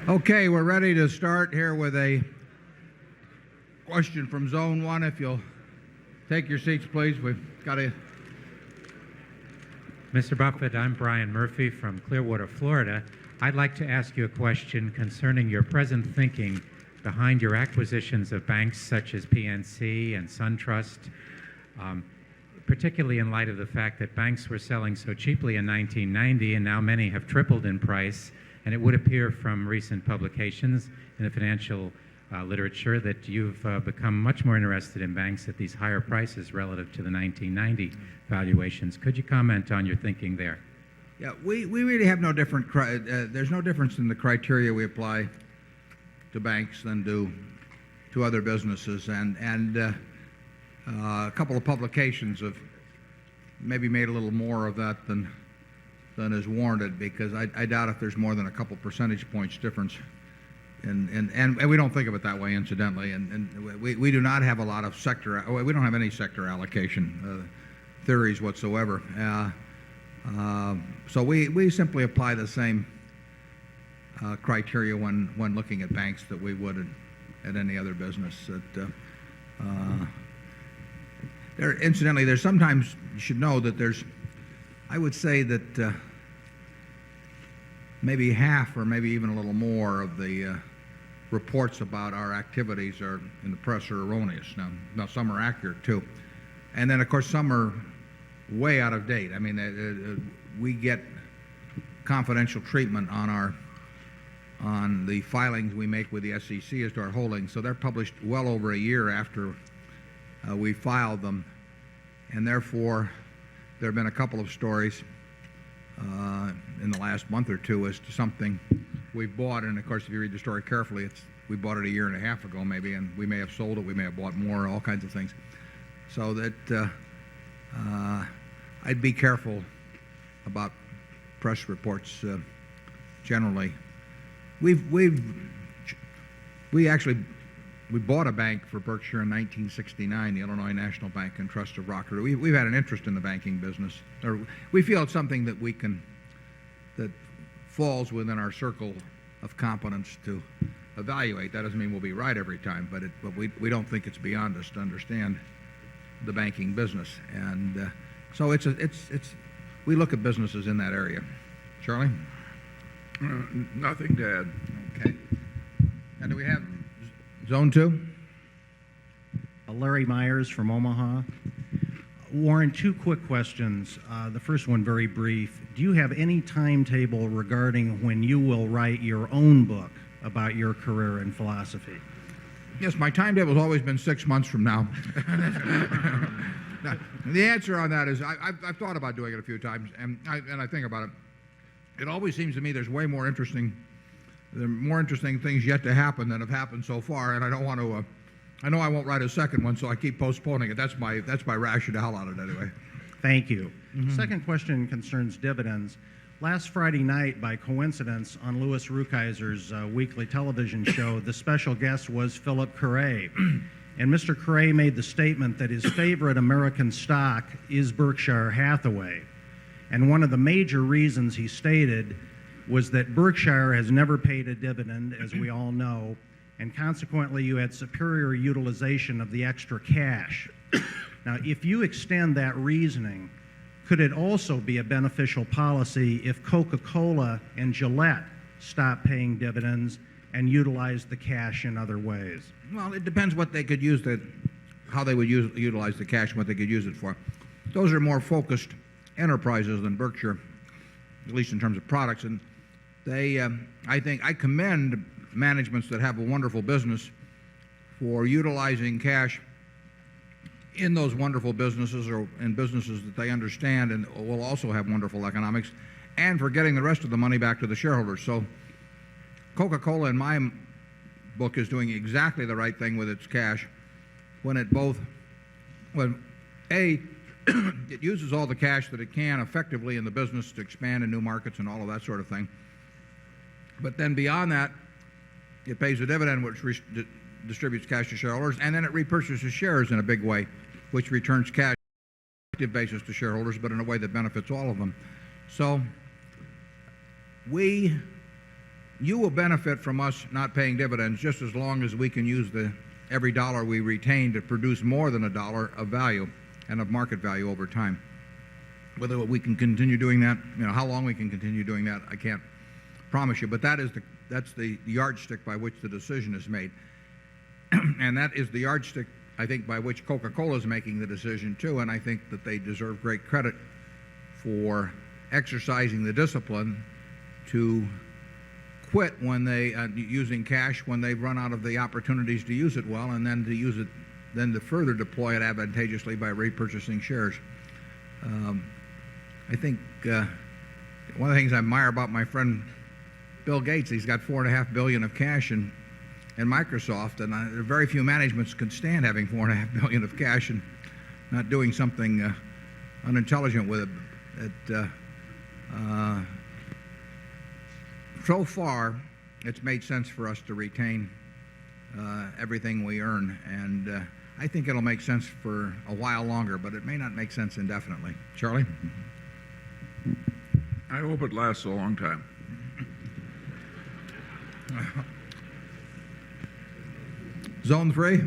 Okay, we're ready to start here with a question from Zone 1. If you'll take your seats, please. We've got a... Mr. Buffett, I'm Brian Murphy from Clearwater, Florida. I'd like to ask you a question concerning your present thinking behind your acquisitions of banks such as PNC and SunTrust, particularly in light of the fact that banks were selling so cheaply in 1990 and now many have tripled in price. And it would appear from recent publications in the financial literature that you've become much more interested in banks at these higher prices relative to the 1990 valuations. Could you comment on your thinking there? Yeah, we really have no different, there's no difference in the criteria we apply to banks than to other businesses. And a couple of publications have maybe made a little more of that than is warranted, because I doubt if there's more than a couple percentage points difference. And we don't think of it that way, incidentally. And we do not have a lot of sector, we don't have any sector allocation theories whatsoever. So we simply apply the same criteria when looking at banks that we would at any other business. Incidentally, there's sometimes, you should know that I would say that maybe half or maybe even a little more of the reports about our activities are in the press are erroneous. Now some are accurate too. And then, of course, some are way out of date. I mean, we get confidential treatment on the filings we make with the SEC as to our holdings. So they're published well over a year after we filed them. And therefore, there have been a couple of stories in the last month or two as to something we bought. And of course, if you read the story carefully, we bought it a year and a half ago maybe, and we may have sold it, we may have bought more, all kinds of things. So that I'd be careful about press reports generally. We bought a bank for Berkshire in 1969, the Illinois National Bank and Trust of Rockford. We've had an interest in the banking business. We feel it's something that falls within our circle of competence to evaluate. That doesn't mean we'll be right every time, but we don't think it's beyond us to understand the banking business. And so we look at businesses in that area. Charlie? Nothing to add. Okay. And do we have Zone 2? Larry Myers from Omaha. Warren, two quick questions. The first one very brief. Do you have any timetable regarding when you will write your own book about your career and philosophy? Yes, my timetable has always been 6 months from now. Now, the answer on that is I've thought about doing it a few times, and I think about it. It always seems to me there are more interesting things yet to happen than have happened so far, and I don't want to. I know I won't write a second one, so I keep postponing it. That's my rationale on it anyway. Thank you. Second question concerns dividends. Last Friday night, by coincidence, on Louis Rukeyser's weekly television show, the special guest was Philip Curray. And Mr. Curray made the statement that his favorite American stock is Berkshire Hathaway. And one of the major reasons he stated was that Berkshire has never paid a dividend, as we all know, and consequently you had superior utilization of the extra cash. Now, if you extend that reasoning, could it also be a beneficial policy if Coca-Cola and Gillette stop paying dividends and utilize the cash in other ways? Well, it depends what they could use how they would utilize the cash and what they could use it for. Those are more focused enterprises than Berkshire, at least in terms of products. And I commend managements that have a wonderful business for utilizing cash in those wonderful businesses or in businesses that they understand and will also have wonderful economics, and for getting the rest of the money back to the shareholders. So Coca-Cola, in my book, is doing exactly the right thing with its cash when it uses all the cash that it can effectively in the business to expand in new markets and all of that sort of thing. But then beyond that, it pays a dividend which distributes cash to shareholders, and then it repurchases shares in a big way, which returns cash on an active basis to shareholders, but in a way that benefits all of them. So we you will benefit from us not paying dividends just as long as we can use every dollar we retain to produce more than a dollar of value and of market value over time. Whether we can continue doing that, how long we can continue doing that, I can't promise you. But that's the yardstick by which the decision is made. And that is the yardstick, I think, by which Coca-Cola is making the decision, too. And I think that they deserve great credit for exercising the discipline to quit when they using cash when they've run out of the opportunities to use it well, and then to use it, then to further deploy it advantageously by repurchasing shares. I think one of the things I admire about my friend Bill Gates, he's got $4.5 billion of cash in Microsoft, and there are very few managements can stand having $4.5 billion of cash and not doing something unintelligent with it. So far, it's made sense for us to retain everything we earn, and I think it'll make sense for a while longer, but it may not make sense indefinitely. Charlie? I hope it lasts a long time. Zone 3.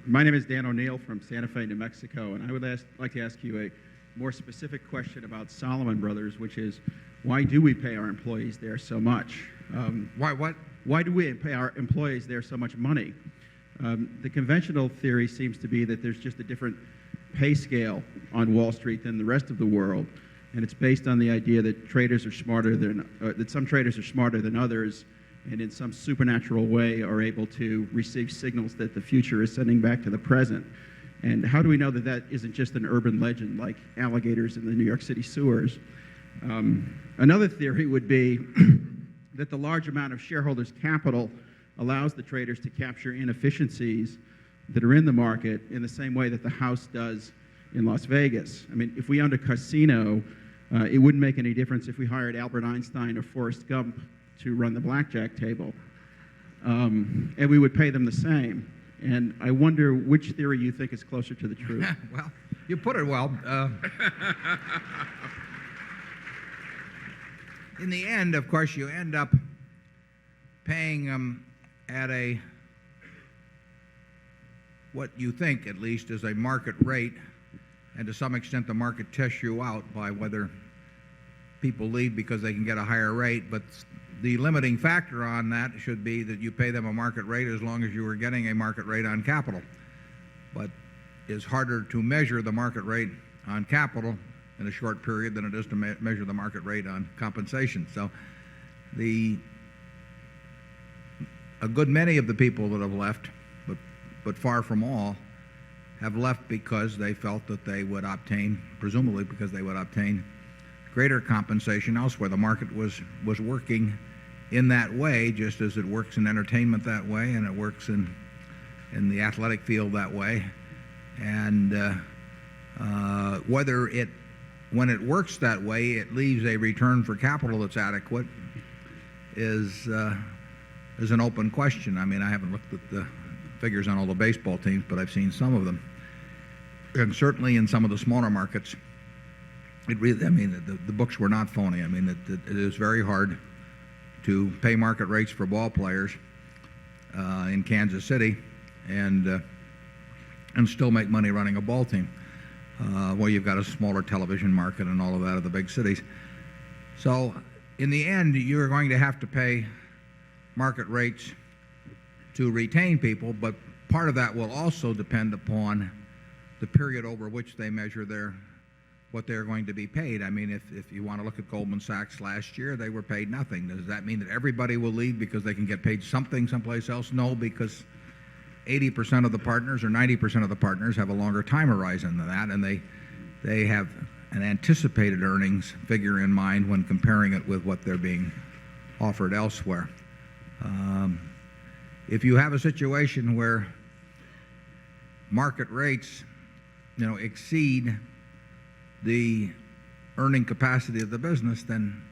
My name is Dan O'Neill from Santa Fe, New Mexico, and I would like to ask you a more specific question about Salomon Brothers, which is, why do we pay our employees there so much? Why what? Why do we pay our employees there so much money? The conventional theory seems to be that there's just a different pay scale on Wall Street than the rest of the world, and it's based on the idea that traders are smarter than that some traders are smarter than others, and in some supernatural way are able to receive signals that the future is sending back to the present. And how do we know that that isn't just an urban legend like alligators in the New York City sewers? Another theory would be that the large amount of shareholders' capital allows the traders to capture inefficiencies that are in the market in the same way that the House does in Las Vegas. I mean, if we owned a casino, it wouldn't make any difference if we hired Albert Einstein or Forrest Gump to run the blackjack table. And we would pay them the same. And I wonder which theory you think is closer to the truth. Well, you put it well. In the end, of course, you end up paying them at what you think, at least, is a market rate, and to some extent the market tests you out by whether people leave because they can get a higher rate. But the limiting factor on that should be that you pay them a market rate as long as you were getting a market rate on capital. But it's harder to measure the market rate on capital in a short period than it is to measure the market rate on compensation. So a good many of the people that have left, but far from all, have left because they felt that they would obtain, presumably because they would obtain greater compensation elsewhere. The market was working in that way, just as it works in entertainment that way, and it works in the athletic field that way. And when it works that way, it leaves a return for capital that's adequate is an open question. I mean, I haven't looked at the figures on all the baseball teams, but I've seen some of them. And certainly in some of the smaller markets, the books were not phony. I mean, it is very hard to pay market rates for ball players in Kansas City and still make money running a ball team. Well, you've got a smaller television market and all of that of the big cities. So in the end, you're going to have to pay market rates to retain people, but part of that will also depend upon the period over which they measure what they're going to be paid. I mean, if you want to look at Goldman Sachs last year, they were paid nothing. Does that mean that everybody will leave because they can get paid something someplace else? No, because 80% of the partners or 90% of the partners have a longer time horizon than that, and they have an anticipated earnings figure in mind when comparing it with what they're being offered elsewhere. If you have a situation where market rates, exceed the earning capacity of the business, then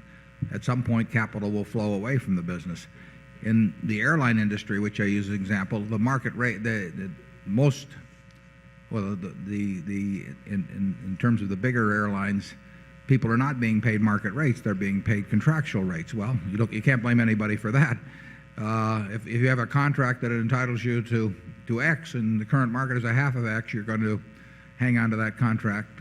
at some point capital will flow away from the business. In the airline industry, which I use as an example, the market rate, in terms of the bigger airlines, people are not being paid market rates, they're being paid contractual rates. Well, you can't blame anybody for that. If you have a contract that entitles you to X and the current market is a half of X, you're going to hang on to that contract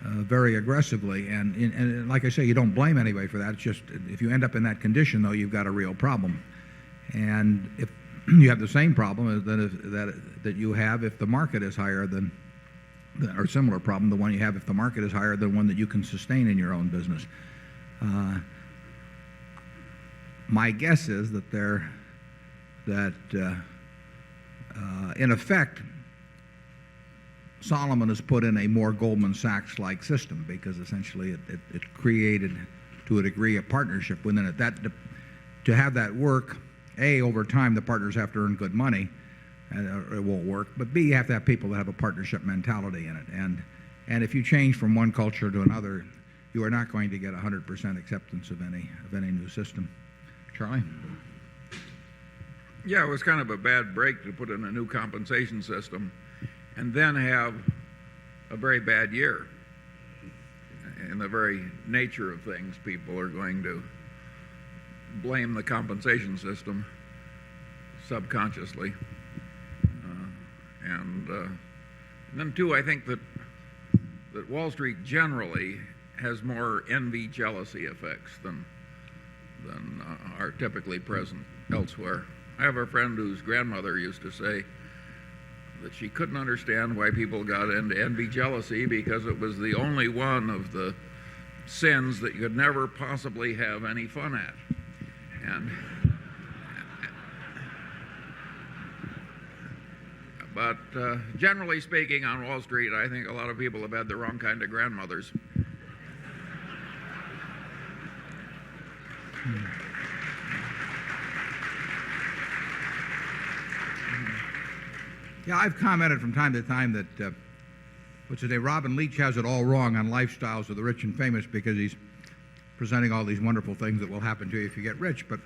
very aggressively. And like I say, you don't blame anybody for that. It's just if you end up in that condition, though, you've got a real problem. And if you have the same problem that you have if the market is higher than, or similar problem, the one you have if the market is higher than one that you can sustain in your own business. My guess is that in effect, Solomon has put in a more Goldman Sachs-like system because essentially it created, to a degree, a partnership within it. To have that work, A, over time the partners have to earn good money, and it won't work. But B, you have to have people that have a partnership mentality in it. And if you change from one culture to another, you are not going to get 100% acceptance of any new system. Charlie? Yeah, it was kind of a bad break to put in a new compensation system and then have a very bad year. In the very nature of things, people are going to blame the compensation system subconsciously. And then, too, I think that Wall Street generally has more envy, jealousy effects than are typically present elsewhere. I have a friend whose grandmother used to say that she couldn't understand why people got into envy, jealousy, because it was the only one of the sins that you could never possibly have any fun at. But generally speaking, on Wall Street, I think a lot of people have had the wrong kind of grandmothers. Yeah, I've commented from time to time that what's his name, Robin Leach has it all wrong on lifestyles of the rich and famous because he's presenting all these wonderful things that will happen to you if you get rich, but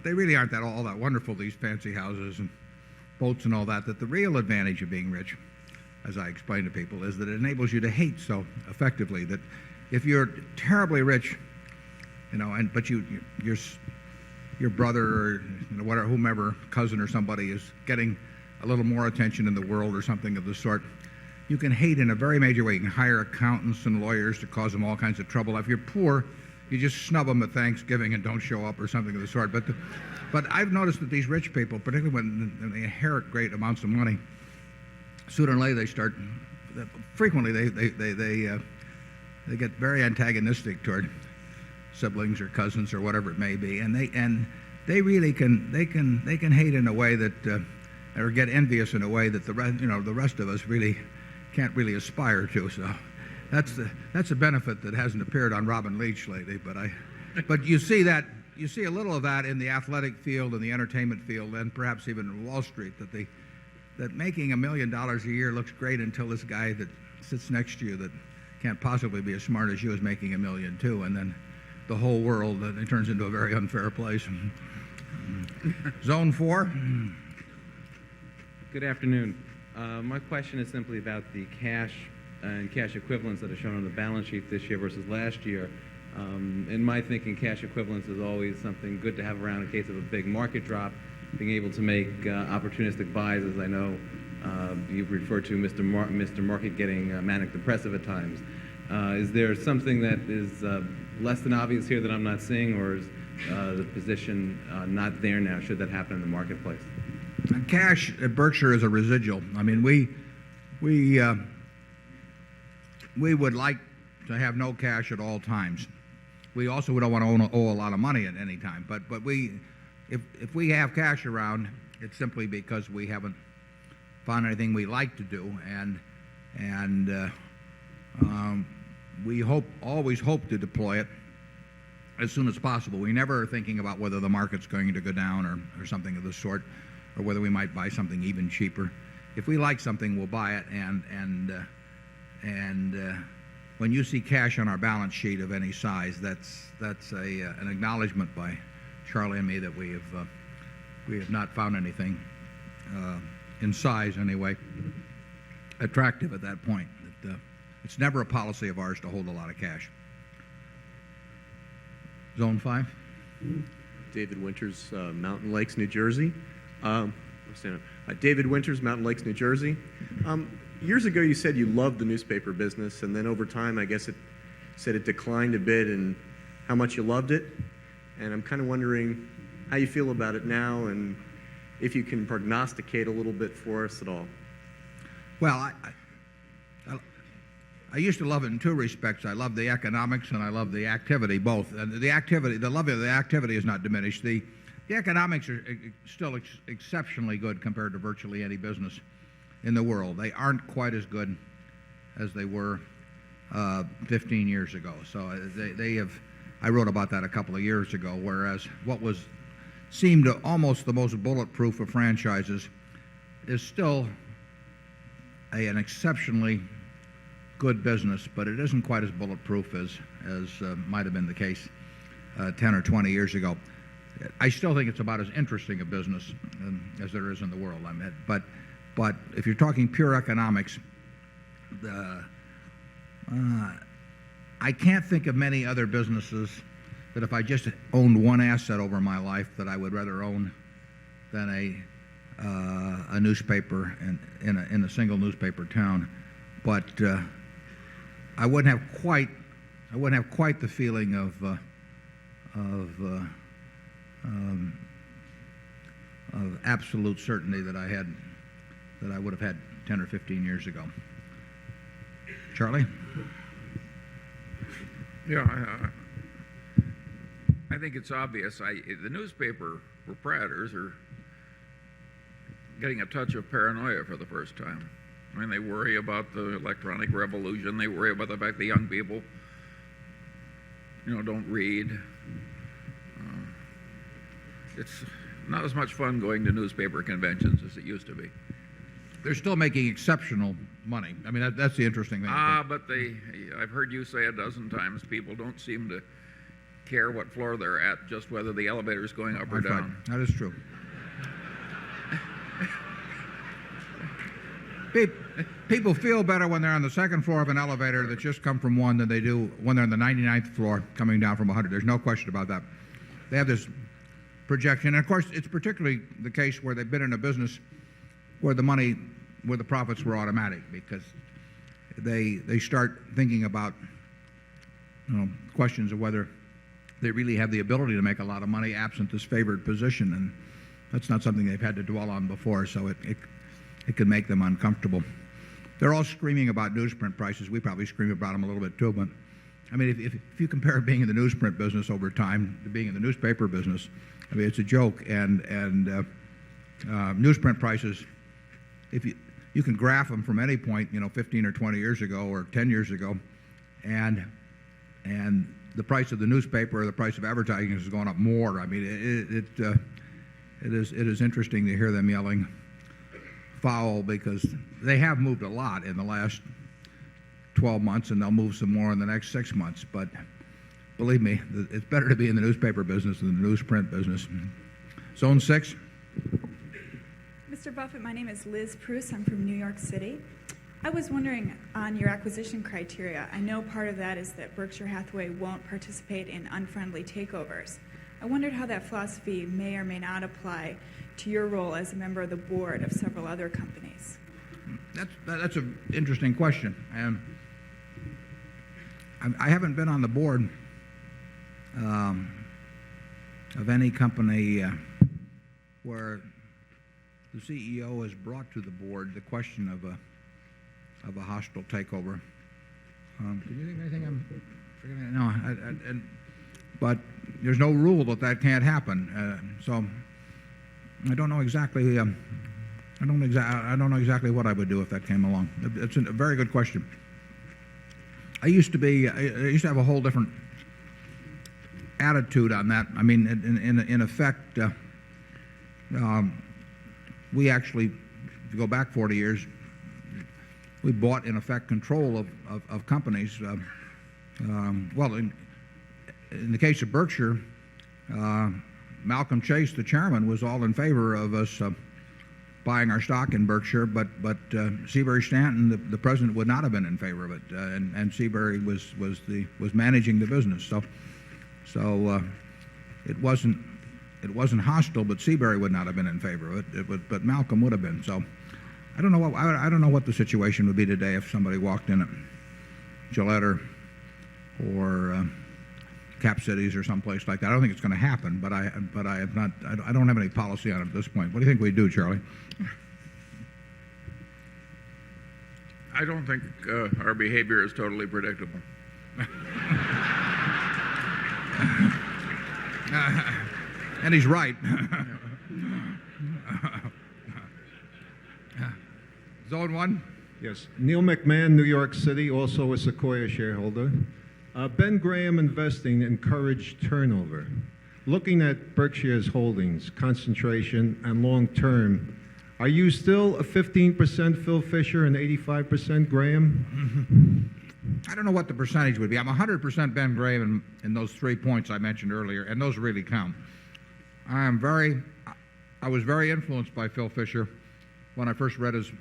they really aren't all that wonderful, these fancy houses and boats and all that. That the real advantage of being rich, as I explain to people, is that it enables you to hate so effectively. That if you're terribly rich, but your brother or whatever, whomever, cousin or somebody is getting a little more attention in the world or something of the sort, you can hate in a very major way. You can hire accountants and lawyers to cause them all kinds of trouble. If you're poor, you just snub them at Thanksgiving and don't show up or something of the sort. But I've noticed that these rich people, particularly when they inherit great amounts of money, sooner or later they start, frequently they get very antagonistic toward siblings or cousins or whatever it may be, and they really can hate in a way that or get envious in a way that the rest of us really can't really aspire to. So that's a benefit that hasn't appeared on Robin Leach lately. But you see a little of that in the athletic field and the entertainment field, and perhaps even in Wall Street. That making $1 million a year looks great until this guy that sits next to you that can't possibly be as smart as you is making $1 million too, and then the whole world it turns into a very unfair place. Zone 4. Good afternoon. My question is simply about the cash and cash equivalents that are shown on the balance sheet this year versus last year. In my thinking, cash equivalents is always something good to have around in case of a big market drop, being able to make opportunistic buys, as I know you've referred to Mr. Market getting manic depressive at times. Is there something that is less than obvious here that I'm not seeing, or is the position not there now should that happen in the marketplace? Cash at Berkshire is a residual. I mean, we would like to have no cash at all times. We also don't want to owe a lot of money at any time. But if we have cash around, it's simply because we haven't found anything we like to do, and we always hope to deploy it as soon as possible. We never are thinking about whether the market's going to go down or something of the sort, or whether we might buy something even cheaper. If we like something, we'll buy it. And when you see cash on our balance sheet of any size, that's an acknowledgment by Charlie and me that we have not found anything in size anyway attractive at that point. It's never a policy of ours to hold a lot of cash. Zone 5? David Winters, Mountain Lakes, New Jersey. David Winters, Mountain Lakes, New Jersey. Years ago, you said you loved the newspaper business, and then over time, I guess it said it declined a bit and how much you loved it. And I'm kind of wondering how you feel about it now and if you can prognosticate a little bit for us at all. Well, I used to love it in two respects. I love the economics and I love the activity, both. And the love of the activity is not diminished. The economics are still exceptionally good compared to virtually any business in the world. They aren't quite as good as they were 15 years ago. So they have. I wrote about that a couple of years ago. Whereas what seemed almost the most bulletproof of franchises is still an exceptionally good business, but it isn't quite as bulletproof as might have been the case 10 or 20 years ago. I still think it's about as interesting a business as there is in the world. But if you're talking pure economics, I can't think of many other businesses that if I just owned one asset over my life that I would rather own than a newspaper in a single newspaper town. But I wouldn't have quite the feeling of absolute certainty that I would have had 10 or 15 years ago. Charlie? Yeah, I think it's obvious. The newspaper proprietors are getting a touch of paranoia for the first time. I mean, they worry about the electronic revolution. They worry about the fact that young people, don't read. It's not as much fun going to newspaper conventions as it used to be. They're still making exceptional money. I mean, that's the interesting thing. But I've heard you say a dozen times, people don't seem to care what floor they're at, just whether the elevator's going up or down. That is true. People feel better when they're on the second floor of an elevator that's just come from one than they do when they're on the 99th floor coming down from 100. There's no question about that. They have this projection. And of course, it's particularly the case where they've been in a business where the profits were automatic, because they start thinking about questions of whether they really have the ability to make a lot of money absent this favored position, and that's not something they've had to dwell on before, so it can make them uncomfortable. They're all screaming about newsprint prices. We probably scream about them a little bit too, but I mean, if you compare being in the newsprint business over time to being in the newspaper business, I mean, it's a joke. And newsprint prices, if you can graph them from any point, 15 or 20 years ago or 10 years ago, and the price of the newspaper or the price of advertising has gone up more. I mean, it is interesting to hear them yelling foul, because they have moved a lot in the last 12 months, and they'll move some more in the next 6 months. But believe me, it's better to be in the newspaper business than the newsprint business. Zone 6. Mr. Buffett, my name is Liz Pruce. I'm from New York City. I was wondering on your acquisition criteria. I know part of that is that Berkshire Hathaway won't participate in unfriendly takeovers. I wondered how that philosophy may or may not apply to your role as a member of the board of several other companies. That's an interesting question. I haven't been on the board of any company where the CEO has brought to the board the question of a hostile takeover. Can you think of anything I'm forgetting? No, but there's no rule that can't happen. So I don't know exactly. I don't know exactly what I would do if that came along. It's a very good question. I used to have a whole different attitude on that. I mean, in effect, we actually, if you go back 40 years, we bought, in effect, control of companies. Well, in the case of Berkshire, Malcolm Chase, the chairman, was all in favor of us buying our stock in Berkshire, but Seabury Stanton, the president, would not have been in favor of it, and Seabury was managing the business. So it wasn't hostile, but Seabury would not have been in favor of it. But Malcolm would have been. So I don't know what the situation would be today if somebody walked in at Gillette or Cap Cities or someplace like that. I don't think it's going to happen, but I don't have any policy on it at this point. What do you think we do, Charlie? I don't think our behavior is totally predictable. And he's right. Zone 1? Yes. Neil McMahon, New York City, also a Sequoia shareholder. Ben Graham Investing encouraged turnover. Looking at Berkshire's holdings, concentration, and long-term, are you still a 15% Phil Fisher and 85% Graham? I don't know what the percentage would be. I'm 100% Ben Graham in those 3 points I mentioned earlier, and those really count. I was very influenced by Phil Fisher when I first read his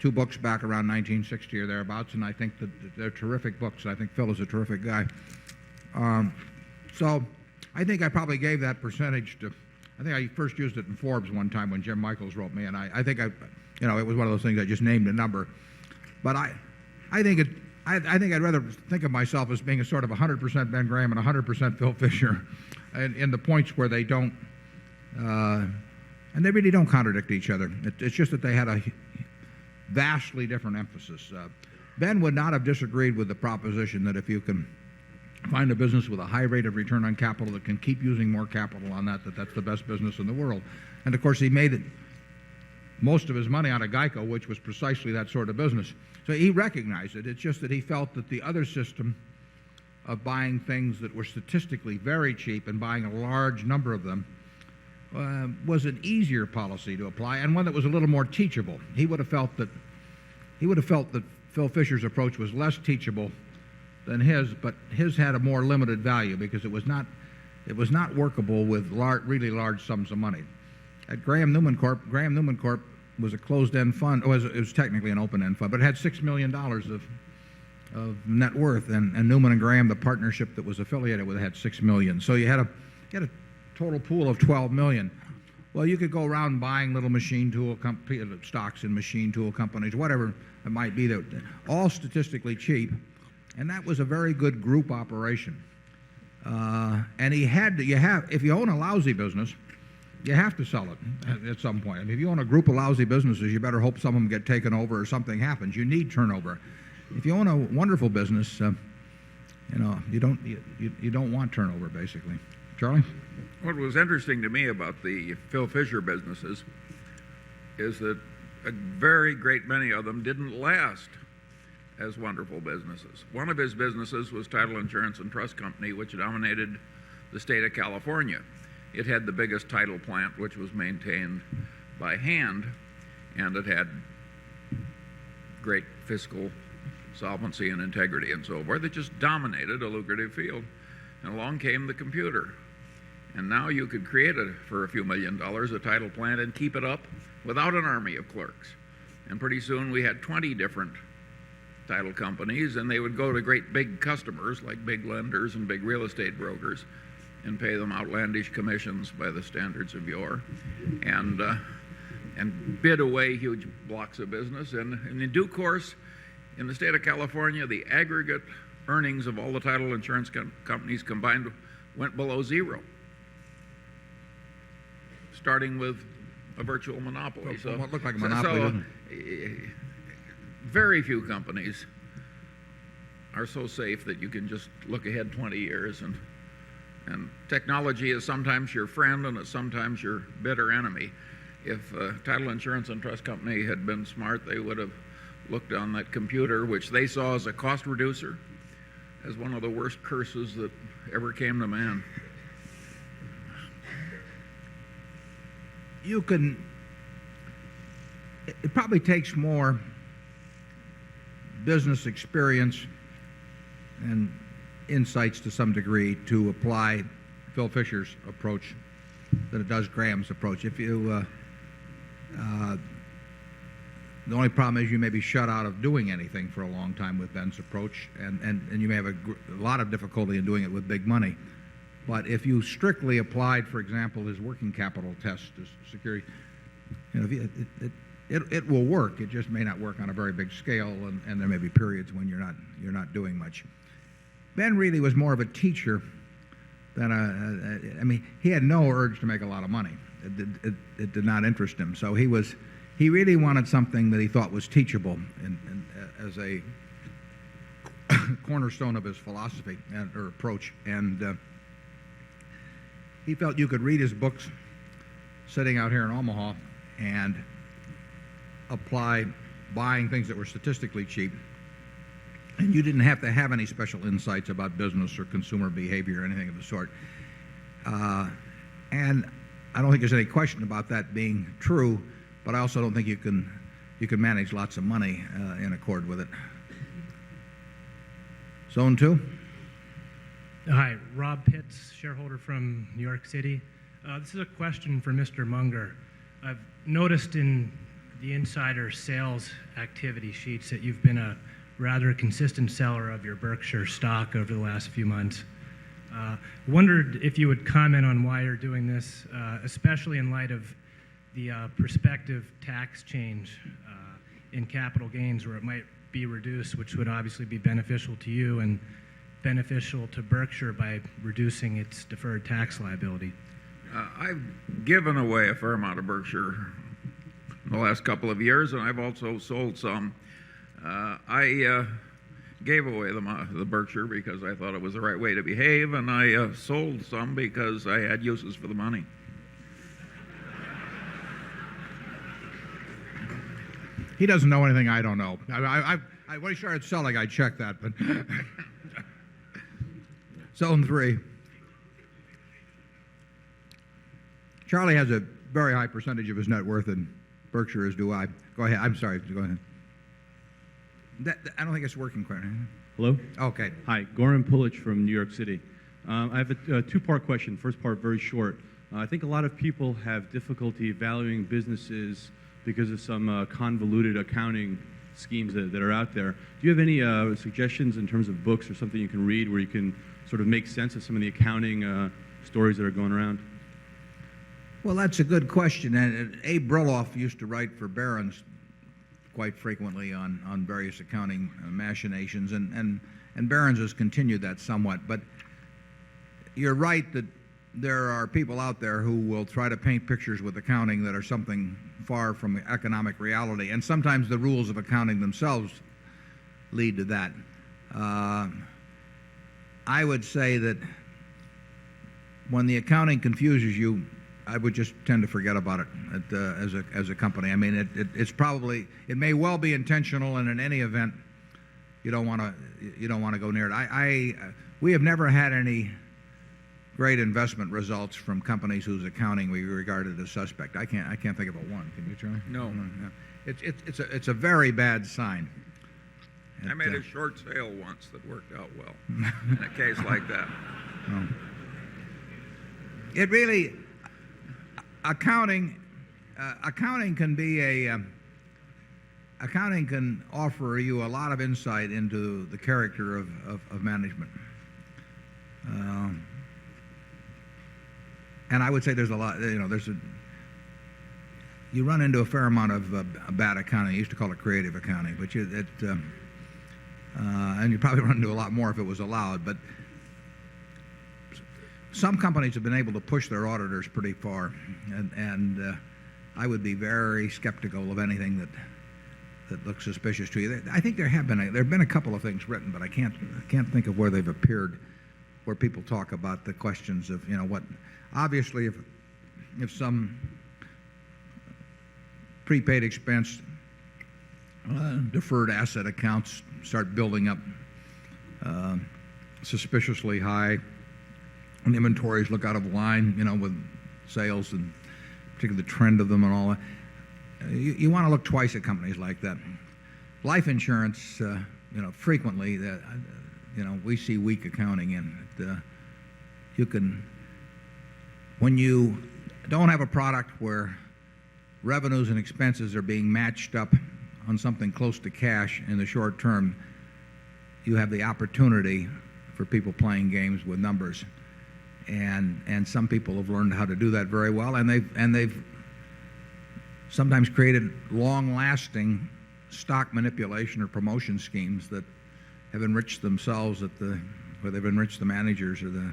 2 books back around 1960 or thereabouts, and I think that they're terrific books. I think Phil is a terrific guy. So I think I probably gave that percentage to, I think I first used it in Forbes one time when Jim Michaels wrote me, and I think it was one of those things I just named a number. But I think I'd rather think of myself as being a sort of 100% Ben Graham and 100% Phil Fisher, in the points where they don't, and they really don't contradict each other. It's just that they had a vastly different emphasis. Ben would not have disagreed with the proposition that if you can find a business with a high rate of return on capital that can keep using more capital on that's the best business in the world. And of course, he made most of his money out of Geico, which was precisely that sort of business. So he recognized it. It's just that he felt that the other system of buying things that were statistically very cheap and buying a large number of them was an easier policy to apply, and one that was a little more teachable. He would have felt that Phil Fisher's approach was less teachable than his, but his had a more limited value because it was not workable with really large sums of money. At Graham Newman Corp was a closed-end fund. It was technically an open-end fund, but it had $6 million of net worth, and Newman and Graham, the partnership that was affiliated with it, had $6 million. So you had a total pool of $12 million. Well, you could go around buying little machine tool stocks in machine tool companies, whatever it might be, that all statistically cheap, and that was a very good group operation. And if you own a lousy business, you have to sell it at some point. I mean, if you own a group of lousy businesses, you better hope some of them get taken over or something happens. You need turnover. If you own a wonderful business, you don't want turnover, basically. Charlie? What was interesting to me about the Phil Fisher businesses is that a very great many of them didn't last as wonderful businesses. One of his businesses was Title Insurance and Trust Company, which dominated the state of California. It had the biggest title plant, which was maintained by hand, and it had great fiscal solvency and integrity and so forth. It just dominated a lucrative field. And along came the computer. And now you could create, for a few $1 million, a title plant and keep it up without an army of clerks. And pretty soon we had 20 different title companies, and they would go to great big customers like big lenders and big real estate brokers and pay them outlandish commissions by the standards of yore, and bid away huge blocks of business. And in due course, in the state of California, the aggregate earnings of all the title insurance companies combined went below zero, starting with a virtual monopoly. So what looked like a monopoly. Very few companies are so safe that you can just look ahead 20 years. And technology is sometimes your friend and it's sometimes your bitter enemy. If Title Insurance and Trust Company had been smart, they would have looked on that computer, which they saw as a cost reducer, as one of the worst curses that ever came to man. It probably takes more business experience and insights to some degree to apply Phil Fisher's approach than it does Graham's approach. If you The only problem is you may be shut out of doing anything for a long time with Ben's approach, and you may have a lot of difficulty in doing it with big money. But if you strictly applied, for example, his working capital test as security, it will work. It just may not work on a very big scale, and there may be periods when you're not doing much. Ben really was more of a teacher than he had no urge to make a lot of money. It did not interest him. So he really wanted something that he thought was teachable as a cornerstone of his philosophy or approach. And he felt you could read his books sitting out here in Omaha and apply buying things that were statistically cheap. And you didn't have to have any special insights about business or consumer behavior or anything of the sort. And I don't think there's any question about that being true, but I also don't think you can manage lots of money in accord with it. Zone 2. Hi, Rob Pitts, shareholder from New York City. This is a question for Mr. Munger. I've noticed in the insider sales activity sheets that you've been a rather consistent seller of your Berkshire stock over the last few months. Wondered if you would comment on why you're doing this, especially in light of the prospective tax change in capital gains, where it might be reduced, which would obviously be beneficial to you and beneficial to Berkshire by reducing its deferred tax liability. I've given away a fair amount of Berkshire in the last couple of years, and I've also sold some. I gave away the Berkshire because I thought it was the right way to behave, and I sold some because I had uses for the money. He doesn't know anything I don't know. When he started selling, I checked that. But Zone 3. Charlie has a very high percentage of his net worth in Berkshire, as do I. Go ahead. I'm sorry. Go ahead. I don't think it's working quite. Hello? Okay. Hi, Goran Pulic from New York City. I have a two-part question. First part, very short. I think a lot of people have difficulty valuing businesses because of some convoluted accounting schemes that are out there. Do you have any suggestions in terms of books or something you can read where you can sort of make sense of some of the accounting stories that are going around? Well, that's a good question. And Abe Brilloff used to write for Barron's quite frequently on various accounting machinations, and Barron's has continued that somewhat. But you're right that there are people out there who will try to paint pictures with accounting that are something far from economic reality, and sometimes the rules of accounting themselves lead to that. I would say that when the accounting confuses you, I would just tend to forget about it as a company. I mean, it may well be intentional, and in any event, you don't want to go near it. We have never had any great investment results from companies whose accounting we regarded as suspect. I can't think of a one. Can you try? No. It's a very bad sign. I made a short sale once that worked out well in a case like that. No. It really, accounting can offer you a lot of insight into the character of management. And I would say there's a lot, you run into a fair amount of bad accounting. I used to call it creative accounting, but and you'd probably run into a lot more if it was allowed. But some companies have been able to push their auditors pretty far, and I would be very skeptical of anything that looks suspicious to you. I think there have been a couple of things written, but I can't think of where they've appeared, where people talk about the questions of what. Obviously, if some prepaid expense, deferred asset accounts start building up suspiciously high, and inventories look out of line, with sales and particularly the trend of them and all that, you want to look twice at companies like that. Life insurance, frequently, we see weak accounting in it. When you don't have a product where revenues and expenses are being matched up on something close to cash in the short term, you have the opportunity for people playing games with numbers. And some people have learned how to do that very well, and they've sometimes created long-lasting stock manipulation or promotion schemes that have enriched themselves or they've enriched the managers or the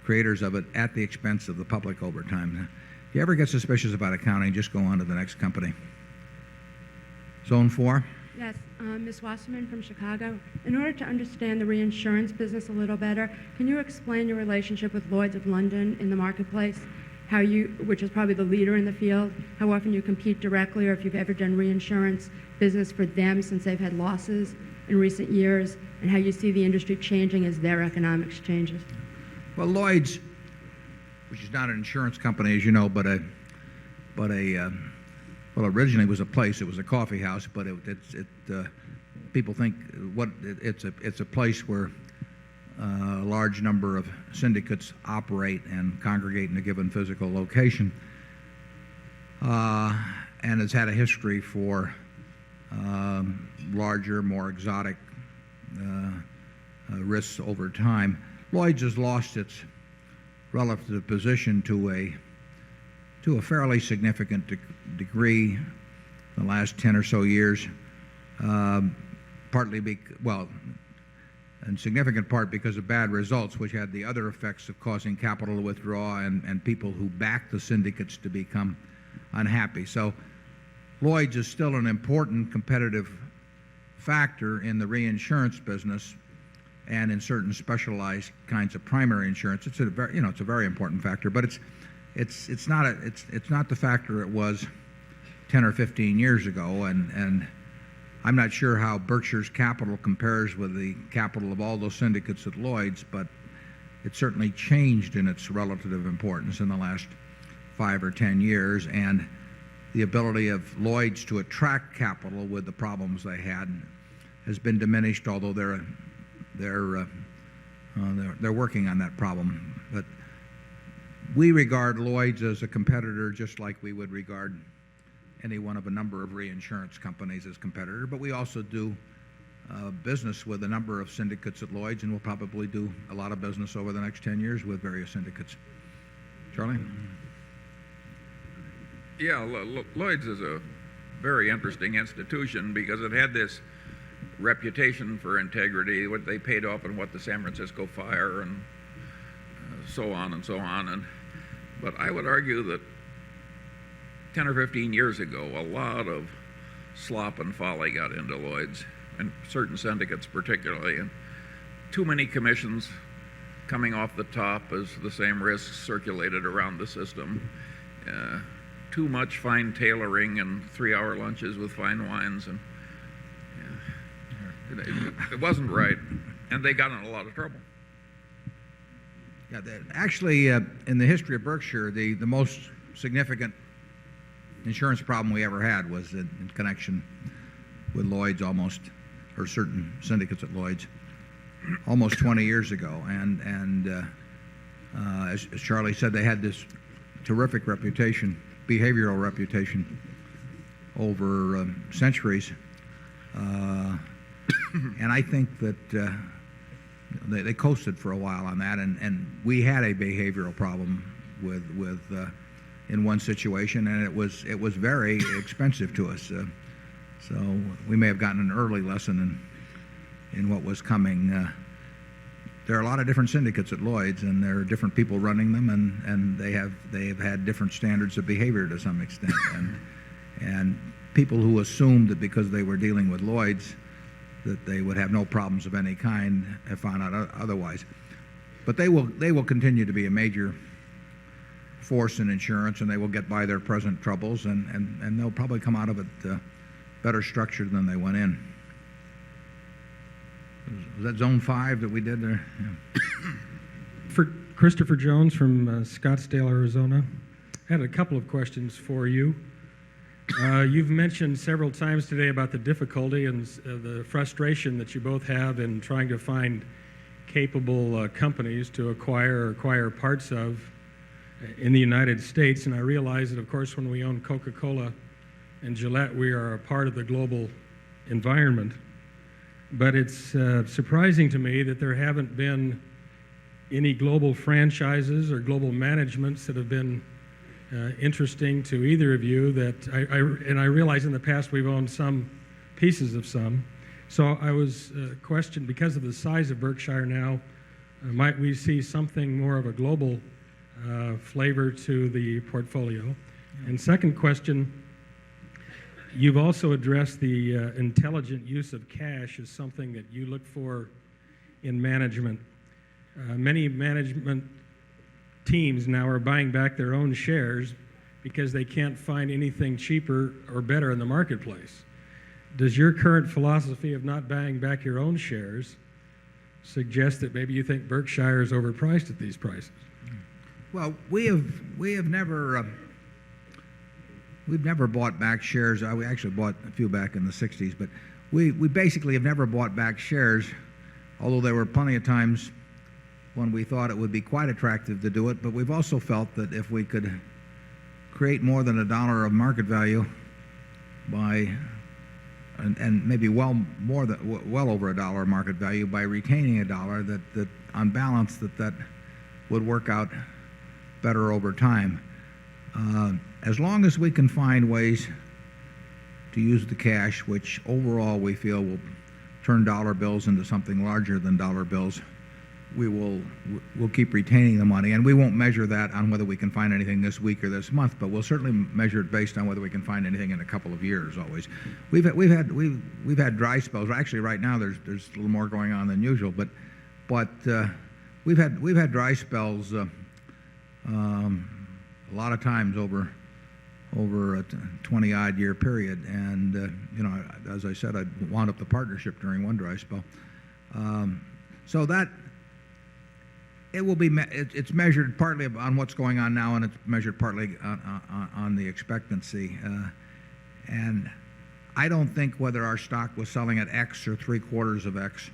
creators of it at the expense of the public over time. If you ever get suspicious about accounting, just go on to the next company. Zone 4. Yes, Ms. Wasserman from Chicago. In order to understand the reinsurance business a little better, can you explain your relationship with Lloyd's of London in the marketplace? Which is probably the leader in the field, how often you compete directly, or if you've ever done reinsurance business for them since they've had losses in recent years, and how you see the industry changing as their economics changes. Well, Lloyd's, which is not an insurance company, as you know, but originally was a place. It was a coffee house, but people think it's a place where a large number of syndicates operate and congregate in a given physical location, and has had a history for larger, more exotic risks over time. Lloyd's has lost its relative position to a fairly significant degree in the last 10 or so years, in significant part because of bad results, which had the other effects of causing capital to withdraw and people who back the syndicates to become unhappy. So Lloyd's is still an important competitive factor in the reinsurance business and in certain specialized kinds of primary insurance. It's a very important factor, but it's not the factor it was 10 or 15 years ago, and I'm not sure how Berkshire's capital compares with the capital of all those syndicates at Lloyd's, but it certainly changed in its relative importance in the last 5 or 10 years, and the ability of Lloyd's to attract capital with the problems they had has been diminished, although they're working on that problem. But we regard Lloyd's as a competitor just like we would regard any one of a number of reinsurance companies as competitor, but we also do business with a number of syndicates at Lloyd's, and we'll probably do a lot of business over the next 10 years with various syndicates. Charlie? Yeah, Lloyd's is a very interesting institution because it had this reputation for integrity, what they paid off in what the San Francisco fire and so on and so on. But I would argue that 10 or 15 years ago, a lot of slop and folly got into Lloyd's, and certain syndicates particularly, and too many commissions coming off the top as the same risks circulated around the system, too much fine tailoring and 3-hour lunches with fine wines, and it wasn't right, and they got in a lot of trouble. Yeah, actually, in the history of Berkshire, the most significant insurance problem we ever had was in connection with Lloyd's or certain syndicates at Lloyd's, almost 20 years ago. And as Charlie said, they had this terrific reputation, behavioral reputation, over centuries. And I think that they coasted for a while on that, and we had a behavioral problem with in one situation, and it was very expensive to us. So we may have gotten an early lesson in what was coming. There are a lot of different syndicates at Lloyd's, and there are different people running them, and they have had different standards of behavior to some extent. And people who assumed that because they were dealing with Lloyd's that they would have no problems of any kind have found out otherwise. But they will continue to be a major force in insurance, and they will get by their present troubles, and they'll probably come out of it better structured than they went in. Was that Zone 5 that we did there? Yeah. For Christopher Jones from Scottsdale, Arizona. I had a couple of questions for you. You've mentioned several times today about the difficulty and the frustration that you both have in trying to find capable companies to acquire parts of. in the United States, and I realize that, of course, when we own Coca-Cola and Gillette, we are a part of the global environment. But it's surprising to me that there haven't been any global franchises or global managements that have been interesting to either of you. And I realize in the past we've owned some pieces of some. So I was questioned, because of the size of Berkshire now, might we see something more of a global flavor to the portfolio? And second question, you've also addressed the intelligent use of cash as something that you look for in management. Many management teams now are buying back their own shares because they can't find anything cheaper or better in the marketplace. Does your current philosophy of not buying back your own shares suggest that maybe you think Berkshire is overpriced at these prices? Well, we've never bought back shares. We actually bought a few back in the 60s, but we basically have never bought back shares, although there were plenty of times when we thought it would be quite attractive to do it. But we've also felt that if we could create more than $1 of market value and maybe well over $1 market value by retaining $1, that on balance that would work out better over time. As long as we can find ways to use the cash, which overall we feel will turn dollar bills into something larger than dollar bills, we'll keep retaining the money, and we won't measure that on whether we can find anything this week or this month, but we'll certainly measure it based on whether we can find anything in a couple of years. Always, we've had dry spells. Actually, right now there's a little more going on than usual, but we've had dry spells a lot of times over a 20-odd year period, and as I said, I wound up the partnership during one dry spell. So that it will be it's measured partly on what's going on now, and it's measured partly on the expectancy. And I don't think whether our stock was selling at X or 3/4 of X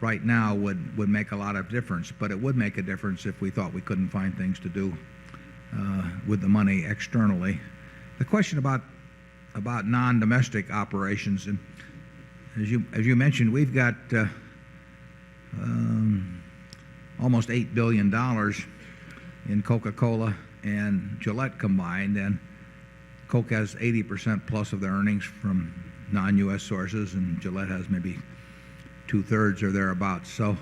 right now would make a lot of difference, but it would make a difference if we thought we couldn't find things to do with the money externally. The question about non-domestic operations, and as you mentioned, we've got almost $8 billion in Coca-Cola and Gillette combined, and Coke has 80% plus of their earnings from non-U.S. sources, and Gillette has maybe 2/3 or thereabouts. So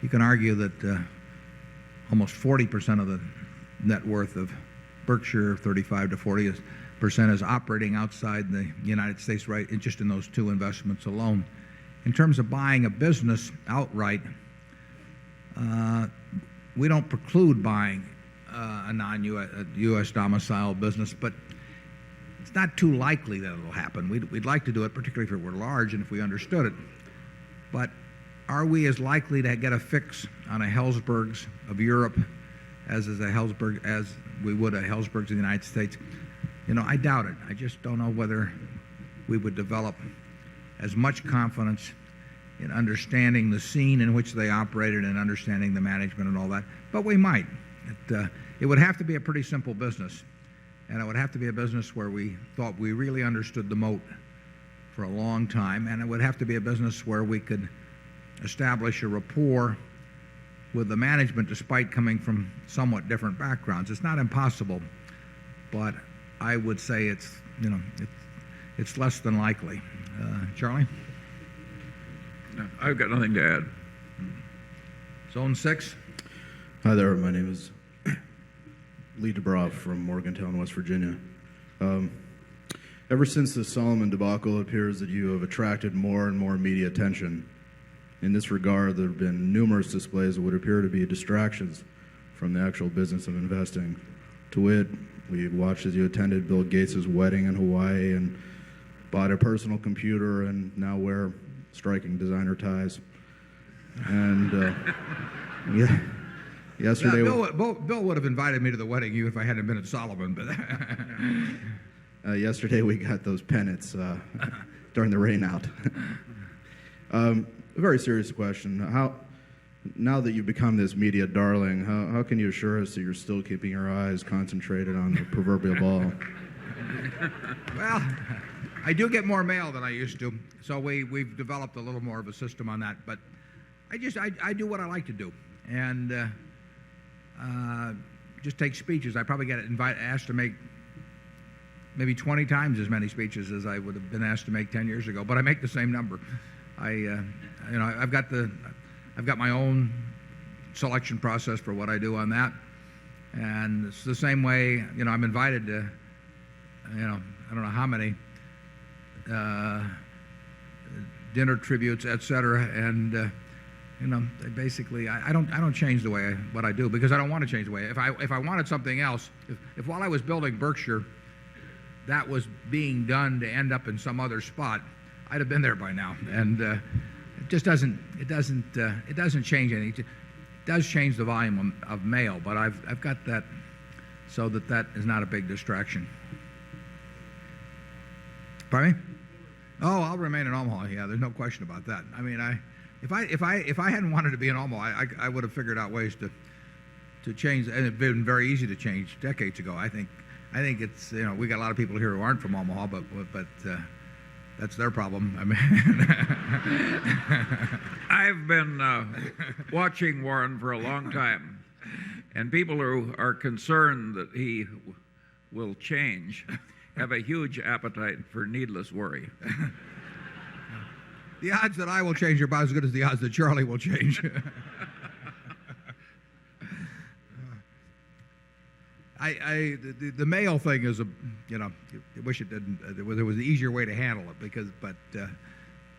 you can argue that almost 40% of the net worth of Berkshire, 35 to 40% is operating outside the United States, right, just in those two investments alone. In terms of buying a business outright, we don't preclude buying a non-U.S. domiciled business, but it's not too likely that it'll happen. We'd like to do it, particularly if it were large and if we understood it. But are we as likely to get a fix on a Helzberg's of Europe as we would a Helzberg's of the United States? I doubt it. I just don't know whether we would develop as much confidence in understanding the scene in which they operated and understanding the management and all that. But we might. It would have to be a pretty simple business, and it would have to be a business where we thought we really understood the moat for a long time, and it would have to be a business where we could establish a rapport with the management despite coming from somewhat different backgrounds. It's not impossible, but I would say it's less than likely. Charlie? No, I've got nothing to add. Zone 6. Hi there. My name is Lee DeBroff from Morgantown, West Virginia. Ever since the Solomon debacle, it appears that you have attracted more and more media attention. In this regard, there have been numerous displays of what appear to be distractions from the actual business of investing. To wit, we watched as you attended Bill Gates' wedding in Hawaii and bought a personal computer and now wear striking designer ties. And yesterday... Bill would have invited me to the wedding even if I hadn't been at Solomon. But yesterday we got those pennants during the rainout. A very serious question. now that you've become this media darling, how can you assure us that you're still keeping your eyes concentrated on the proverbial ball? Well, I do get more mail than I used to, so we've developed a little more of a system on that. But I do what I like to do, and just take speeches. I probably get asked to make maybe 20 times as many speeches as I would have been asked to make 10 years ago, but I make the same number. I've got my own selection process for what I do on that, and it's the same way. I'm invited to, I don't know how many dinner tributes, etc. And basically, I don't change the way what I do because I don't want to change the way. If I wanted something else, if while I was building Berkshire, that was being done to end up in some other spot, I'd have been there by now. And it just doesn't change anything. It does change the volume of mail, but I've got that so that is not a big distraction. Pardon me? Oh, I'll remain in Omaha. Yeah, there's no question about that. I mean, if I hadn't wanted to be in Omaha, I would have figured out ways to change, and it'd been very easy to change decades ago. I think it's, we got a lot of people here who aren't from Omaha, but that's their problem. I mean, I've been watching Warren for a long time, and people who are concerned that he will change have a huge appetite for needless worry. The odds that I will change are about as good as the odds that Charlie will change. The mail thing is I wish it didn't. There was an easier way to handle it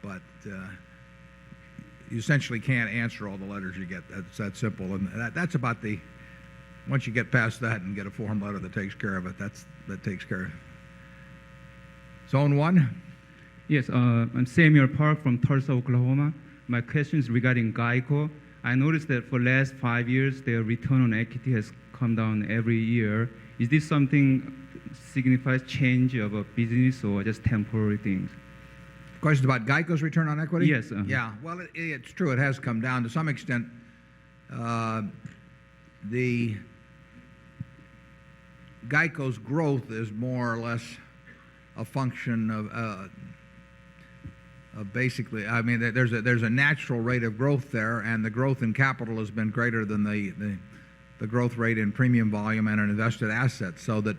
but you essentially can't answer all the letters you get. That's that simple, and that's about once you get past that and get a form letter that takes care of it, that takes care of it. Zone 1. Yes, I'm Samuel Park from Tulsa, Oklahoma. My question is regarding Geico. I noticed that for the last 5 years, their return on equity has come down every year. Is this something signifies change of a business or just temporary things? Question about Geico's return on equity? Yes. Yeah, well, it's true. It has come down to some extent. The Geico's growth is more or less a function of basically, I mean, there's a natural rate of growth there, and the growth in capital has been greater than the growth rate in premium volume and in invested assets, so that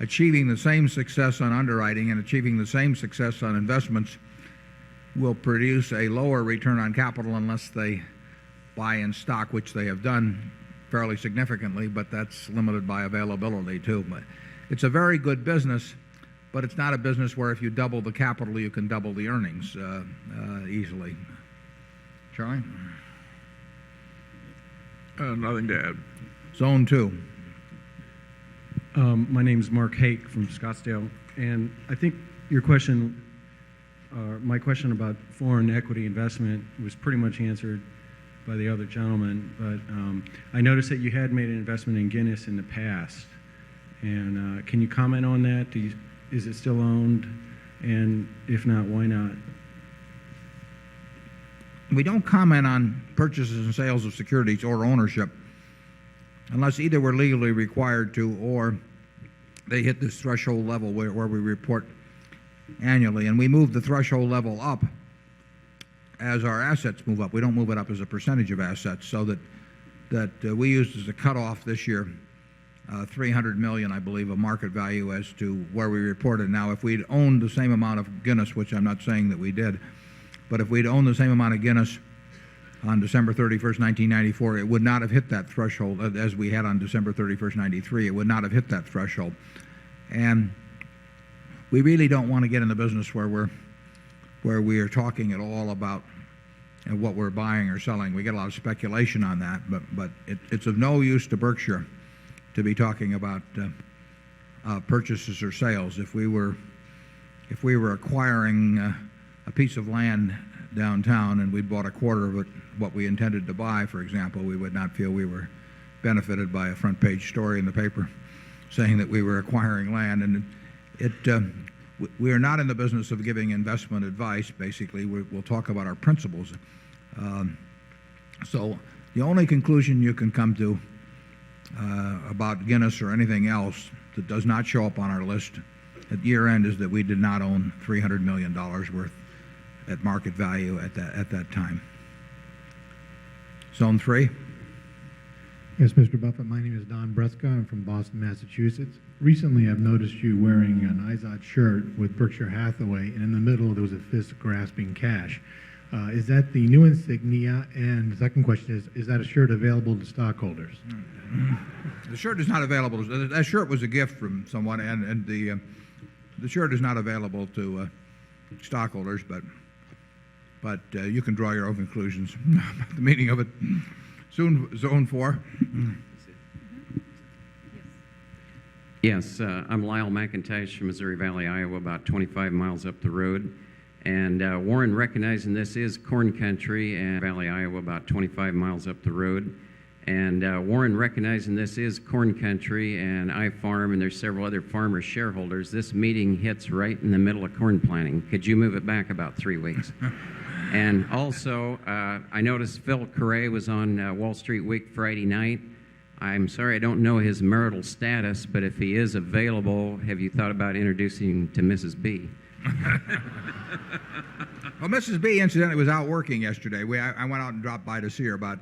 achieving the same success on underwriting and achieving the same success on investments will produce a lower return on capital unless they buy in stock, which they have done fairly significantly, but that's limited by availability too. But it's a very good business, but it's not a business where if you double the capital, you can double the earnings easily. Charlie? Nothing to add. Zone 2. My name is Mark Hake from Scottsdale, and I think your question, my question about foreign equity investment was pretty much answered by the other gentleman, but I noticed that you had made an investment in Guinness in the past, and can you comment on that? Is it still owned, and if not, why not? We don't comment on purchases and sales of securities or ownership unless either we're legally required to or they hit this threshold level where we report annually. And we move the threshold level up as our assets move up. We don't move it up as a percentage of assets, so that we used as a cutoff this year $300 million, I believe, of market value as to where we reported. Now, if we'd owned the same amount of Guinness, which I'm not saying that we did, but if we'd owned the same amount of Guinness on December 31st, 1994, it would not have hit that threshold as we had on December 31st, 93. It would not have hit that threshold. And we really don't want to get in the business where we are talking at all about what we're buying or selling. We get a lot of speculation on that, but it's of no use to Berkshire to be talking about purchases or sales. If we were acquiring a piece of land downtown and we'd bought a quarter of it, what we intended to buy, for example, we would not feel we were benefited by a front page story in the paper saying that we were acquiring land. And we are not in the business of giving investment advice. Basically, we'll talk about our principles. So the only conclusion you can come to about Guinness or anything else that does not show up on our list at year end is that we did not own $300 million worth at market value at that time. Zone 3. Yes, Mr. Buffett. My name is Don Breska. I'm from Boston, Massachusetts. Recently, I've noticed you wearing an Izod shirt with Berkshire Hathaway, and in the middle there was a fist grasping cash. Is that the new insignia? And the second question is that a shirt available to stockholders? The shirt is not available. That shirt was a gift from someone, and the shirt is not available to stockholders, but you can draw your own conclusions about the meaning of it. Soon, Zone 4. Yes, I'm Lyle McIntosh from Missouri Valley, Iowa, about 25 miles up the road. And Warren, recognizing this is corn country, and Valley, Iowa, about 25 miles up the road. And Warren, recognizing this is corn country, and I farm, and there's several other farmer shareholders, this meeting hits right in the middle of corn planting. Could you move it back about 3 weeks? And also, I noticed Phil Correa was on Wall Street Week Friday night. I'm sorry I don't know his marital status, but if he is available, have you thought about introducing him to Mrs. B? Well, Mrs. B, incidentally, was out working yesterday. I went out and dropped by to see her about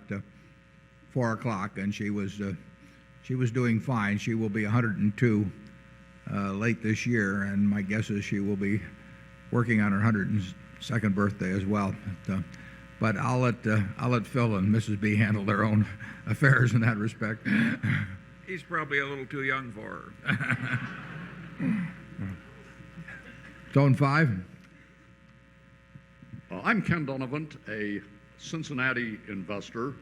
4 o'clock, and she was doing fine. She will be 102 late this year, and my guess is she will be working on her 102nd birthday as well. But I'll let Phil and Mrs. B handle their own affairs in that respect. He's probably a little too young for her. Zone 5. I'm Ken Donovan, a Cincinnati investor.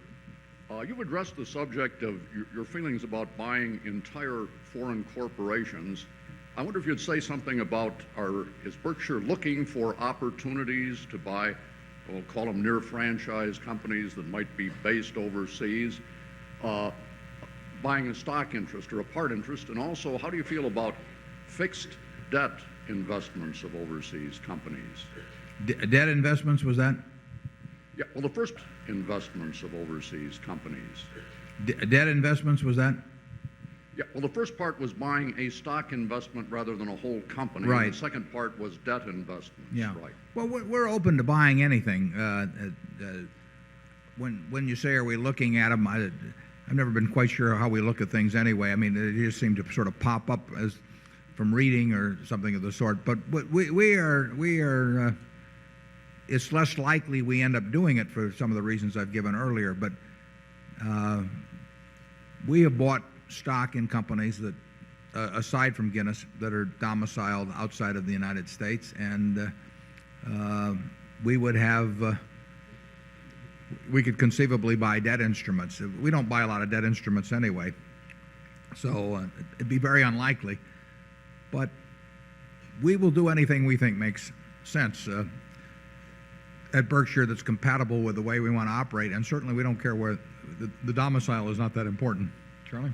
You've addressed the subject of your feelings about buying entire foreign corporations. I wonder if you'd say something about, is Berkshire looking for opportunities to buy, we'll call them near franchise companies that might be based overseas, buying a stock interest or a part interest? And also, how do you feel about fixed debt investments of overseas companies? Debt investments, was that? Yeah, well, the first investments of overseas companies. Debt investments, was that? Yeah, well, the first part was buying a stock investment rather than a whole company. Right. And the second part was debt investments. Yeah. Right. Well, we're open to buying anything. When you say, are we looking at them, I've never been quite sure how we look at things anyway. I mean, they just seem to sort of pop up as from reading or something of the sort. But we are it's less likely we end up doing it for some of the reasons I've given earlier. But we have bought stock in companies that, aside from Guinness, that are domiciled outside of the United States, and we would have, we could conceivably buy debt instruments. We don't buy a lot of debt instruments anyway, so it'd be very unlikely. But we will do anything we think makes sense at Berkshire that's compatible with the way we want to operate, and certainly we don't care where the domicile is not that important. Charlie?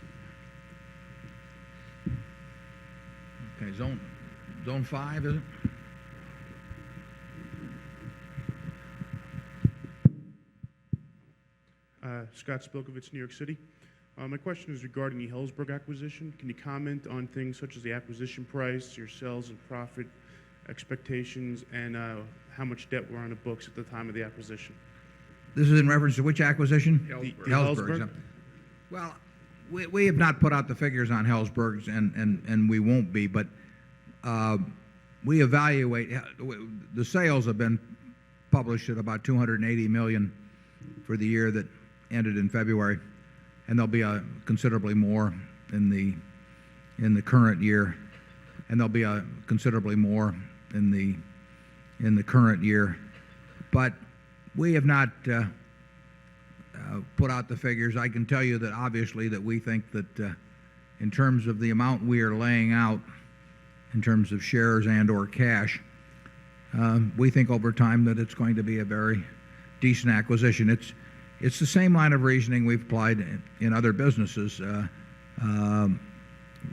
Okay, zone 5, is it? Scott Spilkovich, New York City. My question is regarding the Helzberg acquisition. Can you comment on things such as the acquisition price, your sales and profit expectations, and how much debt were on the books at the time of the acquisition? This is in reference to which acquisition? Helzberg. Well, we have not put out the figures on Helzberg's, and we won't be, but we evaluate, the sales have been published at about $280 million for the year that ended in February, and there'll be considerably more in the current year, and there'll be considerably more in the current year. But we have not put out the figures. I can tell you that obviously that we think that in terms of the amount we are laying out in terms of shares and or cash, we think over time that it's going to be a very decent acquisition. It's the same line of reasoning we've applied in other businesses.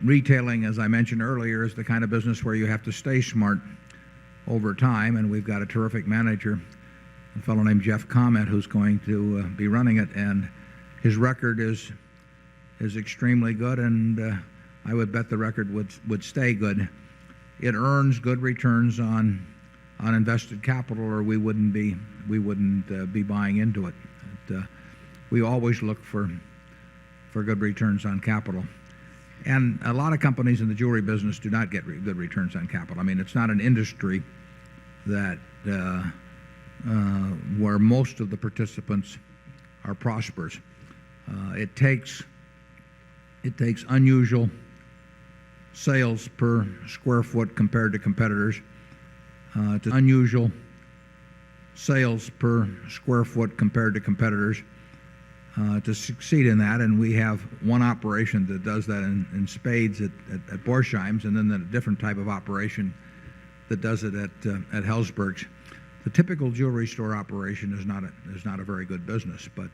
Retailing, as I mentioned earlier, is the kind of business where you have to stay smart over time, and we've got a terrific manager, a fellow named Jeff Comment, who's going to be running it, and his record is extremely good, and I would bet the record would stay good. It earns good returns on invested capital, or we wouldn't be buying into it. We always look for good returns on capital. And a lot of companies in the jewelry business do not get good returns on capital. I mean, it's not an industry that where most of the participants are prosperous. It takes unusual sales per square foot compared to competitors. To unusual sales per square foot compared to competitors to succeed in that, and we have one operation that does that in spades at Borsheim's, and then a different type of operation that does it at Helzberg's. The typical jewelry store operation is not a very good business, but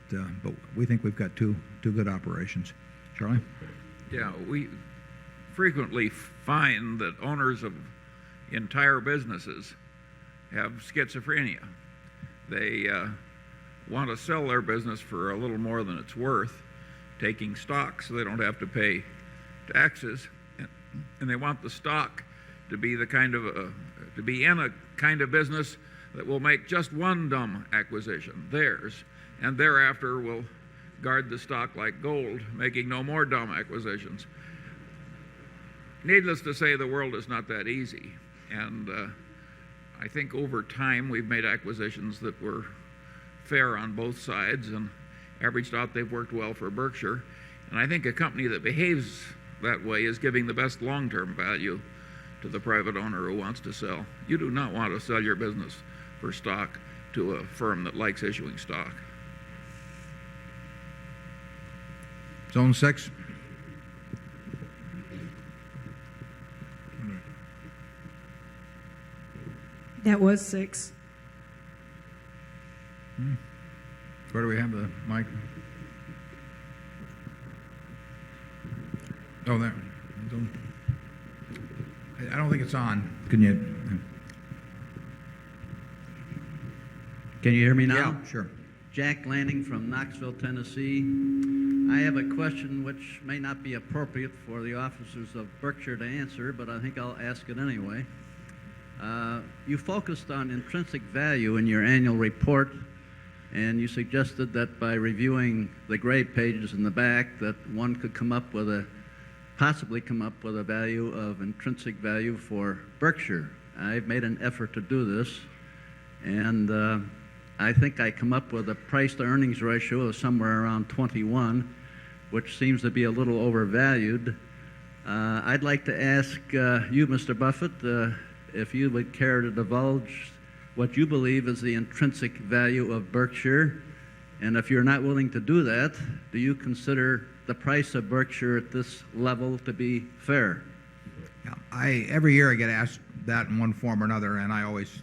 we think we've got two good operations. Charlie? Yeah, we frequently find that owners of entire businesses have schizophrenia. They want to sell their business for a little more than it's worth, taking stock so they don't have to pay taxes, and they want the stock to be the kind of to be in a kind of business that will make just one dumb acquisition, theirs, and thereafter will guard the stock like gold, making no more dumb acquisitions. Needless to say, the world is not that easy, and I think over time we've made acquisitions that were fair on both sides and averaged out they've worked well for Berkshire. And I think a company that behaves that way is giving the best long-term value to the private owner who wants to sell. You do not want to sell your business for stock to a firm that likes issuing stock. Zone 6. That was 6. Where do we have the mic? Oh, there. I don't think it's on. Can you hear me now? Yeah, sure. Jack Lanning from Knoxville, Tennessee. I have a question which may not be appropriate for the officers of Berkshire to answer, but I think I'll ask it anyway. You focused on intrinsic value in your annual report, and you suggested that by reviewing the gray pages in the back that one could possibly come up with a value of intrinsic value for Berkshire. I've made an effort to do this, and I think I come up with a price to earnings ratio of somewhere around 21, which seems to be a little overvalued. I'd like to ask you, Mr. Buffett, if you would care to divulge what you believe is the intrinsic value of Berkshire, and if you're not willing to do that, do you consider the price of Berkshire at this level to be fair? Yeah, every year I get asked that in one form or another, and I always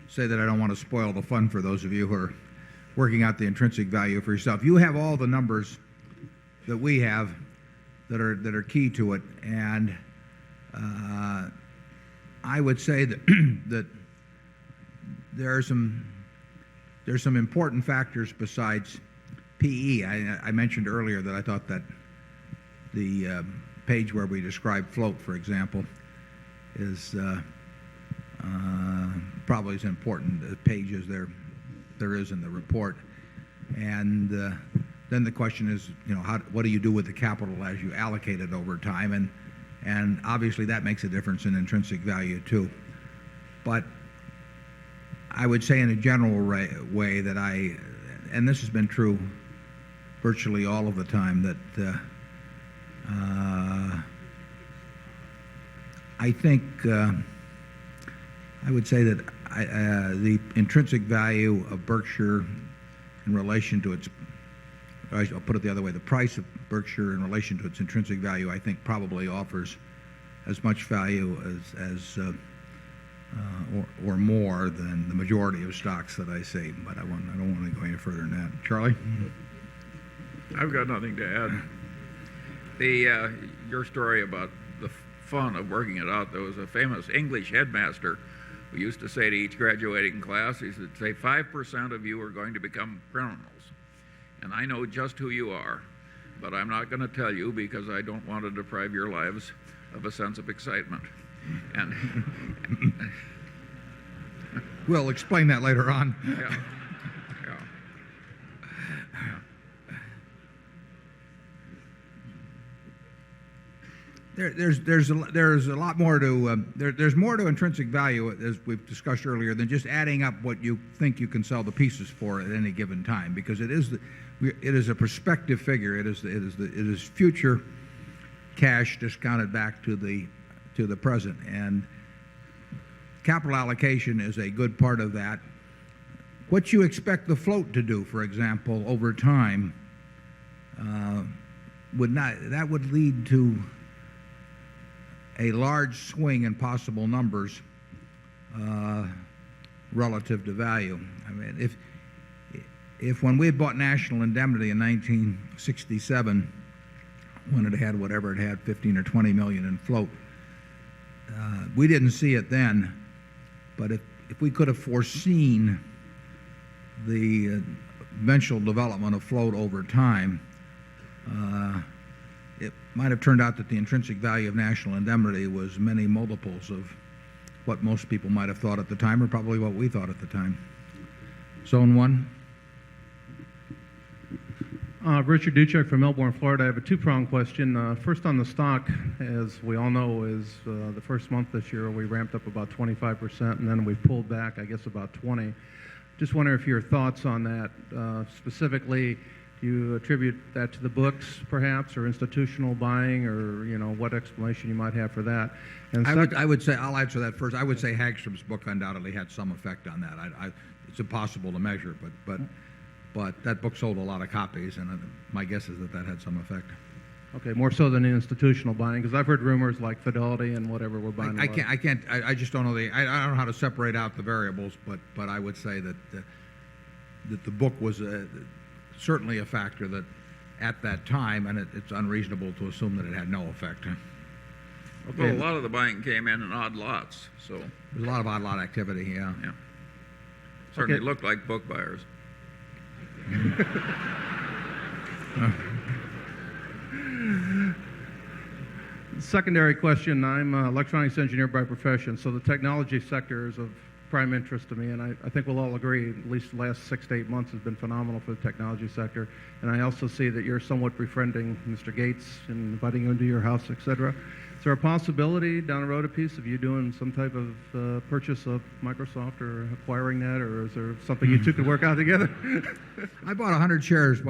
say that I don't want to spoil the fun for those of you who are working out the intrinsic value for yourself. You have all the numbers that we have that are key to it, and I would say that that there's some important factors besides PE. I mentioned earlier that I thought that the page where we describe float, for example, is probably as important a page as there is in the report. And then the question is, what do you do with the capital as you allocate it over time? And obviously that makes a difference in intrinsic value too. But I would say in a general way that and this has been true virtually all of the time, that I think I would say that the intrinsic value of Berkshire in relation to I'll put it the other way, the price of Berkshire in relation to its intrinsic value, I think probably offers as much value as or more than the majority of stocks that I see. But I don't want to go any further than that. Charlie? I've got nothing to add. Your story about the fun of working it out, there was a famous English headmaster who used to say to each graduating class, he said, say 5% of you are going to become criminals. and I know just who you are, but I'm not going to tell you because I don't want to deprive your lives of a sense of excitement. And we'll explain that later on. Yeah. There's a lot more to there's more to intrinsic value, as we've discussed earlier, than just adding up what you think you can sell the pieces for at any given time, because it is a prospective figure. It is future cash discounted back to the present, and capital allocation is a good part of that. What you expect the float to do, for example, over time, would lead to a large swing in possible numbers relative to value. I mean, if when we bought National Indemnity in 1967, when it had whatever it had, 15 or 20 million in float, we didn't see it then, but if we could have foreseen the eventual development of float over time, it might have turned out that the intrinsic value of National Indemnity was many multiples of what most people might have thought at the time, or probably what we thought at the time. Zone 1. Richard Duchek from Melbourne, Florida. I have a two-pronged question. First on the stock, as we all know, is the first month this year we ramped up about 25%, and then we pulled back, I guess, about 20%. Just wonder if your thoughts on that, specifically, do you attribute that to the books, perhaps, or institutional buying, or what explanation you might have for that? And I would say, I'll answer that first. I would say Hagstrom's book undoubtedly had some effect on that. It's impossible to measure, but that book sold a lot of copies, and my guess is that had some effect. Okay, more so than institutional buying, because I've heard rumors like Fidelity and whatever were buying. I just don't know I don't know how to separate out the variables, but I would say that the book was certainly a factor that at that time, and it's unreasonable to assume that it had no effect. Okay. Well, a lot of the buying came in odd lots, so there's a lot of odd lot activity. Yeah. Certainly looked like book buyers. Secondary question, I'm an electronics engineer by profession, so the technology sector is of prime interest to me, and I think we'll all agree at least the last 6 to 8 months has been phenomenal for the technology sector. And I also see that you're somewhat befriending Mr. Gates and inviting him to your house, et cetera. Is there a possibility down the road a piece of you doing some type of purchase of Microsoft or acquiring that, or is there something you two could work out together? I bought 100 shares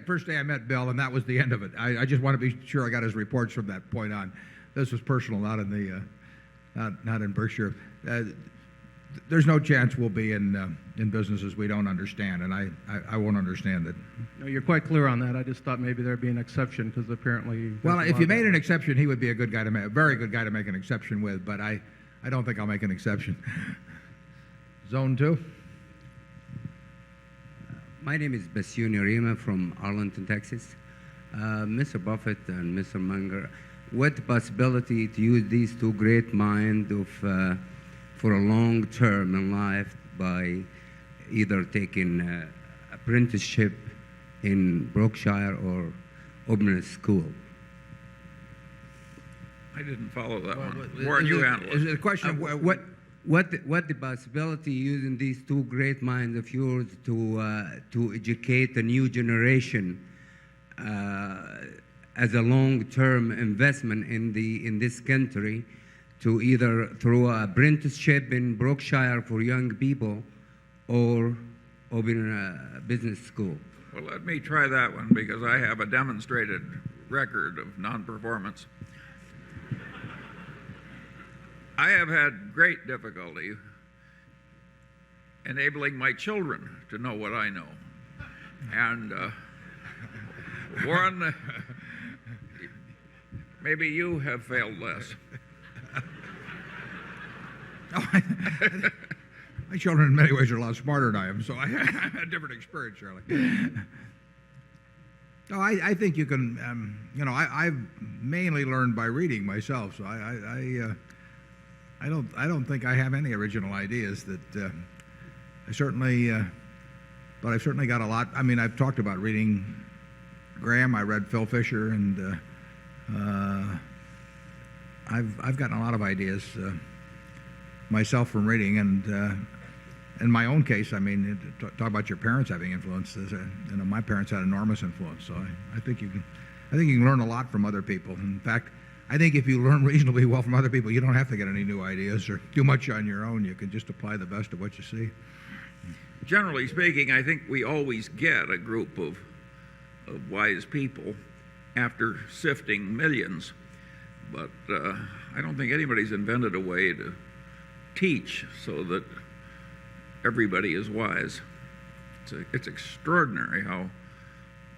first day I met Bill, and that was the end of it. I just want to be sure I got his reports from that point on. This was personal, not in Berkshire. There's no chance we'll be in businesses we don't understand, and I won't understand it. No, you're quite clear on that. I just thought maybe there'd be an exception, because apparently. Well, if you made an exception, he would be a good guy a very good guy to make an exception with. But I don't think I'll make an exception. Zone 2. My name is Basu Nurima from Arlington, Texas. Mr. Buffett and Mr. Munger, what possibility to use these two great minds for a long term in life by either taking apprenticeship in Berkshire or opening a school? I didn't follow that one. Warren, you handle it. Is it a question of what the possibility using these two great minds of yours to educate the new generation as a long-term investment in this country, to either through an apprenticeship in Berkshire for young people or open a business school? Well, let me try that one, because I have a demonstrated record of non-performance. I have had great difficulty enabling my children to know what I know. And Warren, maybe you have failed less. My children in many ways are a lot smarter than I am, so I have a different experience, Charlie. No, I think you can, I've mainly learned by reading myself, so I don't think I have any original ideas. That I certainly but I've certainly got a lot. I mean, I've talked about reading Graham. I read Phil Fisher, and I've gotten a lot of ideas myself from reading. And in my own case, I mean, talk about your parents having influence. My parents had enormous influence, so I think you can learn a lot from other people. In fact, I think if you learn reasonably well from other people, you don't have to get any new ideas or do much on your own. You can just apply the best of what you see. Generally speaking, I think we always get a group of wise people after sifting millions. But I don't think anybody's invented a way to teach so that everybody is wise. It's extraordinary how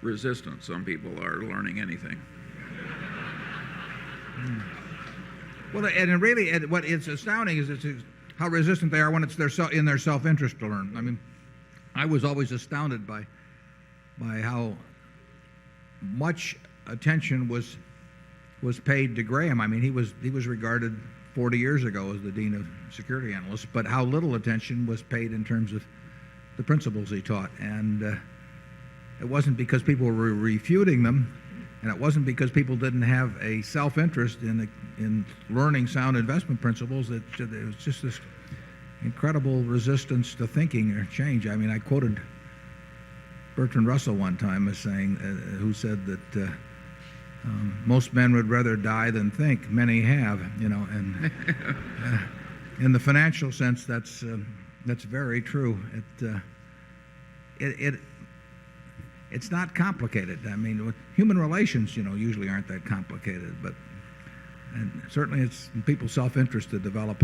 resistant some people are to learning anything. Well, and really, what is astounding is how resistant they are when it's in their self-interest to learn. I mean, I was always astounded by how much attention was paid to Graham. I mean, he was regarded 40 years ago as the dean of security analysts, but how little attention was paid in terms of the principles he taught. And it wasn't because people were refuting them, and it wasn't because people didn't have a self-interest in learning sound investment principles. It was just this incredible resistance to thinking or change. I mean, I quoted Bertrand Russell one time as saying, who said that most men would rather die than think. Many have, and in the financial sense, that's very true. It's not complicated. I mean, human relations, usually aren't that complicated, and certainly it's in people's self-interest to develop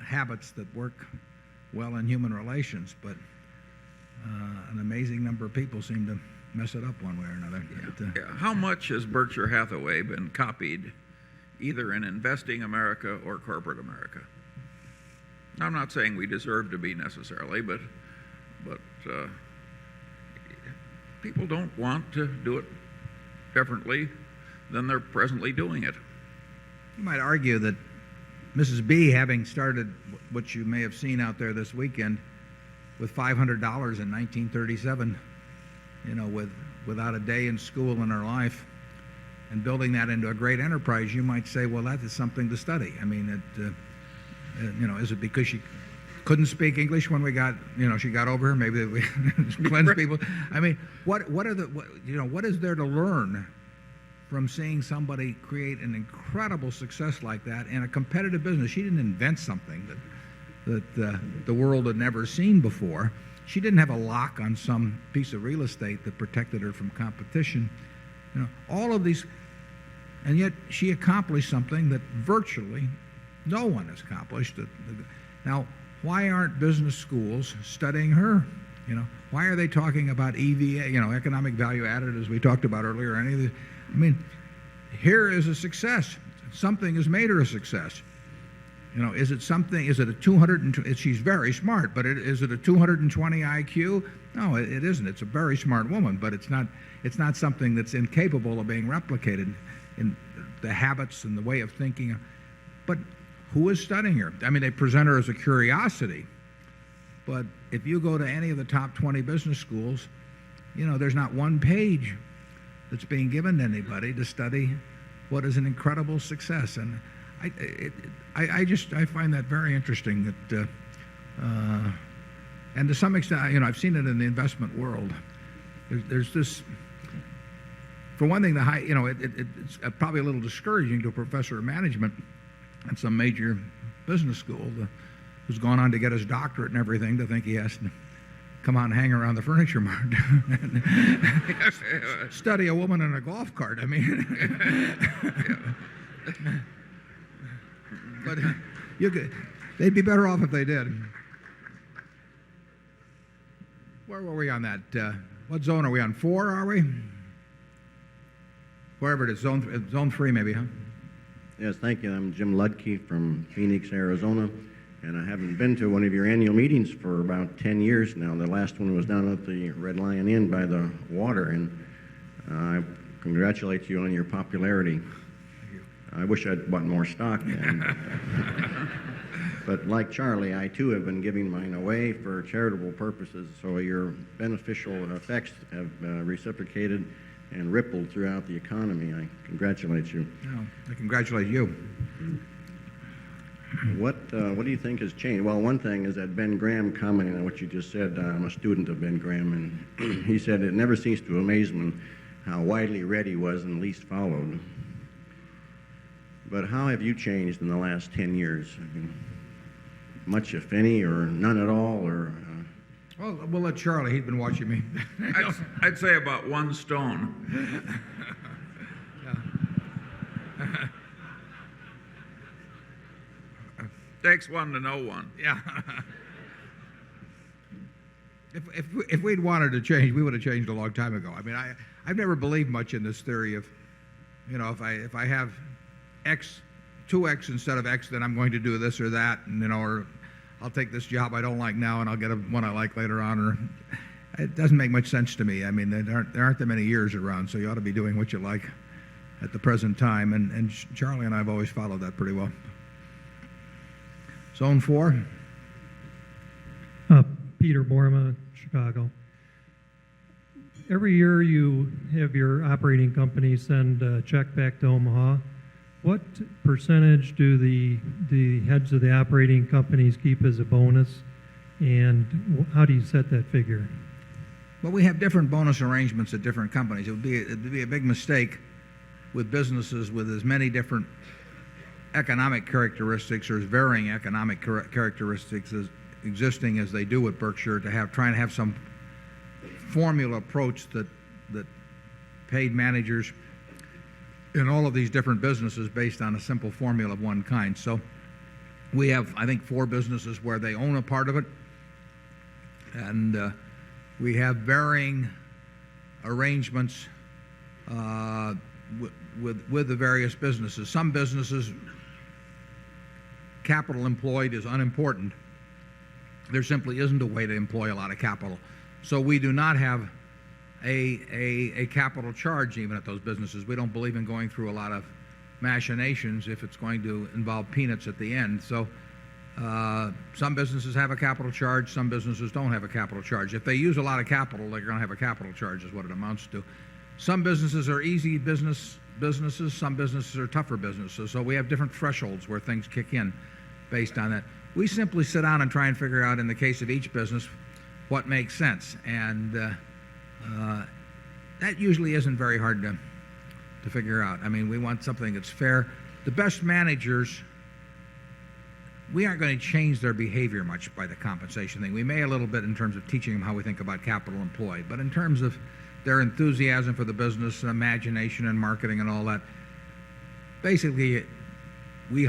habits that work well in human relations, but an amazing number of people seem to mess it up one way or another. How much has Berkshire Hathaway been copied either in investing America or corporate America? I'm not saying we deserve to be necessarily, but people don't want to do it differently than they're presently doing it. You might argue that Mrs. B, having started what you may have seen out there this weekend with $500 in 1937, without a day in school in her life, and building that into a great enterprise, you might say, well, that is something to study. I mean, is it because she couldn't speak English when she got over here? Maybe we cleanse people. I mean, what is there to learn from seeing somebody create an incredible success like that in a competitive business? She didn't invent something that the world had never seen before. She didn't have a lock on some piece of real estate that protected her from competition. All of these, and yet she accomplished something that virtually no one has accomplished. Now, why aren't business schools studying her? Why are they talking about EVA, economic value added, as we talked about earlier? Any of these? I mean, here is a success. Something has made her a success. Is it something? Is it a 220? She's very smart, but is it a 220 IQ? No, it isn't. It's a very smart woman, but it's not something that's incapable of being replicated in the habits and the way of thinking. But who is studying her? I mean, they present her as a curiosity, but if you go to any of the top 20 business schools, there's not one page that's being given to anybody to study what is an incredible success. And I find that very interesting. That and to some extent, I've seen it in the investment world. There's this. For one thing, it's probably a little discouraging to a professor of management at some major business school who's gone on to get his doctorate and everything to think he has to come out and hang around the furniture market and study a woman in a golf cart. I mean, but they'd be better off if they did. Where were we on that? What zone are we on? 4, are we? Wherever it is, zone 3 maybe, huh? Yes, thank you. I'm Jim Ludke from Phoenix, Arizona, and I haven't been to one of your annual meetings for about 10 years now. The last one was down at the Red Lion Inn by the water, and I congratulate you on your popularity. I wish I'd bought more stock then. But like Charlie, I too have been giving mine away for charitable purposes, so your beneficial effects have reciprocated and rippled throughout the economy. I congratulate you. No, I congratulate you. What do you think has changed? Well, one thing is that Ben Graham, commenting on what you just said, I'm a student of Ben Graham, and he said it never ceased to amaze him how widely read he was and least followed. But how have you changed in the last 10 years? I mean, much, if any, or none at all, or... Well, we'll let Charlie. He's been watching me. I'd say about 1 stone. Takes one to know one. Yeah. If we'd wanted to change, we would have changed a long time ago. I mean, I've never believed much in this theory of, you know, if I have X, 2X instead of X, then I'm going to do this or that, and, you know, or I'll take this job I don't like now and I'll get one I like later on. Or it doesn't make much sense to me. I mean, there aren't that many years around, so you ought to be doing what you like at the present time. And Charlie and I have always followed that pretty well. Zone 4. Peter Borma, Chicago. Every year you have your operating company send a check back to Omaha. What percentage do the heads of the operating companies keep as a bonus, and how do you set that figure? Well, we have different bonus arrangements at different companies. It would be a big mistake with businesses with as many different economic characteristics or as varying economic characteristics as existing as they do at Berkshire to try and have some formula approach that paid managers in all of these different businesses based on a simple formula of one kind. So we have, I think, 4 businesses where they own a part of it, and we have varying arrangements with the various businesses. Some businesses, capital employed is unimportant. There simply isn't a way to employ a lot of capital. So we do not have a capital charge even at those businesses. We don't believe in going through a lot of machinations if it's going to involve peanuts at the end. So some businesses have a capital charge, some businesses don't have a capital charge. If they use a lot of capital, they're going to have a capital charge is what it amounts to. Some businesses are easy businesses, some businesses are tougher businesses. So we have different thresholds where things kick in based on that. We simply sit down and try and figure out, in the case of each business, what makes sense. And that usually isn't very hard to figure out. I mean, we want something that's fair. The best managers, we aren't going to change their behavior much by the compensation thing. We may a little bit in terms of teaching them how we think about capital employed, but in terms of their enthusiasm for the business and imagination and marketing and all that, basically we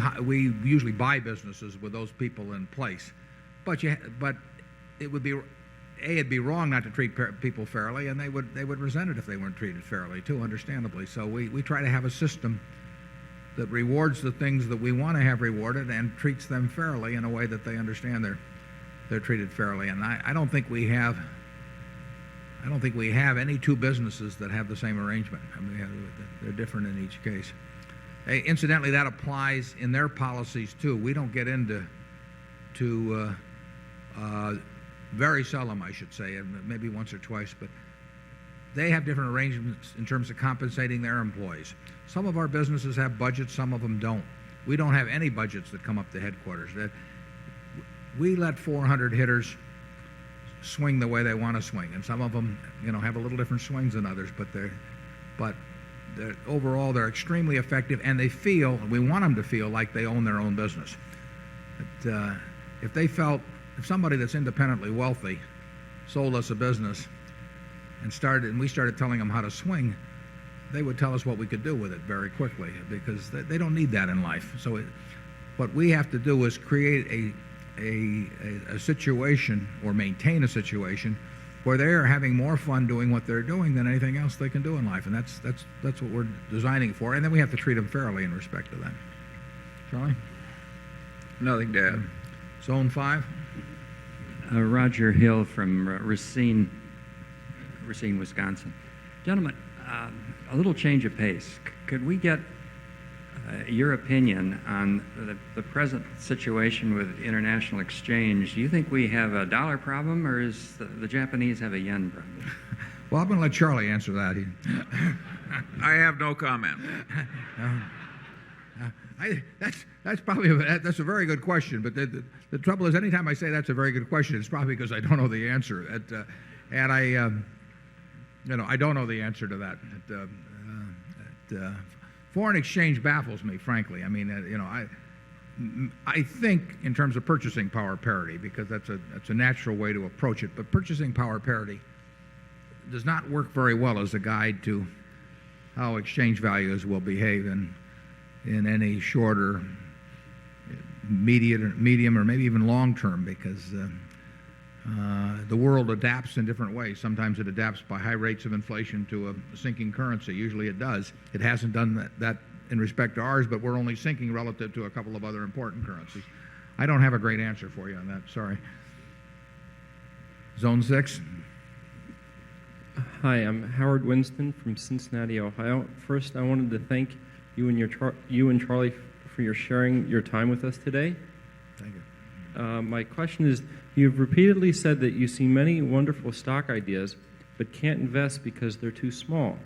usually buy businesses with those people in place. But it would be it'd be wrong not to treat people fairly, and they would resent it if they weren't treated fairly too, understandably. So we try to have a system that rewards the things that we want to have rewarded and treats them fairly in a way that they understand they're treated fairly. And I don't think we have any 2 businesses that have the same arrangement. I mean, they're different in each case. Incidentally, that applies in their policies too. We don't get into very seldom, I should say, and maybe once or twice, but they have different arrangements in terms of compensating their employees. Some of our businesses have budgets, some of them don't. We don't have any budgets that come up to headquarters. We let 400 hitters swing the way they want to swing, and some of them, you know, have a little different swings than others, but overall they're extremely effective, and we want them to feel like they own their own business. If somebody that's independently wealthy sold us a business and we started telling them how to swing, they would tell us what we could do with it very quickly, because they don't need that in life. So what we have to do is create a situation or maintain a situation where they're having more fun doing what they're doing than anything else they can do in life, and that's what we're designing for. And then we have to treat them fairly in respect to that. Charlie? Nothing to add. Zone 5. Roger Hill from Racine, Wisconsin. Gentlemen, a little change of pace. Could we get your opinion on the present situation with international exchange. Do you think we have a dollar problem, or is the Japanese have a yen problem? Well, I'm going to let Charlie answer that. I have no comment. That's probably that's a very good question. But the trouble is, anytime I say that's a very good question, it's probably because I don't know the answer. And I don't know the answer to that. Foreign exchange baffles me, frankly. I mean, I think in terms of purchasing power parity, because that's a natural way to approach it. But purchasing power parity does not work very well as a guide to how exchange values will behave in any shorter, medium, or maybe even long term, because the world adapts in different ways. Sometimes it adapts by high rates of inflation to a sinking currency. Usually it does. It hasn't done that in respect to ours, but we're only sinking relative to a couple of other important currencies. I don't have a great answer for you on that. Sorry. Zone 6. Hi, I'm Howard Winston from Cincinnati, Ohio. First, I wanted to thank you and Charlie for your sharing your time with us today. Thank you. My question is, you've repeatedly said that you see many wonderful stock ideas, but can't invest because they're too small.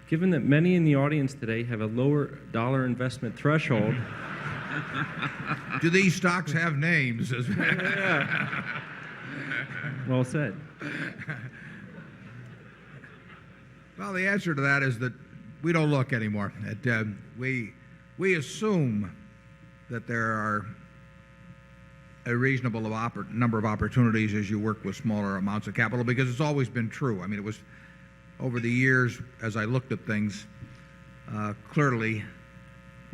Given that many in the audience today have a lower dollar investment threshold... Do these stocks have names? Well said. Well, the answer to that is that we don't look anymore. We assume that there are a reasonable number of opportunities as you work with smaller amounts of capital, because it's always been true. I mean, it was over the years, as I looked at things, clearly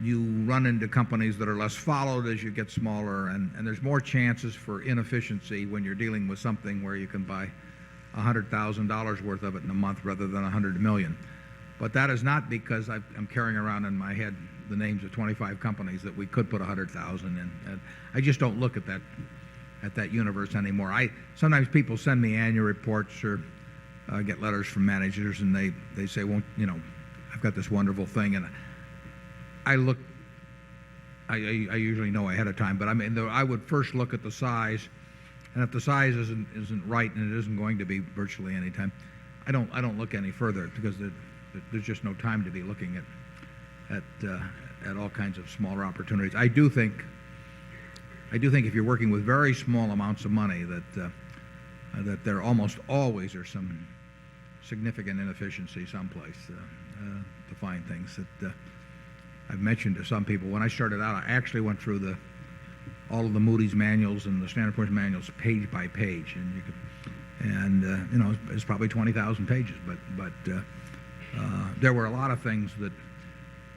you run into companies that are less followed as you get smaller, and there's more chances for inefficiency when you're dealing with something where you can buy $100,000 worth of it in a month rather than $100 million. But that is not because I'm carrying around in my head the names of 25 companies that we could put 100,000 in. And I just don't look at that universe anymore. Sometimes people send me annual reports or get letters from managers, and they say, well, I've got this wonderful thing, and I usually know ahead of time, but I would first look at the size, and if the size isn't right, and it isn't going to be virtually any time, I don't look any further, because there's just no time to be looking at all kinds of smaller opportunities. I do think if you're working with very small amounts of money that there almost always are some significant inefficiency someplace to find things that I've mentioned to some people. When I started out, I actually went through all of the Moody's manuals and the Standard & Poor's manuals page by page, and it's probably 20,000 pages, but there were a lot of things that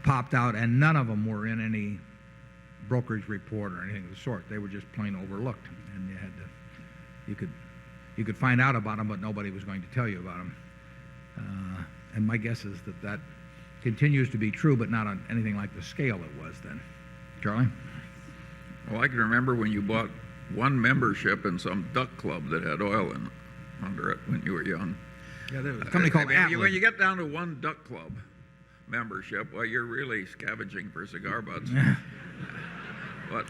popped out, and none of them were in any brokerage report or anything of the sort. They were just plain overlooked, and you could find out about them, but nobody was going to tell you about them. And my guess is that continues to be true, but not on anything like the scale it was then. Charlie? Well, I can remember when you bought one membership in some duck club that had oil under it when you were young. Yeah, there was a company called Atlas. When you get down to one duck club membership, well, you're really scavenging for cigar butts. But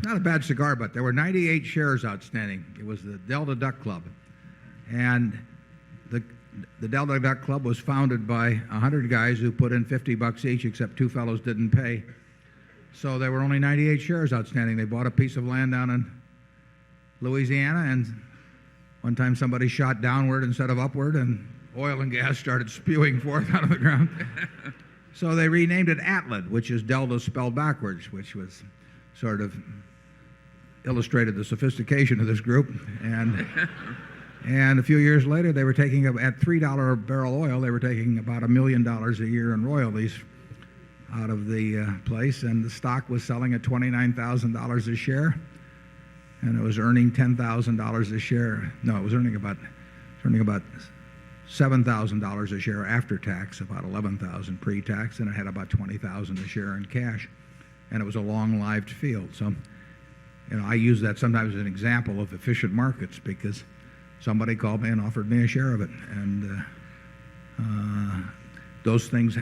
not a bad cigar butt. There were 98 shares outstanding. It was the Delta Duck Club, and the Delta Duck Club was founded by 100 guys who put in $50 each, except two fellows didn't pay. So there were only 98 shares outstanding. They bought a piece of land down in Louisiana, and one time somebody shot downward instead of upward, and oil and gas started spewing forth out of the ground. So they renamed it Atlas, which is Delta spelled backwards, which was sort of illustrated the sophistication of this group. And a few years later, they were taking, at $3 a barrel oil, they were taking about $1 million a year in royalties out of the place, and the stock was selling at $29,000 a share, and it was earning $10,000 a share. No, it was earning about $7,000 a share after tax, about $11,000 pre-tax, and it had about $20,000 a share in cash, and it was a long-lived field. So, I use that sometimes as an example of efficient markets, because somebody called me and offered me a share of it, and those things,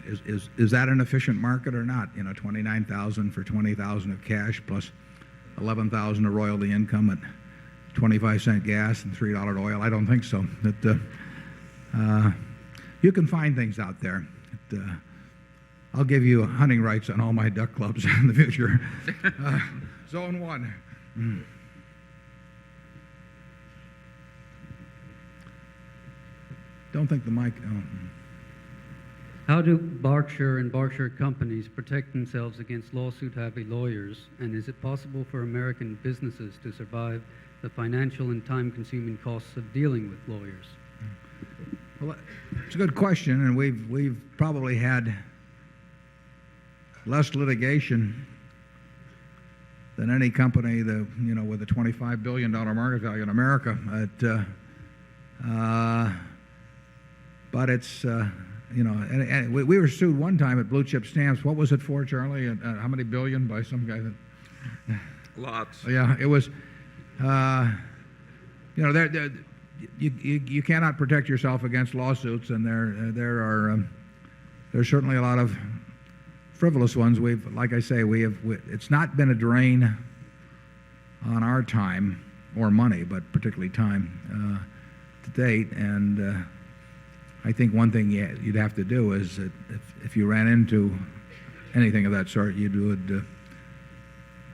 is that an efficient market or not? $29,000 for $20,000 of cash plus $11,000 of royalty income at 25-cent gas and $3 oil. I don't think so. You can find things out there. I'll give you hunting rights on all my duck clubs in the future. Zone 1. Don't think the mic. How do Berkshire and Berkshire companies protect themselves against lawsuit-happy lawyers? And is it possible for American businesses to survive the financial and time-consuming costs of dealing with lawyers? Well, it's a good question, and we've probably had less litigation than any company with a $25 billion market value in America. But it's and we were sued one time at Blue Chip Stamps. What was it for, Charlie? How many billion by some guy? Lots. Yeah, it was. You cannot protect yourself against lawsuits, and there's certainly a lot of frivolous ones. Like I say, it's not been a drain on our time or money, but particularly time to date. And I think one thing you'd have to do is that if you ran into anything of that sort, you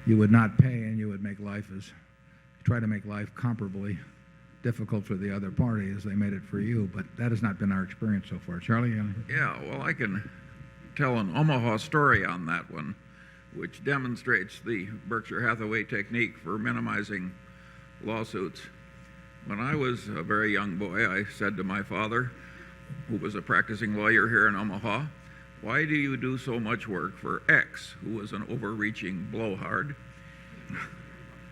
would not pay, and you would try to make life comparably difficult for the other party as they made it for you. But that has not been our experience so far. Charlie? Yeah, well, I can tell an Omaha story on that one, which demonstrates the Berkshire Hathaway technique for minimizing lawsuits. When I was a very young boy, I said to my father, who was a practicing lawyer here in Omaha, "Why do you do so much work for X, who was an overreaching blowhard,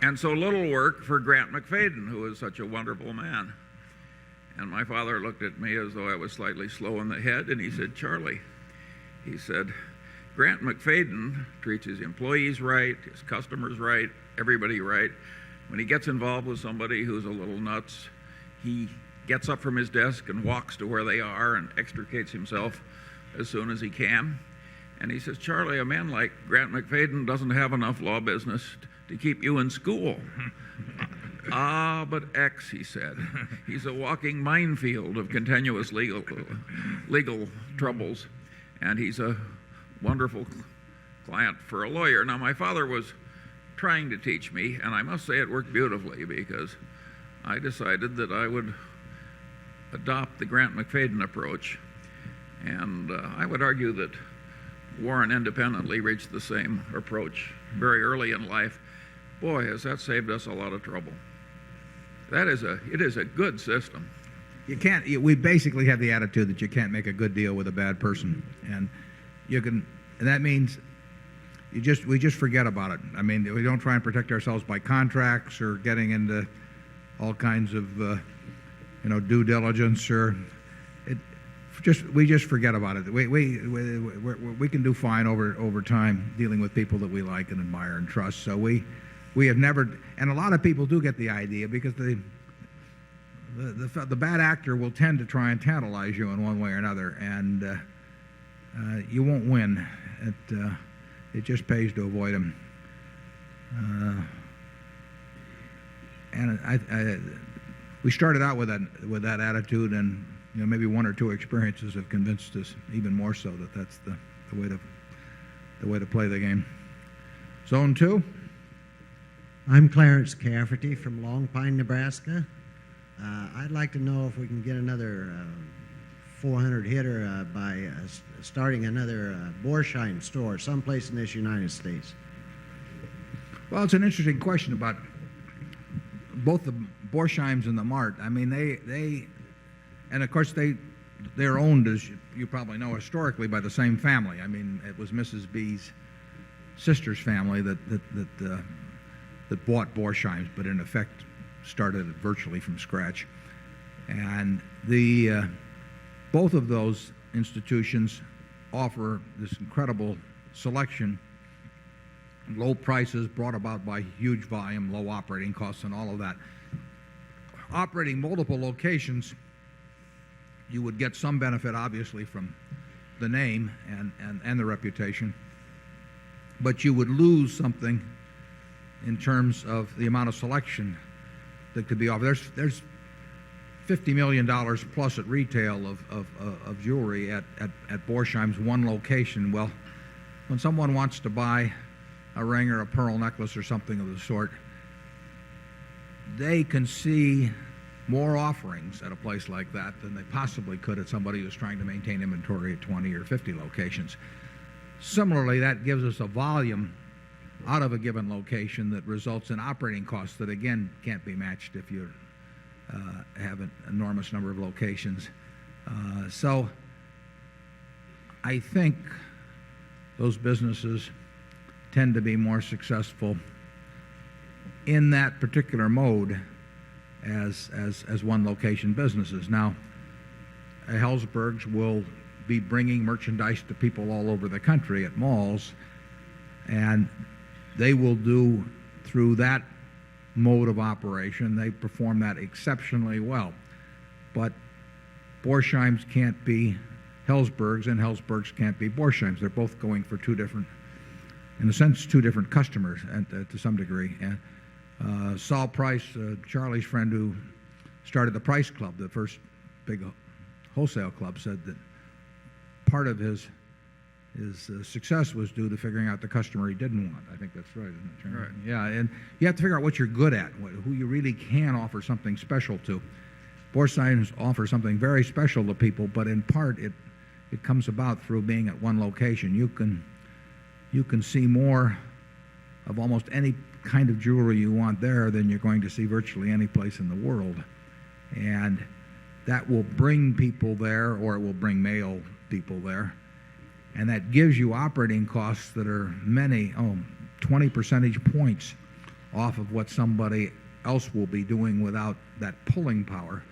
and so little work for Grant McFadden, who is such a wonderful man?" And my father looked at me as though I was slightly slow in the head, and he said, "Charlie," he said, "Grant McFadden treats his employees right, his customers right, everybody right. When he gets involved with somebody who's a little nuts, he gets up from his desk and walks to where they are and extricates himself as soon as he can." And he says, "Charlie, a man like Grant McFadden doesn't have enough law business to keep you in school." "Ah, but X," he said, "he's a walking minefield of continuous legal troubles, and he's a wonderful client for a lawyer." Now, my father was trying to teach me, and I must say it worked beautifully, because I decided that I would adopt the Grant McFadden approach. And I would argue that Warren independently reached the same approach very early in life. Boy, has that saved us a lot of trouble. It is a good system. We basically have the attitude that you can't make a good deal with a bad person, and that means we just forget about it. I mean, we don't try and protect ourselves by contracts or getting into all kinds of due diligence, or we just forget about it. We can do fine over time dealing with people that we like and admire and trust. So we have never, and a lot of people do get the idea, because the bad actor will tend to try and tantalize you in one way or another, and you won't win. It just pays to avoid them. And we started out with that attitude, and maybe one or two experiences have convinced us even more so that that's the way to play the game. Zone 2. I'm Clarence Cafferty from Long Pine, Nebraska. I'd like to know if we can get another 400 hitter by starting another Borsheim store someplace in this United States. Well, it's an interesting question about both the Borsheims and the Mart. I mean, and of course they're owned, as you probably know, historically by the same family. I mean, it was Mrs. B's sister's family that bought Borsheims, but in effect started it virtually from scratch. And both of those institutions offer this incredible selection, low prices brought about by huge volume, low operating costs, and all of that. Operating multiple locations, you would get some benefit, obviously, from the name and the reputation, but you would lose something in terms of the amount of selection that could be offered. There's $50 million plus at retail of jewelry at Borsheim's one location. Well, when someone wants to buy a ring or a pearl necklace or something of the sort, they can see more offerings at a place like that than they possibly could at somebody who's trying to maintain inventory at 20 or 50 locations. Similarly, that gives us a volume out of a given location that results in operating costs that, again, can't be matched if you have an enormous number of locations. So I think those businesses tend to be more successful in that particular mode as one location businesses. Now, Helzberg's will be bringing merchandise to people all over the country at malls, and they will do through that mode of operation. They perform that exceptionally well. But Borsheim's can't be Helzberg's, and Helzberg's can't be Borsheim's. They're both going for two different, in a sense, two different customers to some degree. And Saul Price, Charlie's friend who started the Price Club, the first big wholesale club, said that part of his success was due to figuring out the customer he didn't want. I think that's right, isn't it, Charlie? Right. Yeah, and you have to figure out what you're good at, who you really can offer something special to. Borsheim's offers something very special to people, but in part it comes about through being at one location. You can see more of almost any kind of jewelry you want there than you're going to see virtually any place in the world. And that will bring people there, or it will bring male people there. And that gives you operating costs that are 20 percentage points off of what somebody else will be doing without that pulling power.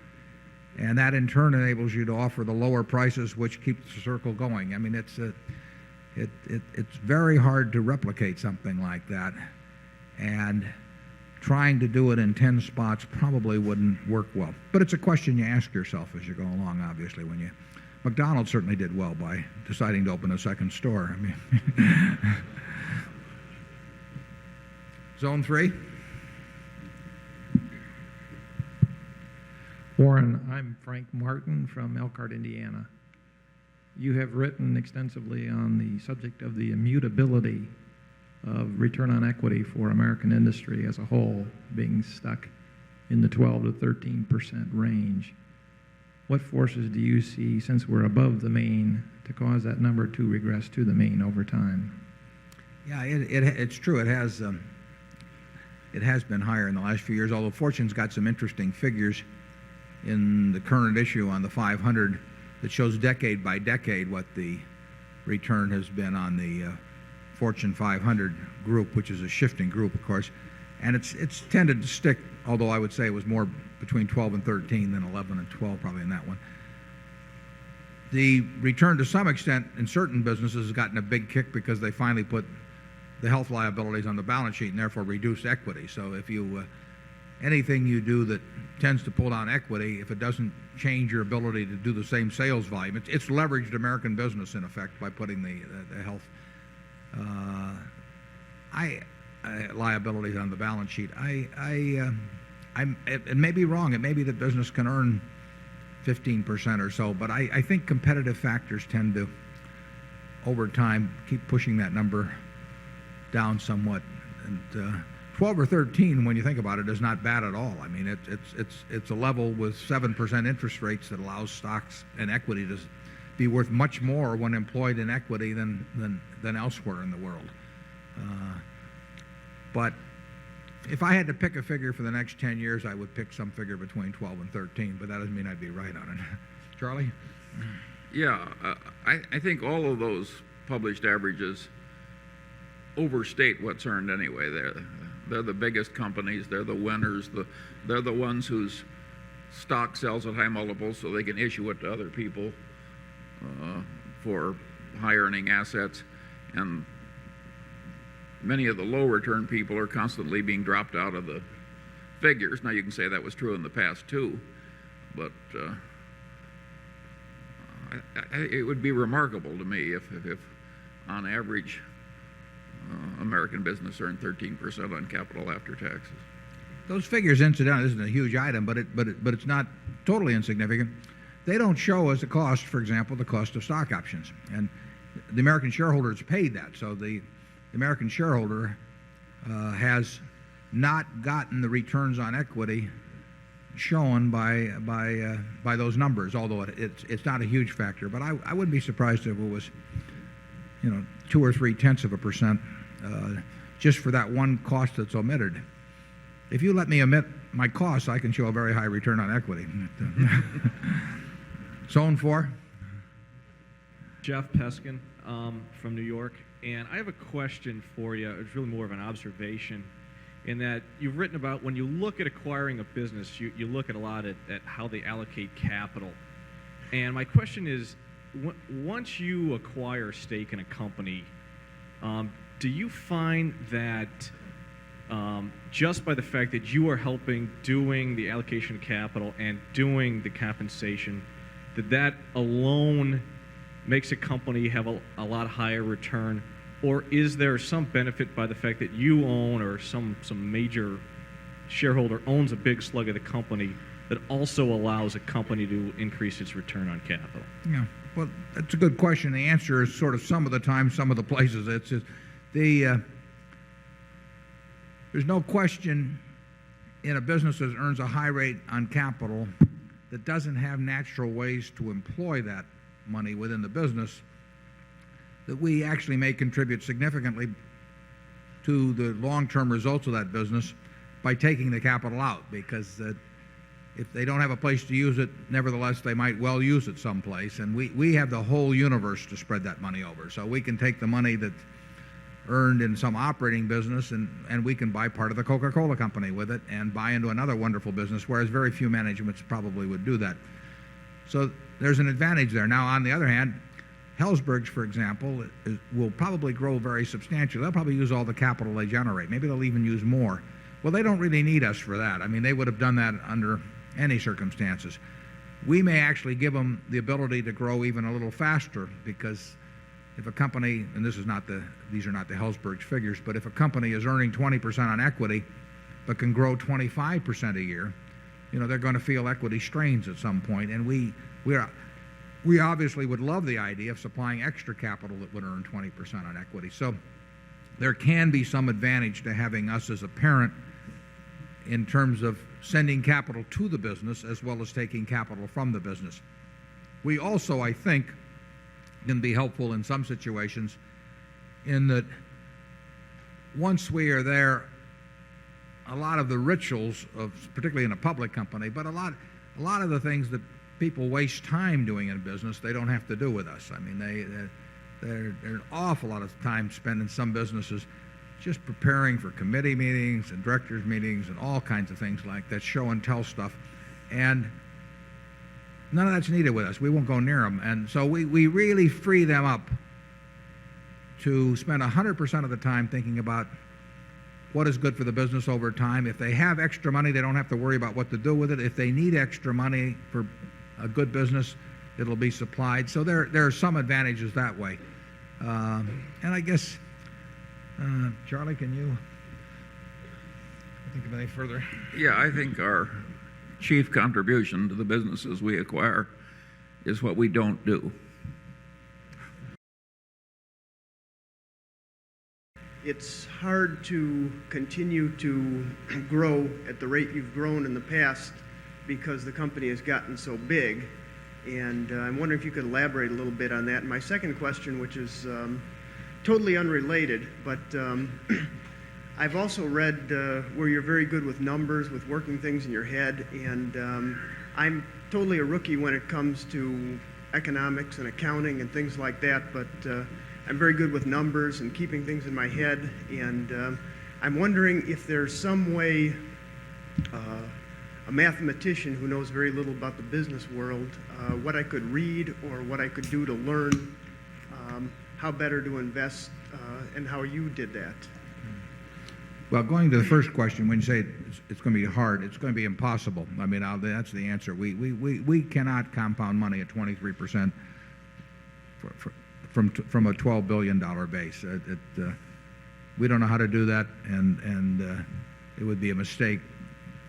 And that in turn enables you to offer the lower prices, which keeps the circle going. I mean, it's very hard to replicate something like that. And trying to do it in 10 spots probably wouldn't work well. But it's a question you ask yourself as you go along, obviously. McDonald's certainly did well by deciding to open a second store. I mean, Zone 3. Warren, I'm Frank Martin from Elkhart, Indiana. You have written extensively on the subject of the immutability of return on equity for American industry as a whole being stuck in the 12 to 13% range. What forces do you see, since we're above the mean, to cause that number to regress to the mean over time? Yeah, it's true. It has been higher in the last few years, although Fortune's got some interesting figures in the current issue on the 500 that shows decade by decade what the return has been on the Fortune 500 group, which is a shifting group, of course. And it's tended to stick, although I would say it was more between 12 and 13 than 11 and 12 probably in that one. The return to some extent in certain businesses has gotten a big kick because they finally put the health liabilities on the balance sheet and therefore reduced equity. So if you anything you do that tends to pull down equity, if it doesn't change your ability to do the same sales volume, it's leveraged American business in effect by putting the health liabilities on the balance sheet. It may be wrong. It may be that business can earn 15% or so, but I think competitive factors tend to, over time, keep pushing that number down somewhat. And 12 or 13, when you think about it, is not bad at all. I mean, it's a level with 7% interest rates that allows stocks and equity to be worth much more when employed in equity than elsewhere in the world. But if I had to pick a figure for the next 10 years, I would pick some figure between 12 and 13, but that doesn't mean I'd be right on it. Charlie? Yeah, I think all of those published averages overstate what's earned anyway. They're the biggest companies. They're the winners. They're the ones whose stock sells at high multiples so they can issue it to other people for high-earning assets. And many of the low-return people are constantly being dropped out of the figures. Now, you can say that was true in the past, too, but it would be remarkable to me if on average, American business earned 13% on capital after taxes. Those figures, incidentally, isn't a huge item, but it's not totally insignificant. They don't show as a cost, for example, the cost of stock options. And the American shareholders paid that. So the American shareholder has not gotten the returns on equity shown by those numbers, although it's not a huge factor. But I wouldn't be surprised if it was, 2 or 3/10% just for that one cost that's omitted. If you let me omit my costs, I can show a very high return on equity. Zone 4. Jeff Peskin from New York, and I have a question for you. It's really more of an observation in that you've written about when you look at acquiring a business, you look at a lot at how they allocate capital. And my question is, once you acquire a stake in a company, do you find that just by the fact that you are helping doing the allocation of capital and doing the compensation, that alone makes a company have a lot higher return? Or is there some benefit by the fact that you own or some major shareholder owns a big slug of the company that also allows a company to increase its return on capital? Yeah, well, that's a good question. The answer is sort of some of the time, some of the places. There's no question in a business that earns a high rate on capital that doesn't have natural ways to employ that money within the business, that we actually may contribute significantly to the long-term results of that business by taking the capital out, because if they don't have a place to use it, nevertheless, they might well use it someplace. And we have the whole universe to spread that money over. So we can take the money that's earned in some operating business and we can buy part of the Coca-Cola company with it and buy into another wonderful business, whereas very few managements probably would do that. So there's an advantage there. Now, on the other hand, Helzberg's, for example, will probably grow very substantially. They'll probably use all the capital they generate. Maybe they'll even use more. Well, they don't really need us for that. I mean, they would have done that under any circumstances. We may actually give them the ability to grow even a little faster, because if a company, and these are not the Helzberg's figures, but if a company is earning 20% on equity but can grow 25% a year, they're going to feel equity strains at some point. And we obviously would love the idea of supplying extra capital that would earn 20% on equity. So there can be some advantage to having us as a parent in terms of sending capital to the business as well as taking capital from the business. We also, I think, can be helpful in some situations in that once we are there, a lot of the rituals of, particularly in a public company, but a lot of the things that people waste time doing in business, they don't have to do with us. I mean, there's an awful lot of time spent in some businesses just preparing for committee meetings and directors meetings and all kinds of things like that, show and tell stuff. And none of that's needed with us. We won't go near them. And so we really free them up to spend 100% of the time thinking about what is good for the business over time. If they have extra money, they don't have to worry about what to do with it. If they need extra money for a good business, it'll be supplied. So there are some advantages that way. And I guess, Charlie, can you think of any further? Yeah, I think our chief contribution to the businesses we acquire is what we don't do. It's hard to continue to grow at the rate you've grown in the past because the company has gotten so big. And I'm wondering if you could elaborate a little bit on that. And my second question, which is totally unrelated, but I've also read where you're very good with numbers, with working things in your head, and I'm totally a rookie when it comes to economics and accounting and things like that, but I'm very good with numbers and keeping things in my head, and I'm wondering if there's some way a mathematician who knows very little about the business world, what I could read or what I could do to learn how better to invest and how you did that. Well, going to the first question, when you say it's going to be hard, it's going to be impossible. I mean, that's the answer. We cannot compound money at 23% from a $12 billion base. We don't know how to do that, and it would be a mistake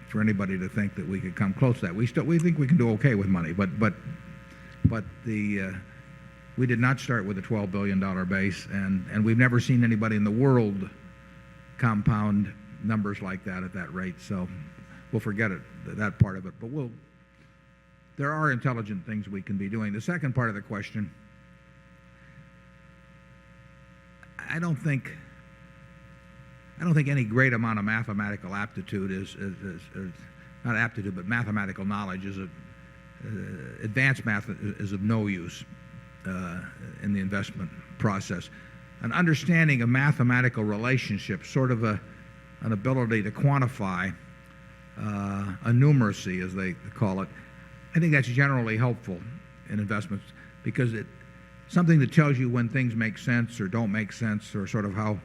for anybody to think that we could come close to that. We think we can do okay with money, but we did not start with a $12 billion base, and we've never seen anybody in the world compound numbers like that at that rate. So we'll forget it, that part of it. But there are intelligent things we can be doing. The second part of the question, I don't think any great amount of mathematical aptitude is not aptitude, but mathematical knowledge is advanced math is of no use in the investment process. An understanding of mathematical relationships, sort of an ability to quantify a numeracy, as they call it, I think that's generally helpful in investments because it's something that tells you when things make sense or don't make sense, or sort of how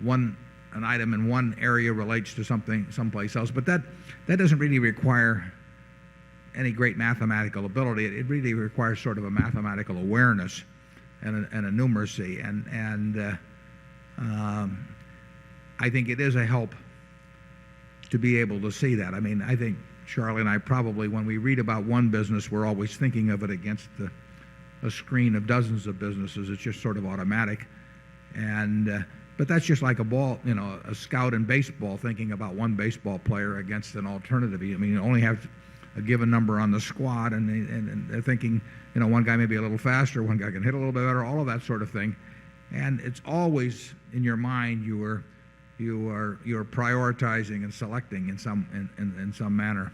an item in one area relates to something someplace else. But that doesn't really require any great mathematical ability. It really requires sort of a mathematical awareness and a numeracy. And I think it is a help to be able to see that. I mean, I think Charlie and I probably, when we read about one business, we're always thinking of it against a screen of dozens of businesses. It's just sort of automatic. But that's just like a scout in baseball thinking about one baseball player against an alternative. I mean, you only have a given number on the squad, and they're thinking, one guy may be a little faster, one guy can hit a little bit better, all of that sort of thing. And it's always in your mind you are prioritizing and selecting in some manner.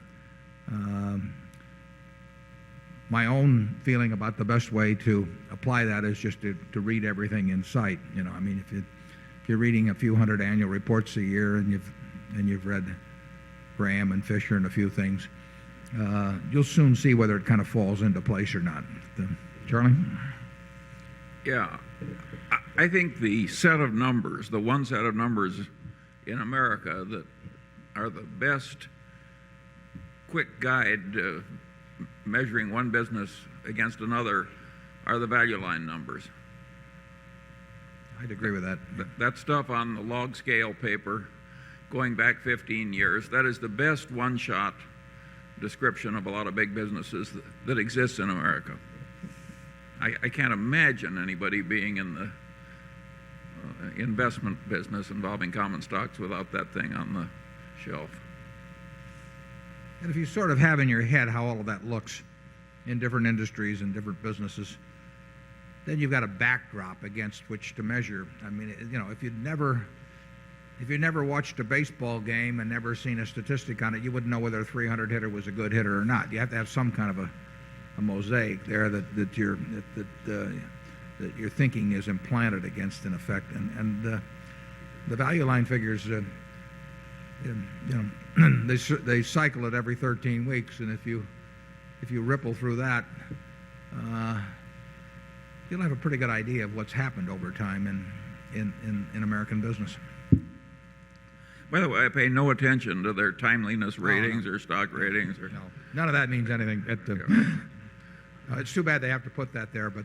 My own feeling about the best way to apply that is just to read everything in sight. I mean, if you're reading a few hundred annual reports a year and you've read Graham and Fisher and a few things, you'll soon see whether it kind of falls into place or not. Charlie? Yeah. I think the set of numbers, the one set of numbers in America that are the best quick guide to measuring one business against another are the value line numbers. I'd agree with that. That stuff on the log scale paper going back 15 years, that is the best one-shot description of a lot of big businesses that exists in America. I can't imagine anybody being in the investment business involving common stocks without that thing on the shelf. And if you sort of have in your head how all of that looks in different industries and different businesses, then you've got a backdrop against which to measure. I mean, if you'd never watched a baseball game and never seen a statistic on it, you wouldn't know whether a 300 hitter was a good hitter or not. You have to have some kind of a mosaic there that your thinking is implanted against, in effect. And the value line figures, they cycle it every 13 weeks, and if you ripple through that, you'll have a pretty good idea of what's happened over time in American business. By the way, I pay no attention to their timeliness ratings or stock ratings. No, none of that means anything. It's too bad they have to put that there, but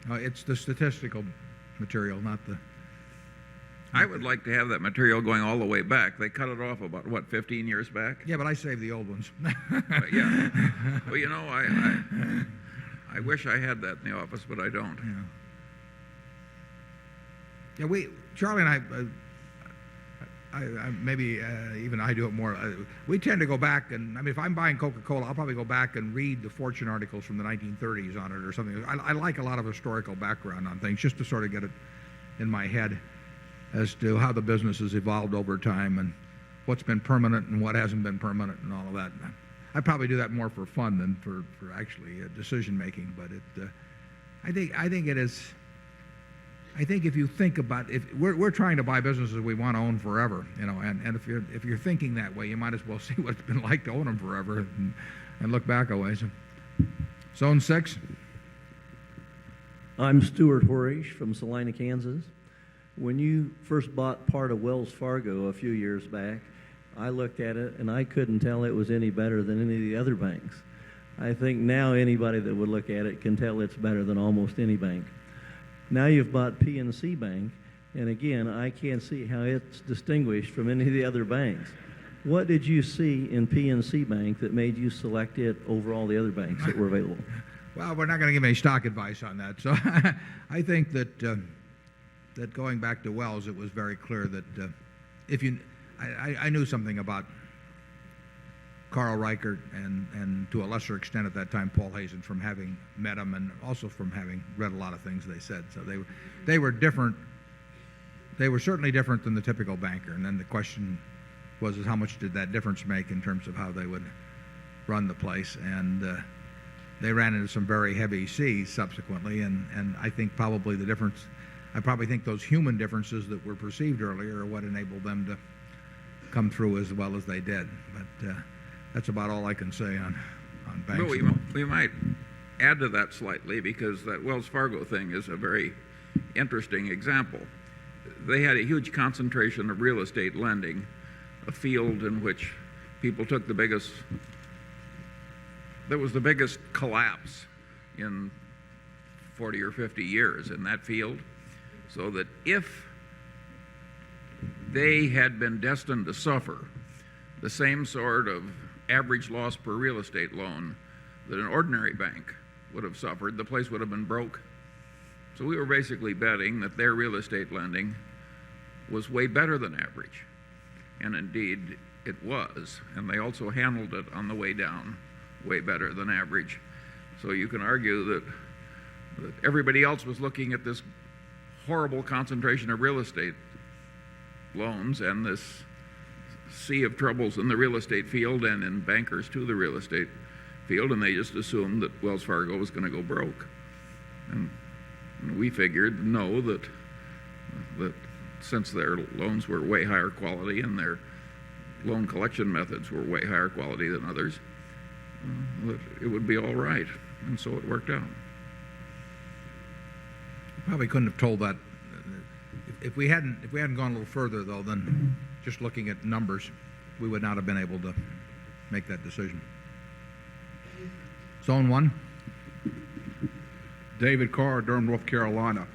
it's the statistical material, not the... I would like to have that material going all the way back. They cut it off about, 15 years back? Yeah, but I saved the old ones. Yeah. Well, I wish I had that in the office, but I don't. Yeah, Charlie and I maybe even I do it more. We tend to go back, and I mean, if I'm buying Coca-Cola, I'll probably go back and read the Fortune articles from the 1930s on it or something. I like a lot of historical background on things just to sort of get it in my head as to how the business has evolved over time and what's been permanent and what hasn't been permanent and all of that. I probably do that more for fun than for actually decision making. But I think it is. I think if you think about if we're trying to buy businesses we want to own forever, and if you're thinking that way, you might as well see what it's been like to own them forever and look back a ways. Zone 6. I'm Stuart Horish from Salina, Kansas. When you first bought part of Wells Fargo a few years back, I looked at it and I couldn't tell it was any better than any of the other banks. I think now anybody that would look at it can tell it's better than almost any bank. Now you've bought PNC Bank, and again, I can't see how it's distinguished from any of the other banks. What did you see in PNC Bank that made you select it over all the other banks that were available? Well, we're not going to give any stock advice on that. So I think that that going back to Wells, it was very clear that I knew something about Carl Reichert and to a lesser extent at that time Paul Hazen from having met him and also from having read a lot of things they said. So they were different. They were certainly different than the typical banker. And then the question was is how much did that difference make in terms of how they would run the place. And they ran into some very heavy seas subsequently. And I think probably the difference, I probably think those human differences that were perceived earlier are what enabled them to come through as well as they did. But that's about all I can say on banks. Well, we might add to that slightly because that Wells Fargo thing is a very interesting example. They had a huge concentration of real estate lending, a field in which people took the biggest, there was the biggest collapse in 40 or 50 years in that field. So that if they had been destined to suffer the same sort of average loss per real estate loan that an ordinary bank would have suffered, the place would have been broke. So we were basically betting that their real estate lending was way better than average. And indeed, it was. And they also handled it on the way down way better than average. So you can argue that everybody else was looking at this horrible concentration of real estate loans and this sea of troubles in the real estate field and in bankers to the real estate field, and they just assumed that Wells Fargo was going to go broke. And we figured, no, that since their loans were way higher quality and their loan collection methods were way higher quality than others, that it would be all right. And so it worked out. Probably couldn't have told that. If we hadn't gone a little further, though, than just looking at numbers, we would not have been able to make that decision. Zone 1. David Carr, Durham, North Carolina.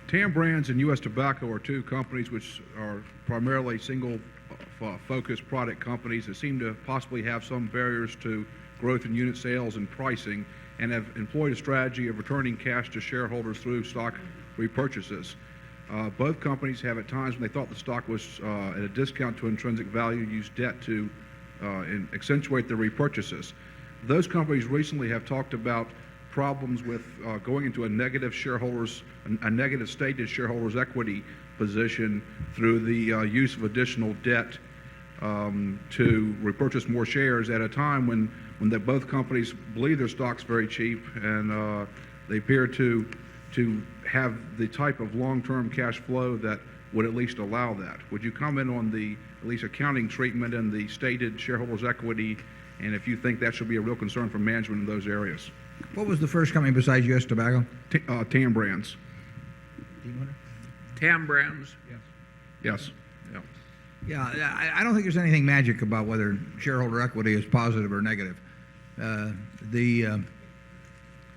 Tam Brands and U.S. Tobacco are two companies which are primarily single-focused product companies that seem to possibly have some barriers to growth in unit sales and pricing, and have employed a strategy of returning cash to shareholders through stock repurchases. Both companies have at times when they thought the stock was at a discount to intrinsic value used debt to accentuate their repurchases. Those companies recently have talked about problems with going into a negative stated shareholders equity position through the use of additional debt to repurchase more shares at a time when both companies believe their stock's very cheap and they appear to have the type of long-term cash flow that would at least allow that. Would you comment on the at least accounting treatment and the stated shareholders equity, and if you think that should be a real concern for management in those areas? What was the first company besides U.S. Tobacco? Tam Brands. Tam Brands? Yes. Yeah, I don't think there's anything magic about whether shareholder equity is positive or negative. The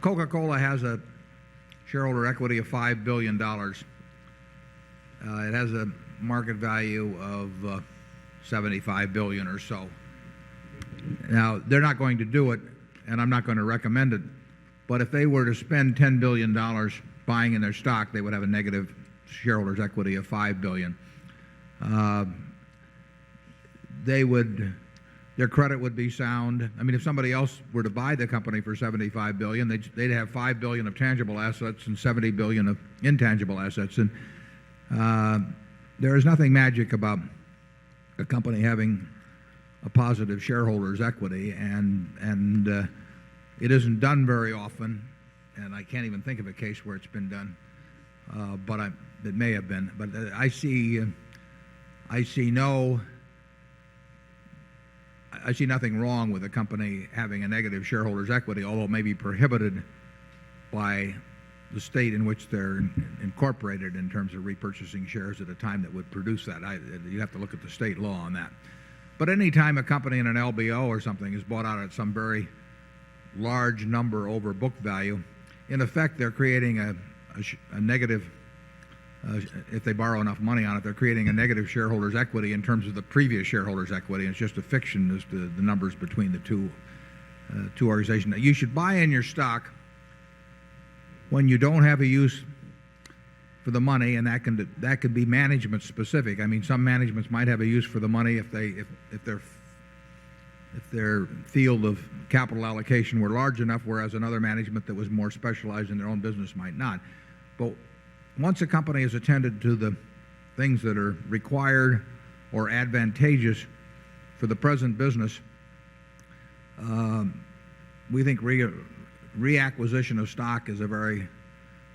Coca-Cola has a shareholder equity of $5 billion. It has a market value of 75 billion or so. Now, they're not going to do it, and I'm not going to recommend it, but if they were to spend $10 billion buying in their stock, they would have a negative shareholders equity of $5 billion. Their credit would be sound. I mean, if somebody else were to buy the company for $75 billion, they'd have $5 billion of tangible assets and $70 billion of intangible assets. And there is nothing magic about a company having a positive shareholders equity, and it isn't done very often, and I can't even think of a case where it's been done, but it may have been. But I see nothing wrong with a company having a negative shareholders equity, although it may be prohibited by the state in which they're incorporated in terms of repurchasing shares at a time that would produce that. You have to look at the state law on that. But any time a company in an LBO or something is bought out at some very large number over book value, in effect, they're creating a negative, if they borrow enough money on it, they're creating a negative shareholders' equity in terms of the previous shareholders' equity. It's just a fiction as to the numbers between the two organizations. Now, you should buy in your stock when you don't have a use for the money, and that can be management specific. I mean, some managements might have a use for the money if their field of capital allocation were large enough, whereas another management that was more specialized in their own business might not. But once a company has attended to the things that are required or advantageous for the present business, we think reacquisition of stock is a very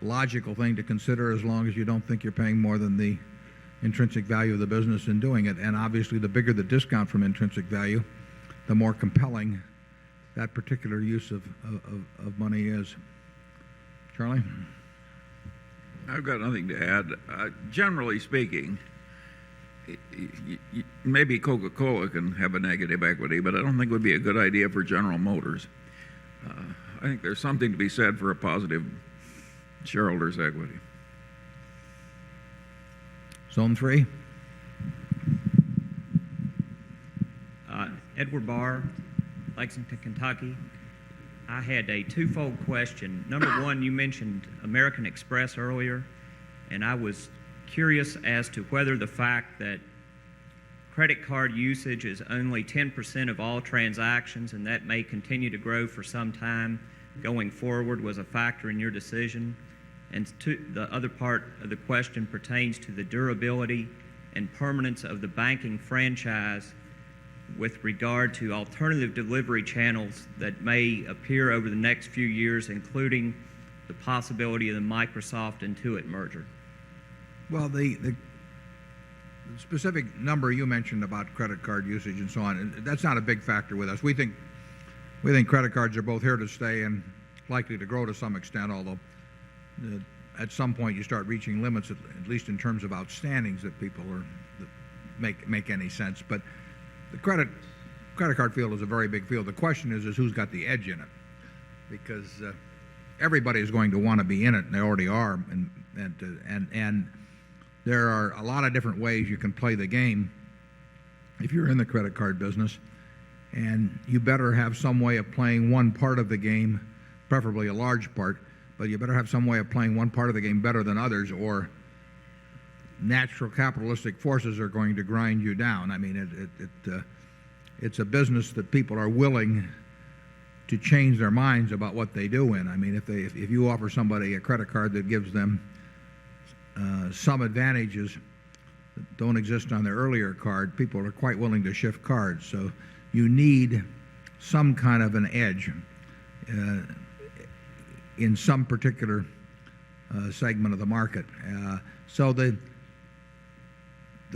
logical thing to consider, as long as you don't think you're paying more than the intrinsic value of the business in doing it. And obviously, the bigger the discount from intrinsic value, the more compelling that particular use of money is. Charlie? I've got nothing to add. Generally speaking, maybe Coca-Cola can have a negative equity, but I don't think it would be a good idea for General Motors. I think there's something to be said for a positive shareholders' equity. Zone 3. Edward Barr, Lexington, Kentucky. I had a twofold question. Number one, you mentioned American Express earlier, and I was curious as to whether the fact that credit card usage is only 10% of all transactions, and that may continue to grow for some time going forward, was a factor in your decision. And the other part of the question pertains to the durability and permanence of the banking franchise with regard to alternative delivery channels that may appear over the next few years, including the possibility of the Microsoft Intuit merger. Well, the specific number you mentioned about credit card usage and so on, that's not a big factor with us. We think credit cards are both here to stay and likely to grow to some extent, although at some point you start reaching limits, at least in terms of outstandings, that people that make any sense. But the credit card field is a very big field. The question is who's got the edge in it, because everybody is going to want to be in it, and they already are. And there are a lot of different ways you can play the game if you're in the credit card business, and you better have some way of playing one part of the game, preferably a large part, but you better have some way of playing one part of the game better than others, or natural capitalistic forces are going to grind you down. I mean, it's a business that people are willing to change their minds about what they do in. I mean, if you offer somebody a credit card that gives them some advantages that don't exist on their earlier card, people are quite willing to shift cards. So you need some kind of an edge in some particular segment of the market. So the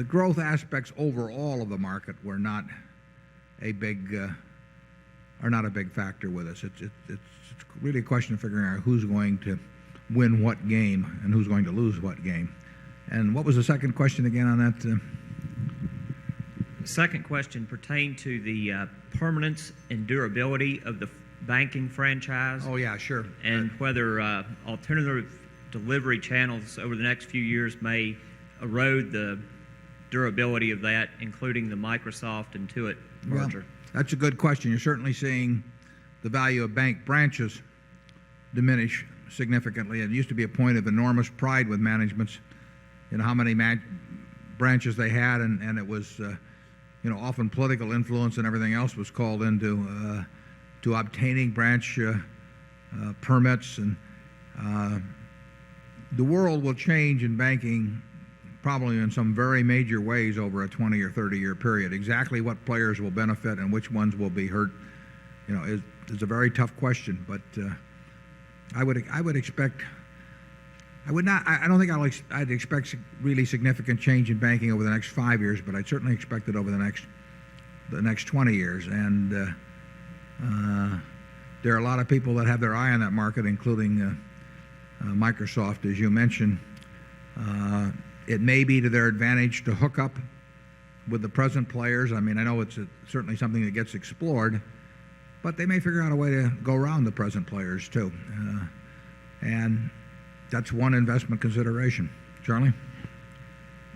growth aspects overall of the market were not a big factor with us. It's really a question of figuring out who's going to win what game and who's going to lose what game. And what was the second question again on that? The second question pertained to the permanence and durability of the banking franchise. Oh, yeah, sure. And whether alternative delivery channels over the next few years may erode the durability of that, including the Microsoft Intuit merger. Well, that's a good question. You're certainly seeing the value of bank branches diminish significantly. It used to be a point of enormous pride with managements, how many branches they had, and it was, often political influence and everything else was called into to obtaining branch permits. And the world will change in banking probably in some very major ways over a 20 or 30-year period. Exactly what players will benefit and which ones will be hurt, is a very tough question. But I would expect. I don't think I'd expect really significant change in banking over the next 5 years, but I'd certainly expect it over the next 20 years. And there are a lot of people that have their eye on that market, including Microsoft, as you mentioned. It may be to their advantage to hook up with the present players. I mean, I know it's certainly something that gets explored, but they may figure out a way to go around the present players too. And that's one investment consideration. Charlie?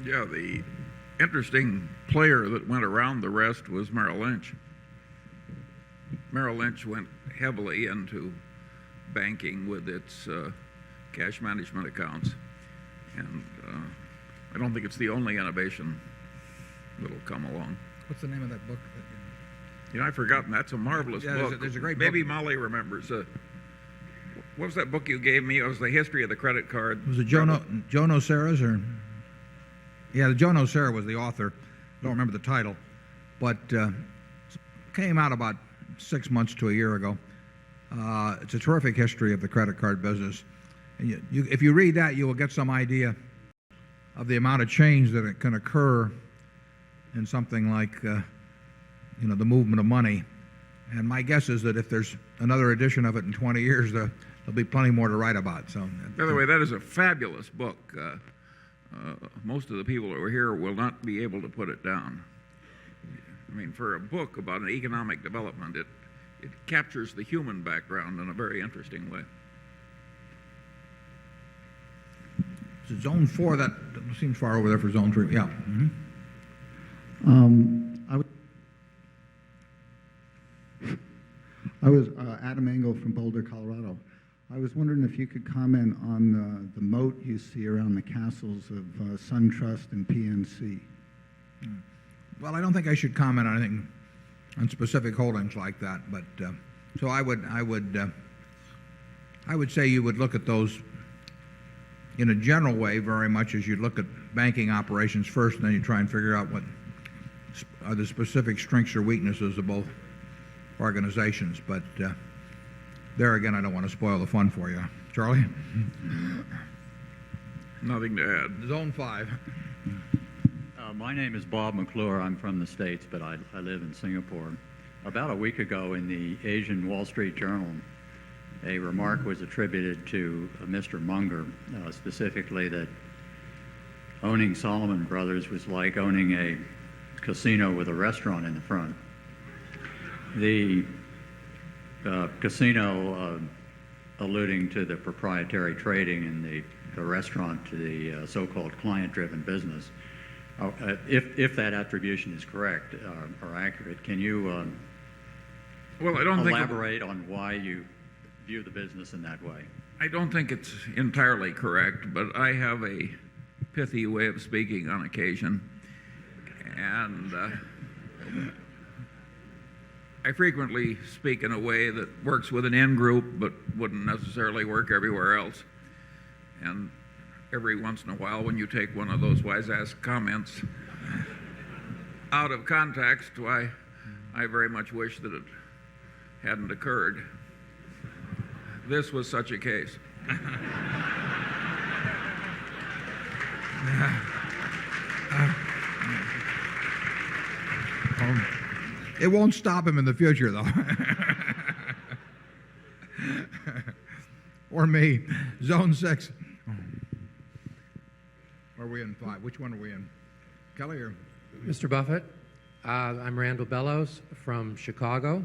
Yeah, the interesting player that went around the rest was Merrill Lynch. Merrill Lynch went heavily into banking with its cash management accounts. And I don't think it's the only innovation that'll come along. What's the name of that book? You know, I've forgotten. That's a marvelous book. There's a great Maybe book. Molly remembers. What was that book you gave me? It was the history of the credit card. Was it Joe Nocera's or? Yeah, Joe Nocera was the author. I don't remember the title, but came out about 6 months to a year ago. It's a terrific history of the credit card business. And if you read that, you will get some idea of the amount of change that it can occur in something like, the movement of money. And my guess is that if there's another edition of it in 20 years, there'll be plenty more to write about. So, by the way, that is a fabulous book. Most of the people who are here will not be able to put it down. I mean, for a book about an economic development, it captures the human background in a very interesting way. So Zone 4, that seems far over there for Zone 3. Yeah. Mm-hmm. I was Adam Engel from Boulder, Colorado. I was wondering if you could comment on the moat you see around the castles of SunTrust and PNC. Well, I don't think I should comment on anything on specific holdings like that, but so I would say you would look at those in a general way very much as you look at banking operations first, and then you try and figure out what are the specific strengths or weaknesses of both organizations. But there again, I don't want to spoil the fun for you. Charlie? Nothing to add. Zone 5. My name is Bob McClure. I'm from the States, but I live in Singapore. About a week ago in the Asian Wall Street Journal, a remark was attributed to Mr. Munger, specifically that owning Salomon Brothers was like owning a casino with a restaurant in the front. The casino alluding to the proprietary trading and the restaurant to the so-called client-driven business. If that attribution is correct or accurate, can you elaborate on why you view the business in that way? I don't think it's entirely correct, but I have a pithy way of speaking on occasion. And I frequently speak in a way that works with an in-group but wouldn't necessarily work everywhere else. And every once in a while, when you take one of those wise-ass comments out of context, why, I very much wish that it hadn't occurred. This was such a case. It won't stop him in the future, though. Or me. Zone 6. Are we in 5? Which one are we in? Kelly or? Mr. Buffett, I'm Randall Bellows from Chicago,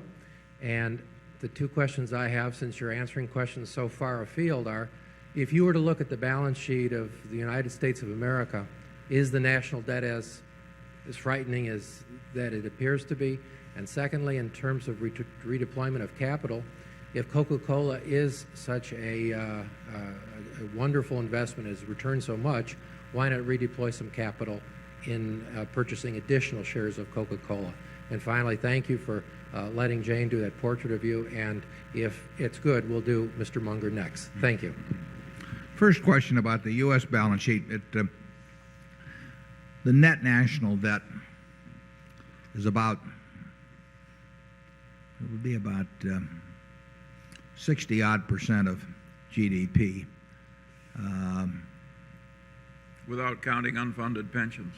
and the two questions I have, since you're answering questions so far afield, are if you were to look at the balance sheet of the United States of America, is the national debt as frightening as that it appears to be? And secondly, in terms of redeployment of capital, if Coca-Cola is such a wonderful investment, has returned so much, why not redeploy some capital in purchasing additional shares of Coca-Cola? And finally, thank you for letting Jane do that portrait of you, and if it's good, we'll do Mr. Munger next. Thank you. First question about the U.S. balance sheet. The net national debt is about, it would be about 60-odd% of GDP. Without counting unfunded pensions.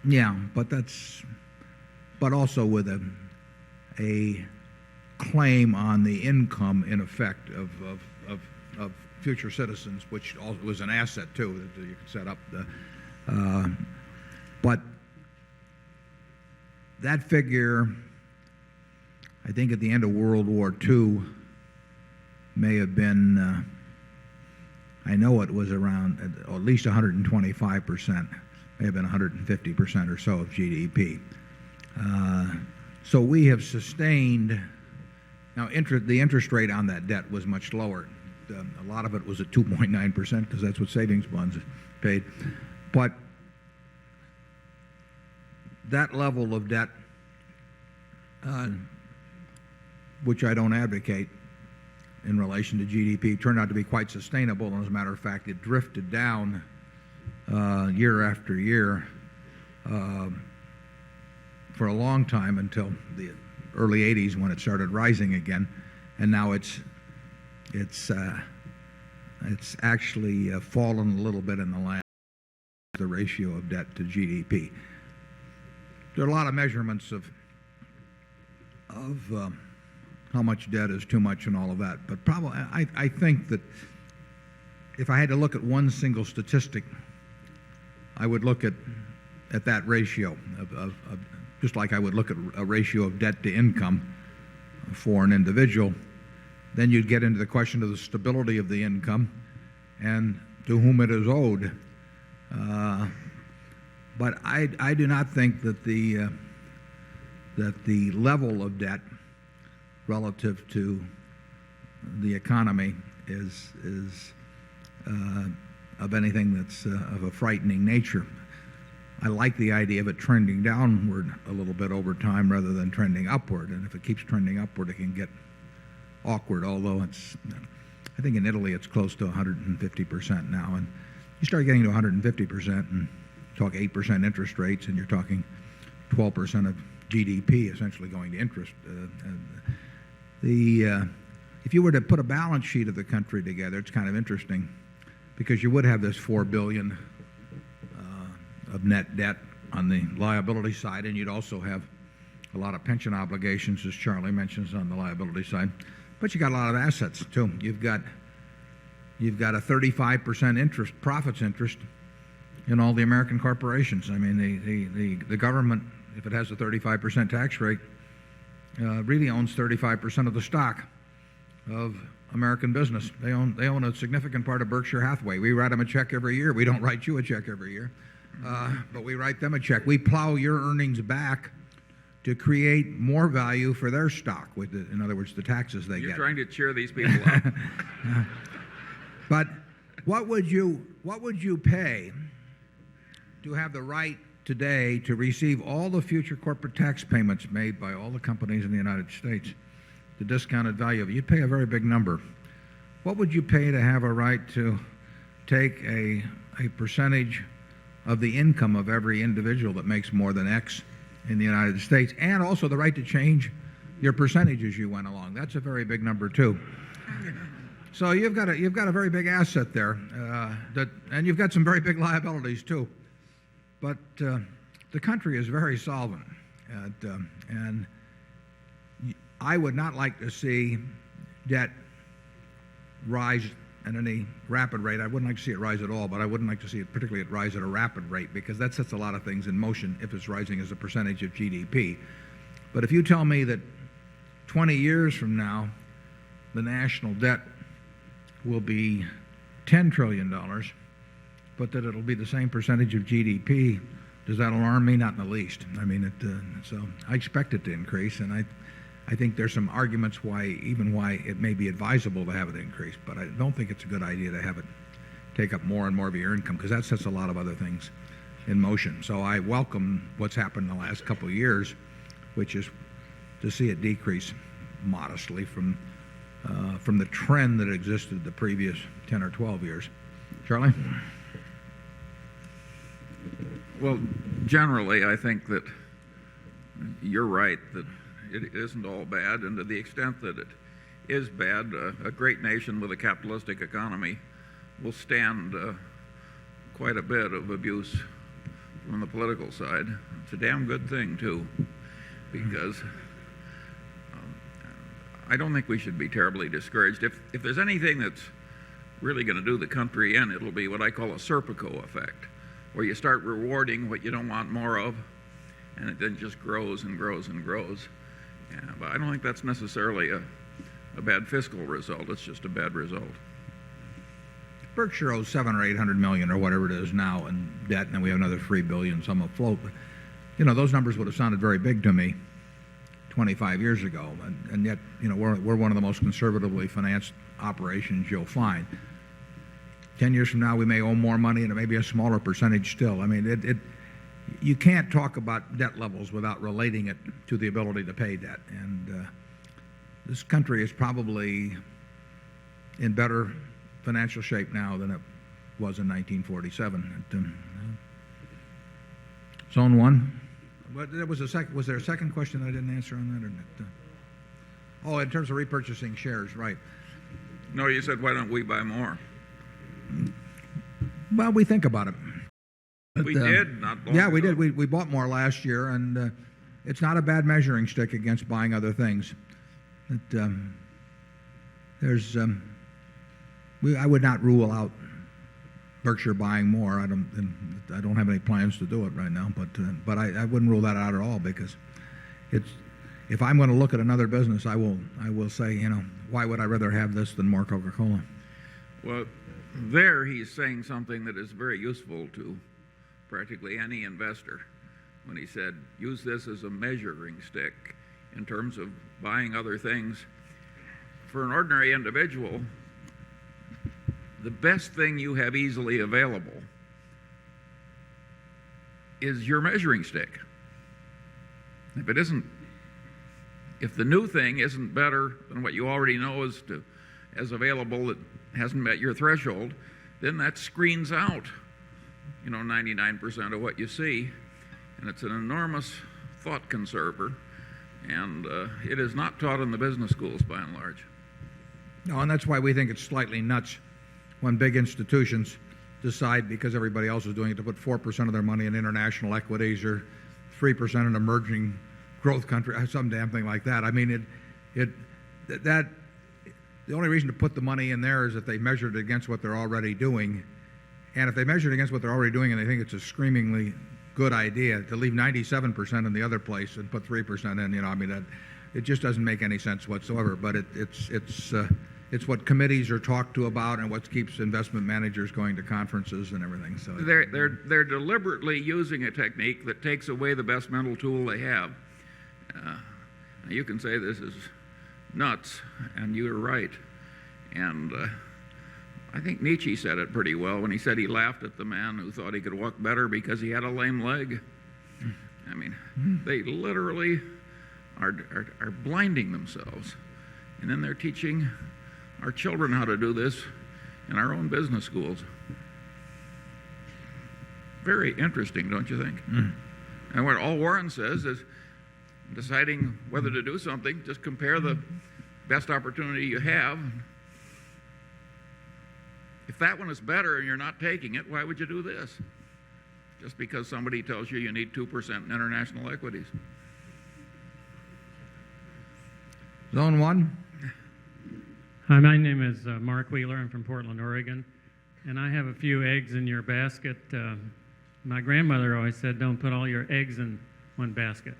Yeah, but also with a claim on the income, in effect, of future citizens, which was an asset too that you could set up. But that figure I think at the end of World War II may have been, I know it was around at least 125%, may have been 150% or so of GDP. So we have sustained, now the interest rate on that debt was much lower. A lot of it was at 2.9% because that's what savings bonds paid. But that level of debt, which I don't advocate in relation to GDP, turned out to be quite sustainable. And as a matter of fact, it drifted down year after year for a long time until the early 80s when it started rising again. And now it's actually fallen a little bit in the last, the ratio of debt to GDP. There are a lot of measurements of how much debt is too much and all of that. But probably, I think that if I had to look at one single statistic, I would look at that ratio of just like I would look at a ratio of debt to income for an individual. Then you'd get into the question of the stability of the income and to whom it is owed. But I do not think that the level of debt relative to the economy is of anything that's of a frightening nature. I like the idea of it trending downward a little bit over time rather than trending upward. And if it keeps trending upward, it can get awkward, although I think in Italy it's close to 150% now. And you start getting to 150% and talk 8% interest rates, and you're talking 12% of GDP essentially going to interest. If you were to put a balance sheet of the country together, it's kind of interesting because you would have this $4 billion of net debt on the liability side, and you'd also have a lot of pension obligations, as Charlie mentions, on the liability side. But you got a lot of assets too. You've got a 35% profits interest in all the American corporations. I mean, the government, if it has a 35% tax rate, really owns 35% of the stock of American business. They own a significant part of Berkshire Hathaway. We write them a check every year. We don't write you a check every year, but we write them a check. We plow your earnings back to create more value for their stock, in other words, the taxes they get. You're trying to cheer these people up. But what would you pay to have the right today to receive all the future corporate tax payments made by all the companies in the United States, the discounted value of it? You'd pay a very big number. What would you pay to have a right to take a percentage of the income of every individual that makes more than X in the United States, and also the right to change your percentage as you went along? That's a very big number too. So you've got a very big asset there, and you've got some very big liabilities too. But the country is very solvent, and I would not like to see debt rise at any rapid rate. I wouldn't like to see it rise at all, but I wouldn't like to see it particularly rise at a rapid rate because that sets a lot of things in motion if it's rising as a percentage of GDP. But if you tell me that 20 years from now the national debt will be $10 trillion, but that it'll be the same percentage of GDP, does that alarm me? Not in the least. I mean, so I expect it to increase, and I think there's some arguments why it may be advisable to have it increase, but I don't think it's a good idea to have it take up more and more of your income because that sets a lot of other things in motion. So I welcome what's happened in the last couple of years, which is to see it decrease modestly from the trend that existed the previous 10 or 12 years. Charlie? Well, generally, I think that you're right that it isn't all bad, and to the extent that it is bad, a great nation with a capitalistic economy will stand quite a bit of abuse from the political side. It's a damn good thing, too, because I don't think we should be terribly discouraged. If there's anything that's really going to do the country in, it'll be what I call a Serpico effect, where you start rewarding what you don't want more of, and it then just grows and grows and grows. Yeah, but I don't think that's necessarily a bad fiscal result. It's just a bad result. Berkshire owes $700 or $800 million or whatever it is now in debt, and then we have another $3 billion some afloat. But, you know, those numbers would have sounded very big to me 25 years ago, and yet, you know, we're one of the most conservatively financed operations you'll find. 10 years from now, we may owe more money, and it may be a smaller percentage still. I mean, you can't talk about debt levels without relating it to the ability to pay debt. And this country is probably in better financial shape now than it was in 1947. Zone 1. But there was there a second question I didn't answer on that? Or not? Oh, in terms of repurchasing shares, right. No, you said, why don't we buy more? Well, we think about it. We did, not long Yeah, we ago. did. We bought more last year, and it's not a bad measuring stick against buying other things. I would not rule out Berkshire buying more. I don't have any plans to do it right now, but I wouldn't rule that out at all, because if I'm going to look at another business, I will say, you know, why would I rather have this than more Coca-Cola? Well, there he's saying something that is very useful to practically any investor when he said, use this as a measuring stick in terms of buying other things. For an ordinary individual, the best thing you have easily available is your measuring stick. If the new thing isn't better than what you already know is available that hasn't met your threshold, then that screens out, 99% of what you see, and it's an enormous thought conserver, and it is not taught in the business schools by and large. No, and that's why we think it's slightly nuts when big institutions decide, because everybody else is doing it, to put 4% of their money in international equities or 3% in emerging growth country, some damn thing like that. I mean, the only reason to put the money in there is if they measured it against what they're already doing. And if they measured it against what they're already doing and they think it's a screamingly good idea to leave 97% in the other place and put 3% in, I mean, it just doesn't make any sense whatsoever. But it's what committees are talked to about and what keeps investment managers going to conferences and everything. So they're deliberately using a technique that takes away the best mental tool they have. You can say this is nuts, and you're right. And I think Nietzsche said it pretty well when he said he laughed at the man who thought he could walk better because he had a lame leg. I mean, they literally are blinding themselves. And then they're teaching our children how to do this in our own business schools. Very interesting, don't you think? And what all Warren says is, deciding whether to do something, just compare the best opportunity you have. If that one is better and you're not taking it, why would you do this? Just because somebody tells you you need 2% in international equities. Zone 1. Hi, my name is Mark Wheeler. I'm from Portland, Oregon. And I have a few eggs in your basket. My grandmother always said, don't put all your eggs in one basket.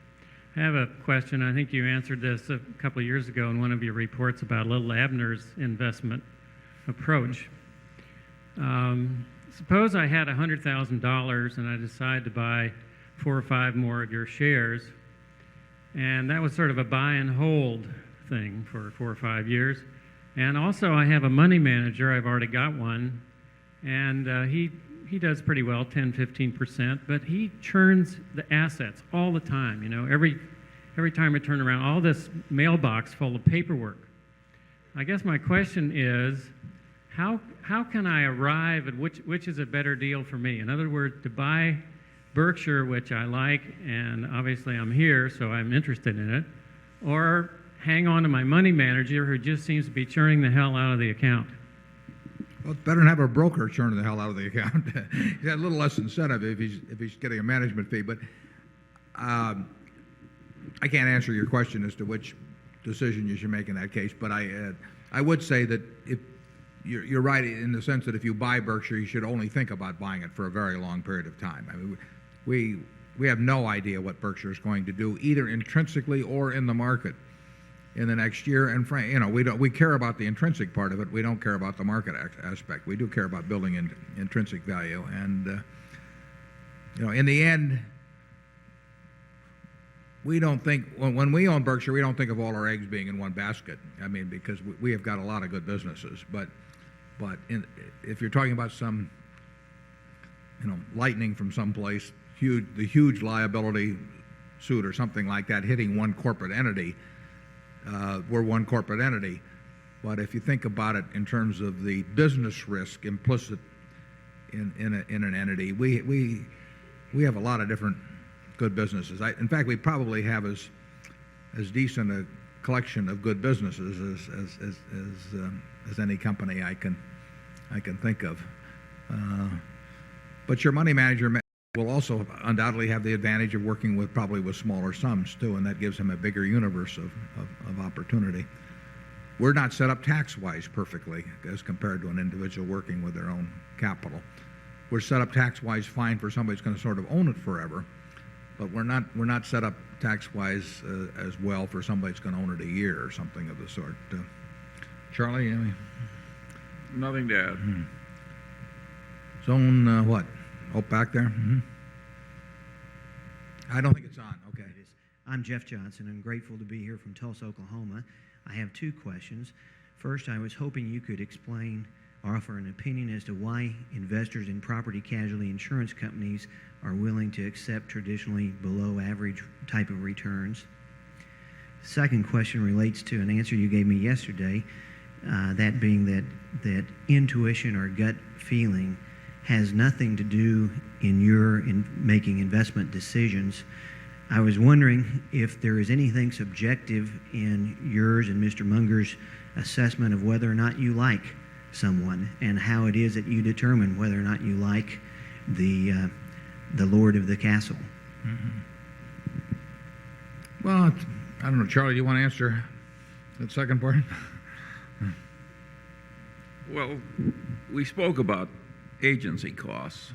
I have a question. I think you answered this a couple of years ago in one of your reports about Little Abner's investment approach. Suppose I had $100,000 and I decided to buy 4 or 5 more of your shares, and that was sort of a buy and hold thing for 4 or 5 years. And also I have a money manager. I've already got one, and he does pretty well, 10, 15%, but he churns the assets all the time. Every time I turn around, all this mailbox full of paperwork. I guess my question is, how can I arrive at which is a better deal for me? In other words, to buy Berkshire, which I like, and obviously I'm here, so I'm interested in it, or hang on to my money manager who just seems to be churning the hell out of the account. Well, it's better than have a broker churn the hell out of the account. He's got a little less incentive if he's getting a management fee. But I can't answer your question as to which decision you should make in that case. But I would say that if you're right in the sense that if you buy Berkshire, you should only think about buying it for a very long period of time. I mean, we have no idea what Berkshire is going to do, either intrinsically or in the market in the next year. And we care about the intrinsic part of it. We don't care about the market aspect. We do care about building intrinsic value. And in the end, we don't think, when we own Berkshire, we don't think of all our eggs being in one basket. I mean, because we have got a lot of good businesses. But if you're talking about some, lightning from someplace, the huge liability suit or something like that hitting one corporate entity, we're one corporate entity. But if you think about it in terms of the business risk implicit in an entity, we have a lot of different good businesses. In fact, we probably have as decent a collection of good businesses as any company I can think of. But your money manager will also undoubtedly have the advantage of working probably with smaller sums too, and that gives him a bigger universe of opportunity. We're not set up tax-wise perfectly as compared to an individual working with their own capital. We're set up tax-wise fine for somebody who's going to sort of own it forever, but we're not set up tax-wise as well for somebody who's going to own it a year or something of the sort. Charlie, Nothing to add. Zone what? Oh, back there? I don't think it's on. Okay. I'm Jeff Johnson. I'm grateful to be here from Tulsa, Oklahoma. I have two questions. First, I was hoping you could explain or offer an opinion as to why investors in property casualty insurance companies are willing to accept traditionally below average type of returns. Second question relates to an answer you gave me yesterday, that being that intuition or gut feeling has nothing to do in making investment decisions. I was wondering if there is anything subjective in yours and Mr. Munger's assessment of whether or not you like someone, and how it is that you determine whether or not you like the lord of the castle. Well, I don't know, Charlie, do you want to answer that second part? Well, we spoke about agency costs,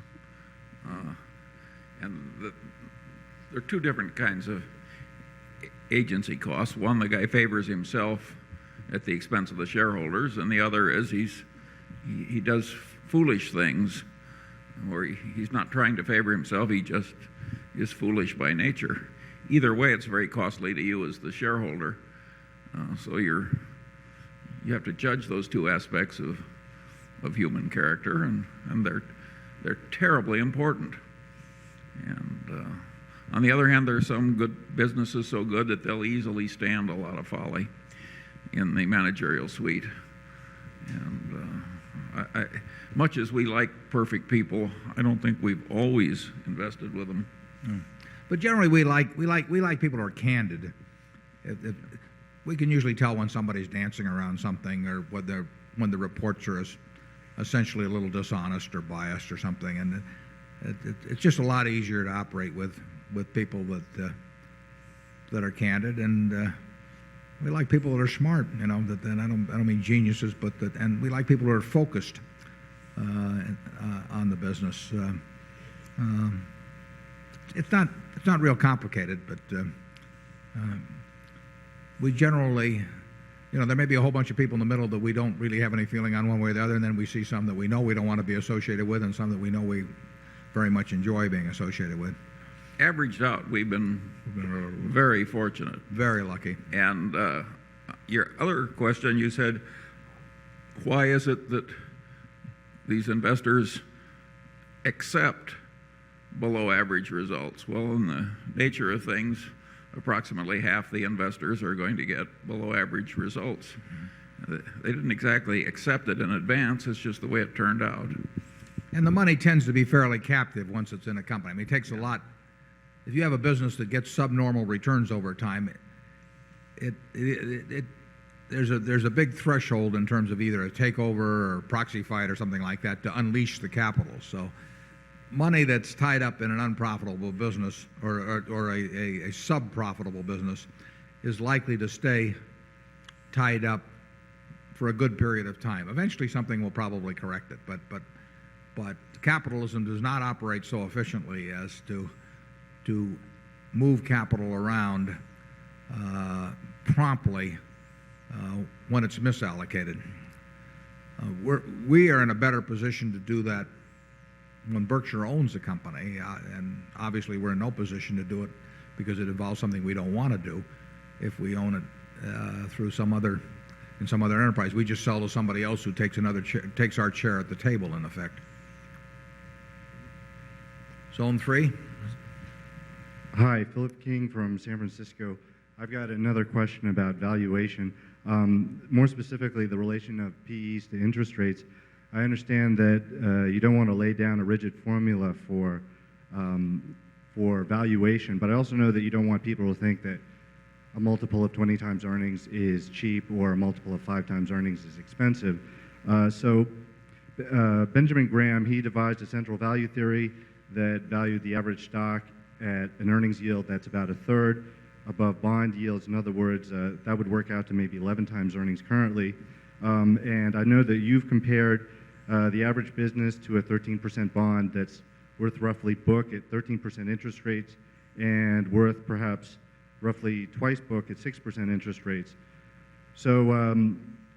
and there are two different kinds of agency costs. One, the guy favors himself at the expense of the shareholders, and the other is he does foolish things, or he's not trying to favor himself, he just is foolish by nature. Either way, it's very costly to you as the shareholder. So you have to judge those two aspects of human character, and they're terribly important. And on the other hand, there are some good businesses so good that they'll easily stand a lot of folly in the managerial suite. And much as we like perfect people, I don't think we've always invested with them. But generally, we like people who are candid. We can usually tell when somebody's dancing around something, or when the reports are essentially a little dishonest or biased or something. And it's just a lot easier to operate with people that are candid. And we like people that are smart. And I don't mean geniuses, and we like people who are focused on the business. It's not real complicated, but we generally, there may be a whole bunch of people in the middle that we don't really have any feeling on one way or the other, and then we see some that we know we don't want to be associated with, and some that we know we very much enjoy being associated with. Averaged out, we've been very fortunate. Very lucky. And your other question, you said, why is it that these investors accept below average results? Well, in the nature of things, approximately half the investors are going to get below average results. They didn't exactly accept it in advance, it's just the way it turned out. And the money tends to be fairly captive once it's in a company. I mean, it takes a lot. If you have a business that gets subnormal returns over time, there's a big threshold in terms of either a takeover or proxy fight or something like that to unleash the capital. So money that's tied up in an unprofitable business or a sub-profitable business is likely to stay tied up for a good period of time. Eventually something will probably correct it, but capitalism does not operate so efficiently as to to move capital around promptly when it's misallocated. We are in a better position to do that when Berkshire owns a company, and obviously we're in no position to do it because it involves something we don't want to do if we own it through some other enterprise. We just sell to somebody else who takes our chair at the table, in effect. Zone 3. Hi, Philip King from San Francisco. I've got another question about valuation. More specifically, the relation of PEs to interest rates. I understand that you don't want to lay down a rigid formula for valuation, but I also know that you don't want people to think that a multiple of 20 times earnings is cheap or a multiple of 5 times earnings is expensive. Benjamin Graham, he devised a central value theory that valued the average stock at an earnings yield that's about a third above bond yields. In other words, that would work out to maybe 11 times earnings currently. And I know that you've compared the average business to a 13% bond that's worth roughly book at 13% interest rates and worth perhaps roughly twice book at 6% interest rates. So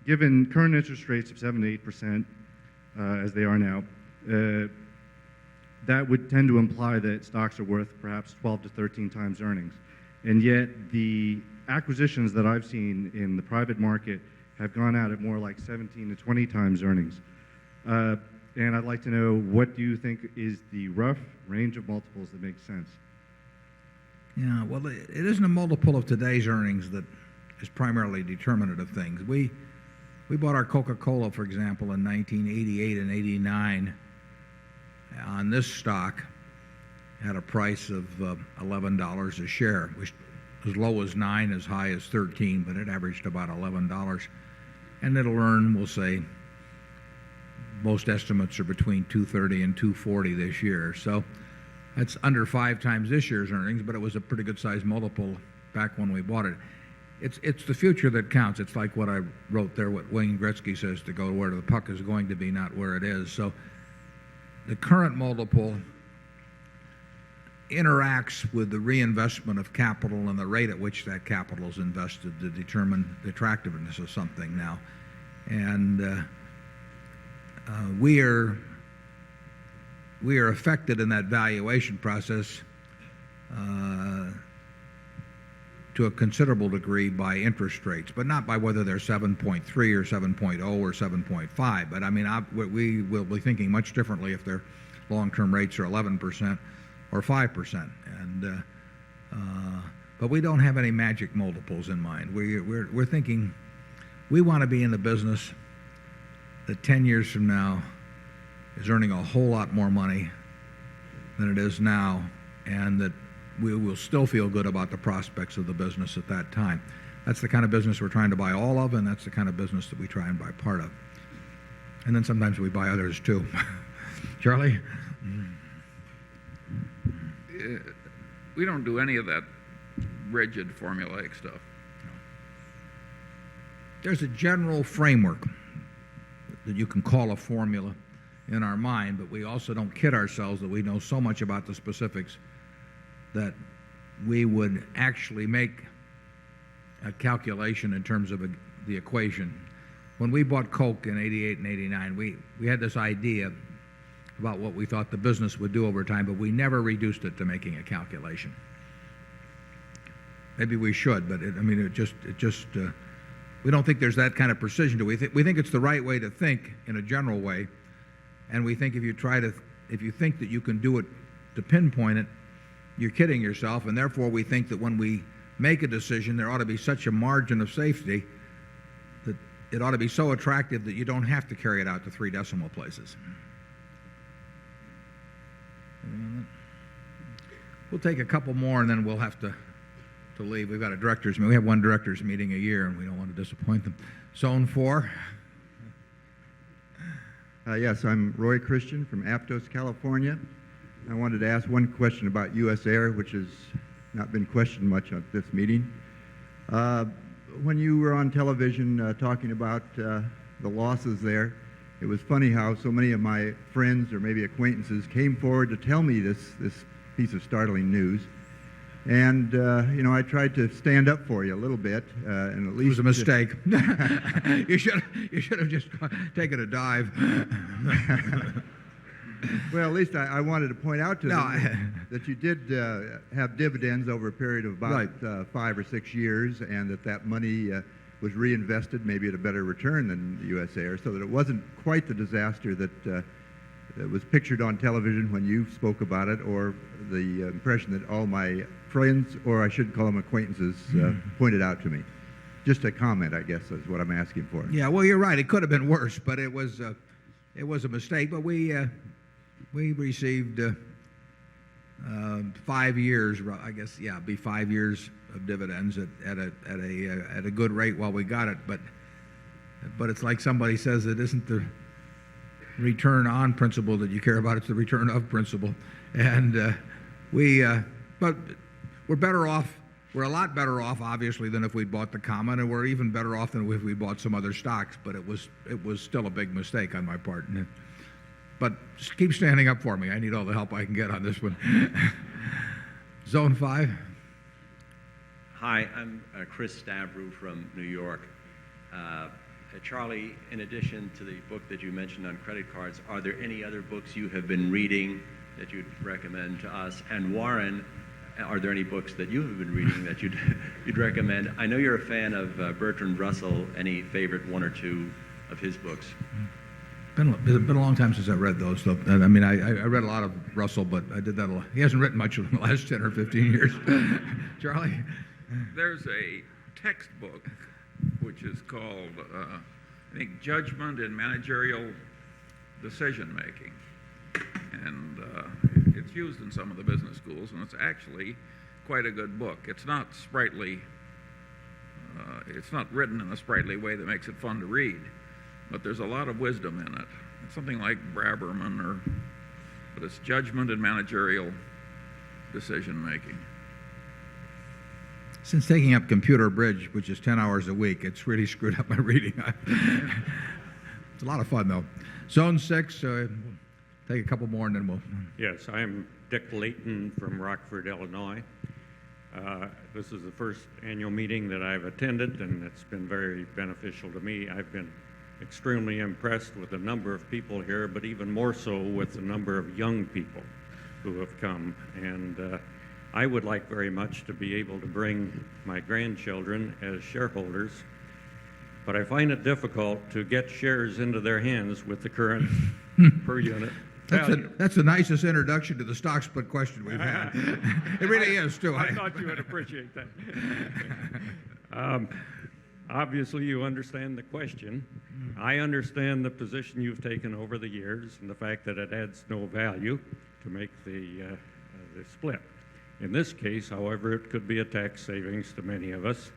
given current interest rates of 7 to 8% as they are now, that would tend to imply that stocks are worth perhaps 12 to 13 times earnings. And yet the acquisitions that I've seen in the private market have gone out at more like 17 to 20 times earnings. And I'd like to know, what do you think is the rough range of multiples that makes sense? Yeah, well, it isn't a multiple of today's earnings that is primarily determinant of things. We bought our Coca-Cola, for example, in 1988 and 89 on this stock at a price of $11 a share, which as low as 9, as high as 13, but it averaged about $11. And it'll earn, we'll say, most estimates are between $2.30 and $2.40 this year. So that's under 5 times this year's earnings, but it was a pretty good sized multiple back when we bought it. It's the future that counts. It's like what I wrote there, what Wayne Gretzky says, to go where the puck is going to be, not where it is. So the current multiple interacts with the reinvestment of capital and the rate at which that capital is invested to determine the attractiveness of something now. And we are affected in that valuation process to a considerable degree by interest rates, but not by whether they're 7.3 or 7.0 or 7.5. But I mean, we will be thinking much differently if their long-term rates are 11% or 5%. And but we don't have any magic multiples in mind. We're thinking we want to be in the business that 10 years from now is earning a whole lot more money than it is now, and that we will still feel good about the prospects of the business at that time. That's the kind of business we're trying to buy all of, and that's the kind of business that we try and buy part of. And then sometimes we buy others too. Charlie? We don't do any of that rigid formulaic stuff. There's a general framework that you can call a formula in our mind, but we also don't kid ourselves that we know so much about the specifics that we would actually make a calculation in terms of the equation. When we bought Coke in 88 and 89, we had this idea about what we thought the business would do over time, but we never reduced it to making a calculation. Maybe we should, but we don't think there's that kind of precision to it. We think it's the right way to think in a general way, and we think if you think that you can do it to pinpoint it, you're kidding yourself, and therefore we think that when we make a decision, there ought to be such a margin of safety that it ought to be so attractive that you don't have to carry it out to 3 decimal places. We'll take a couple more, and then we'll have to leave. We've got a directors meeting. We have one directors meeting a year, and we don't want to disappoint them. Zone 4. Yes, I'm Roy Christian from Aptos, California. I wanted to ask one question about U.S. Air, which has not been questioned much at this meeting. When you were on television talking about the losses there, it was funny how so many of my friends or maybe acquaintances came forward to tell me this piece of startling news. And, I tried to stand up for you a little bit, and at least... It was a mistake. You should have just taken a dive. Well, at least I wanted to point out to them that you did have dividends over a period of about 5 or 6 years, and that money was reinvested maybe at a better return than US Air, so that it wasn't quite the disaster that was pictured on television when you spoke about it, or the impression that all my friends, or I should call them acquaintances, pointed out to me. Just a comment, I guess, is what I'm asking for. Yeah, well, you're right. It could have been worse, but it was a mistake. But we received 5 years, I guess, it'd be 5 years of dividends at a good rate while we got it. But it's like somebody says, it isn't the return on principle that you care about; it's the return of principle. And but we're better off. We're a lot better off, obviously, than if we'd bought the common, and we're even better off than if we bought some other stocks. But it was still a big mistake on my part. But just keep standing up for me. I need all the help I can get on this one. Zone 5. Hi, I'm Chris Stavru from New York. Charlie, in addition to the book that you mentioned on credit cards, are there any other books you have been reading that you'd recommend to us? And Warren, are there any books that you have been reading that you'd recommend? I know you're a fan of Bertrand Russell. Any favorite one or two of his books? It's been a long time since I read those, though. I mean, I read a lot of Russell, but I did that a lot. He hasn't written much in the last 10 or 15 years. Charlie? There's a textbook which is called, I think, Judgment in Managerial Decision Making. And it's used in some of the business schools, and it's actually quite a good book. It's not sprightly, it's not written in a sprightly way that makes it fun to read, but there's a lot of wisdom in it. It's something like Braverman, but it's Judgment in Managerial Decision Making. Since taking up computer bridge, which is 10 hours a week, it's really screwed up my reading. It's a lot of fun, though. Zone 6, take a couple more and then we'll... Yes, I'm Dick Layton from Rockford, Illinois. This is the first annual meeting that I've attended, and it's been very beneficial to me. I've been extremely impressed with the number of people here, but even more so with the number of young people who have come. And I would like very much to be able to bring my grandchildren as shareholders, but I find it difficult to get shares into their hands with the current per unit value. That's the nicest introduction to the stock split question we've had. It really is, too. I thought you would appreciate that. Obviously, you understand the question. I understand the position you've taken over the years and the fact that it adds no value to make the split. In this case, however, it could be a tax savings to many of us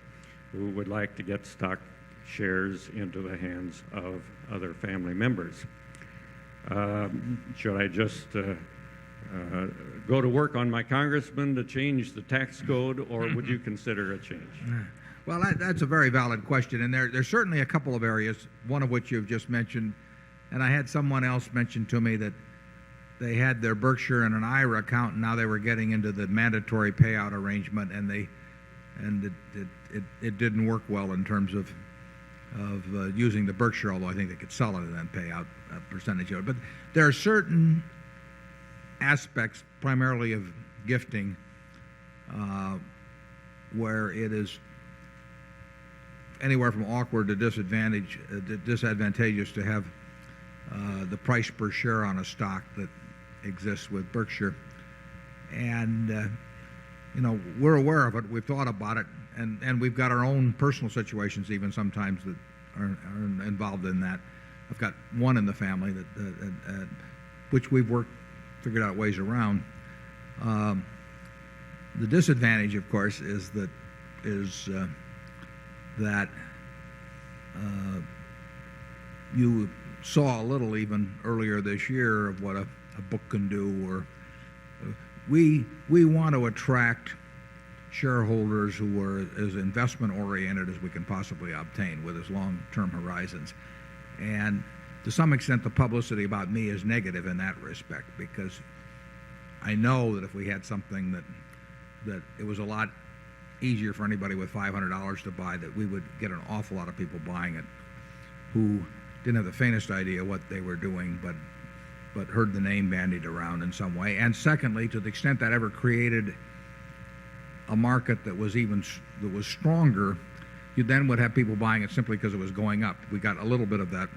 who would like to get stock shares into the hands of other family members. Should I just go to work on my congressman to change the tax code, or would you consider a change? Well, that's a very valid question, and there's certainly a couple of areas, one of which you've just mentioned, and I had someone else mention to me that they had their Berkshire in an IRA account, and now they were getting into the mandatory payout arrangement, and it didn't work well in terms of using the Berkshire, although I think they could sell it and then pay out a percentage of it. But there are certain aspects, primarily of gifting, where it is anywhere from awkward to disadvantageous to have the price per share on a stock that exists with Berkshire. And we're aware of it. We've thought about it, and we've got our own personal situations even sometimes that are involved in that. I've got one in the family that which we've figured out ways around. The disadvantage, of course, is that you saw a little even earlier this year of what a book can do. Or we want to attract shareholders who are as investment oriented as we can possibly obtain with as long-term horizons. And to some extent, the publicity about me is negative in that respect, because I know that if we had something that that it was a lot easier for anybody with $500 to buy, that we would get an awful lot of people buying it who didn't have the faintest idea what they were doing, but heard the name bandied around in some way. And secondly, to the extent that ever created a market that was stronger, you then would have people buying it simply because it was going up. We got a little bit of that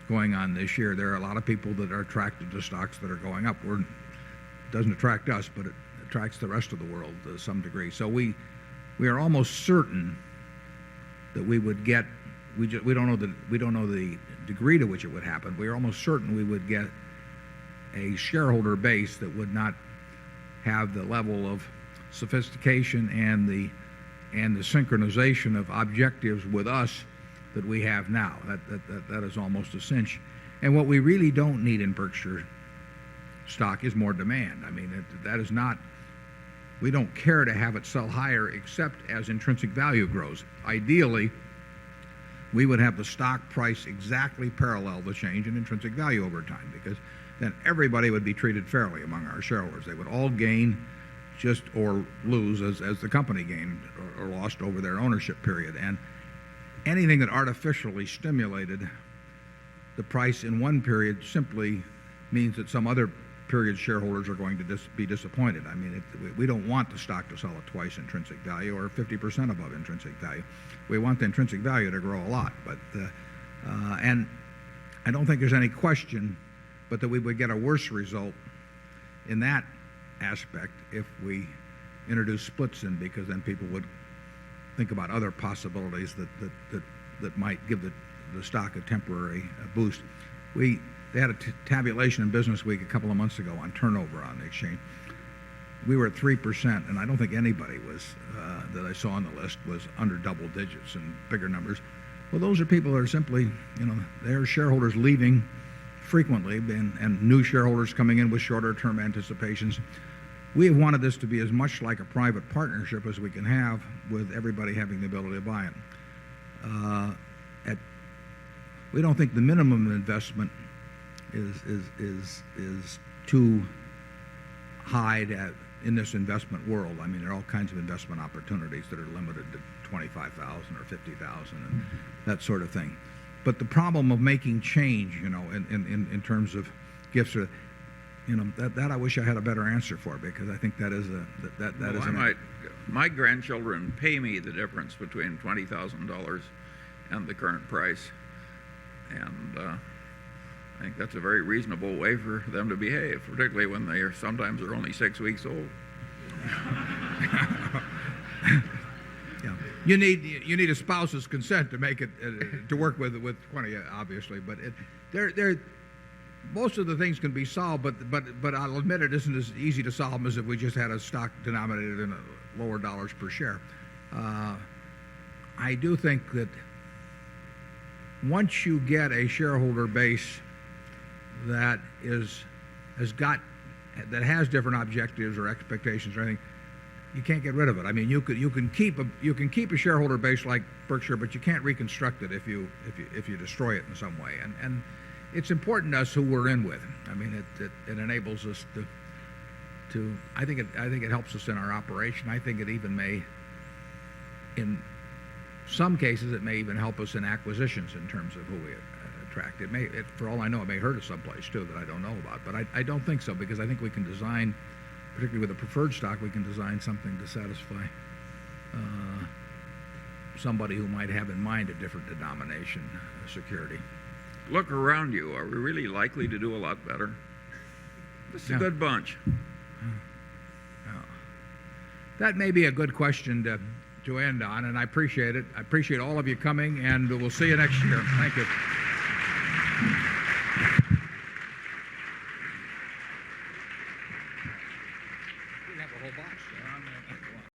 going on this year. There are a lot of people that are attracted to stocks that are going up. It doesn't attract us, but it attracts the rest of the world to some degree. So we are almost certain that we would get. We don't know the degree to which it would happen. We are almost certain we would get a shareholder base that would not have the level of sophistication and the synchronization of objectives with us that we have now. That is almost a cinch. And what we really don't need in Berkshire stock is more demand. I mean, that is not. We don't care to have it sell higher except as intrinsic value grows. Ideally, we would have the stock price exactly parallel the change in intrinsic value over time, because then everybody would be treated fairly among our shareholders. They would all gain just or lose as the company gained or lost over their ownership period. And anything that artificially stimulated the price in one period simply means that some other period shareholders are going to be disappointed. I mean, we don't want the stock to sell at twice intrinsic value or 50% above intrinsic value. We want the intrinsic value to grow a lot. And I don't think there's any question but that we would get a worse result in that aspect if we introduce splits in, because then people would think about other possibilities that might give the stock a temporary boost. They had a tabulation in Business Week a couple of months ago on turnover on the exchange. We were at 3%, and I don't think anybody was that I saw on the list was under double digits and bigger numbers. Well, those are people that are simply, they're shareholders leaving frequently and new shareholders coming in with shorter term anticipations. We have wanted this to be as much like a private partnership as we can have, with everybody having the ability to buy it. We don't think the minimum investment is too high in this investment world. I mean, there are all kinds of investment opportunities that are limited to $25,000 or $50,000 and that sort of thing. But the problem of making change, in terms of gifts, that I wish I had a better answer for, because I think that is my grandchildren pay me the difference between $20,000 and the current price, and I think that's a very reasonable way for them to behave, particularly when sometimes they're only 6 weeks old. Yeah. You need a spouse's consent to make it to work with 20, obviously, but most of the things can be solved, but I'll admit it isn't as easy to solve them as if we just had a stock denominated in lower dollars per share. I do think that once you get a shareholder base that has different objectives or expectations or anything, you can't get rid of it. I mean, you can keep a shareholder base like Berkshire, but you can't reconstruct it if you destroy it in some way. And it's important to us who we're in with. I mean, it enables us to. I think it helps us in our operation. I think it even may, in some cases, it may even help us in acquisitions in terms of who we attract. For all I know, it may hurt us someplace too that I don't know about. But I don't think so, because I think we can design, particularly with a preferred stock, we can design something to satisfy somebody who might have in mind a different denomination security. Look around you. Are we really likely to do a lot better? This is a good bunch. That may be a good question to end on, and I appreciate it. I appreciate all of you coming, and we'll see you next year. Thank you.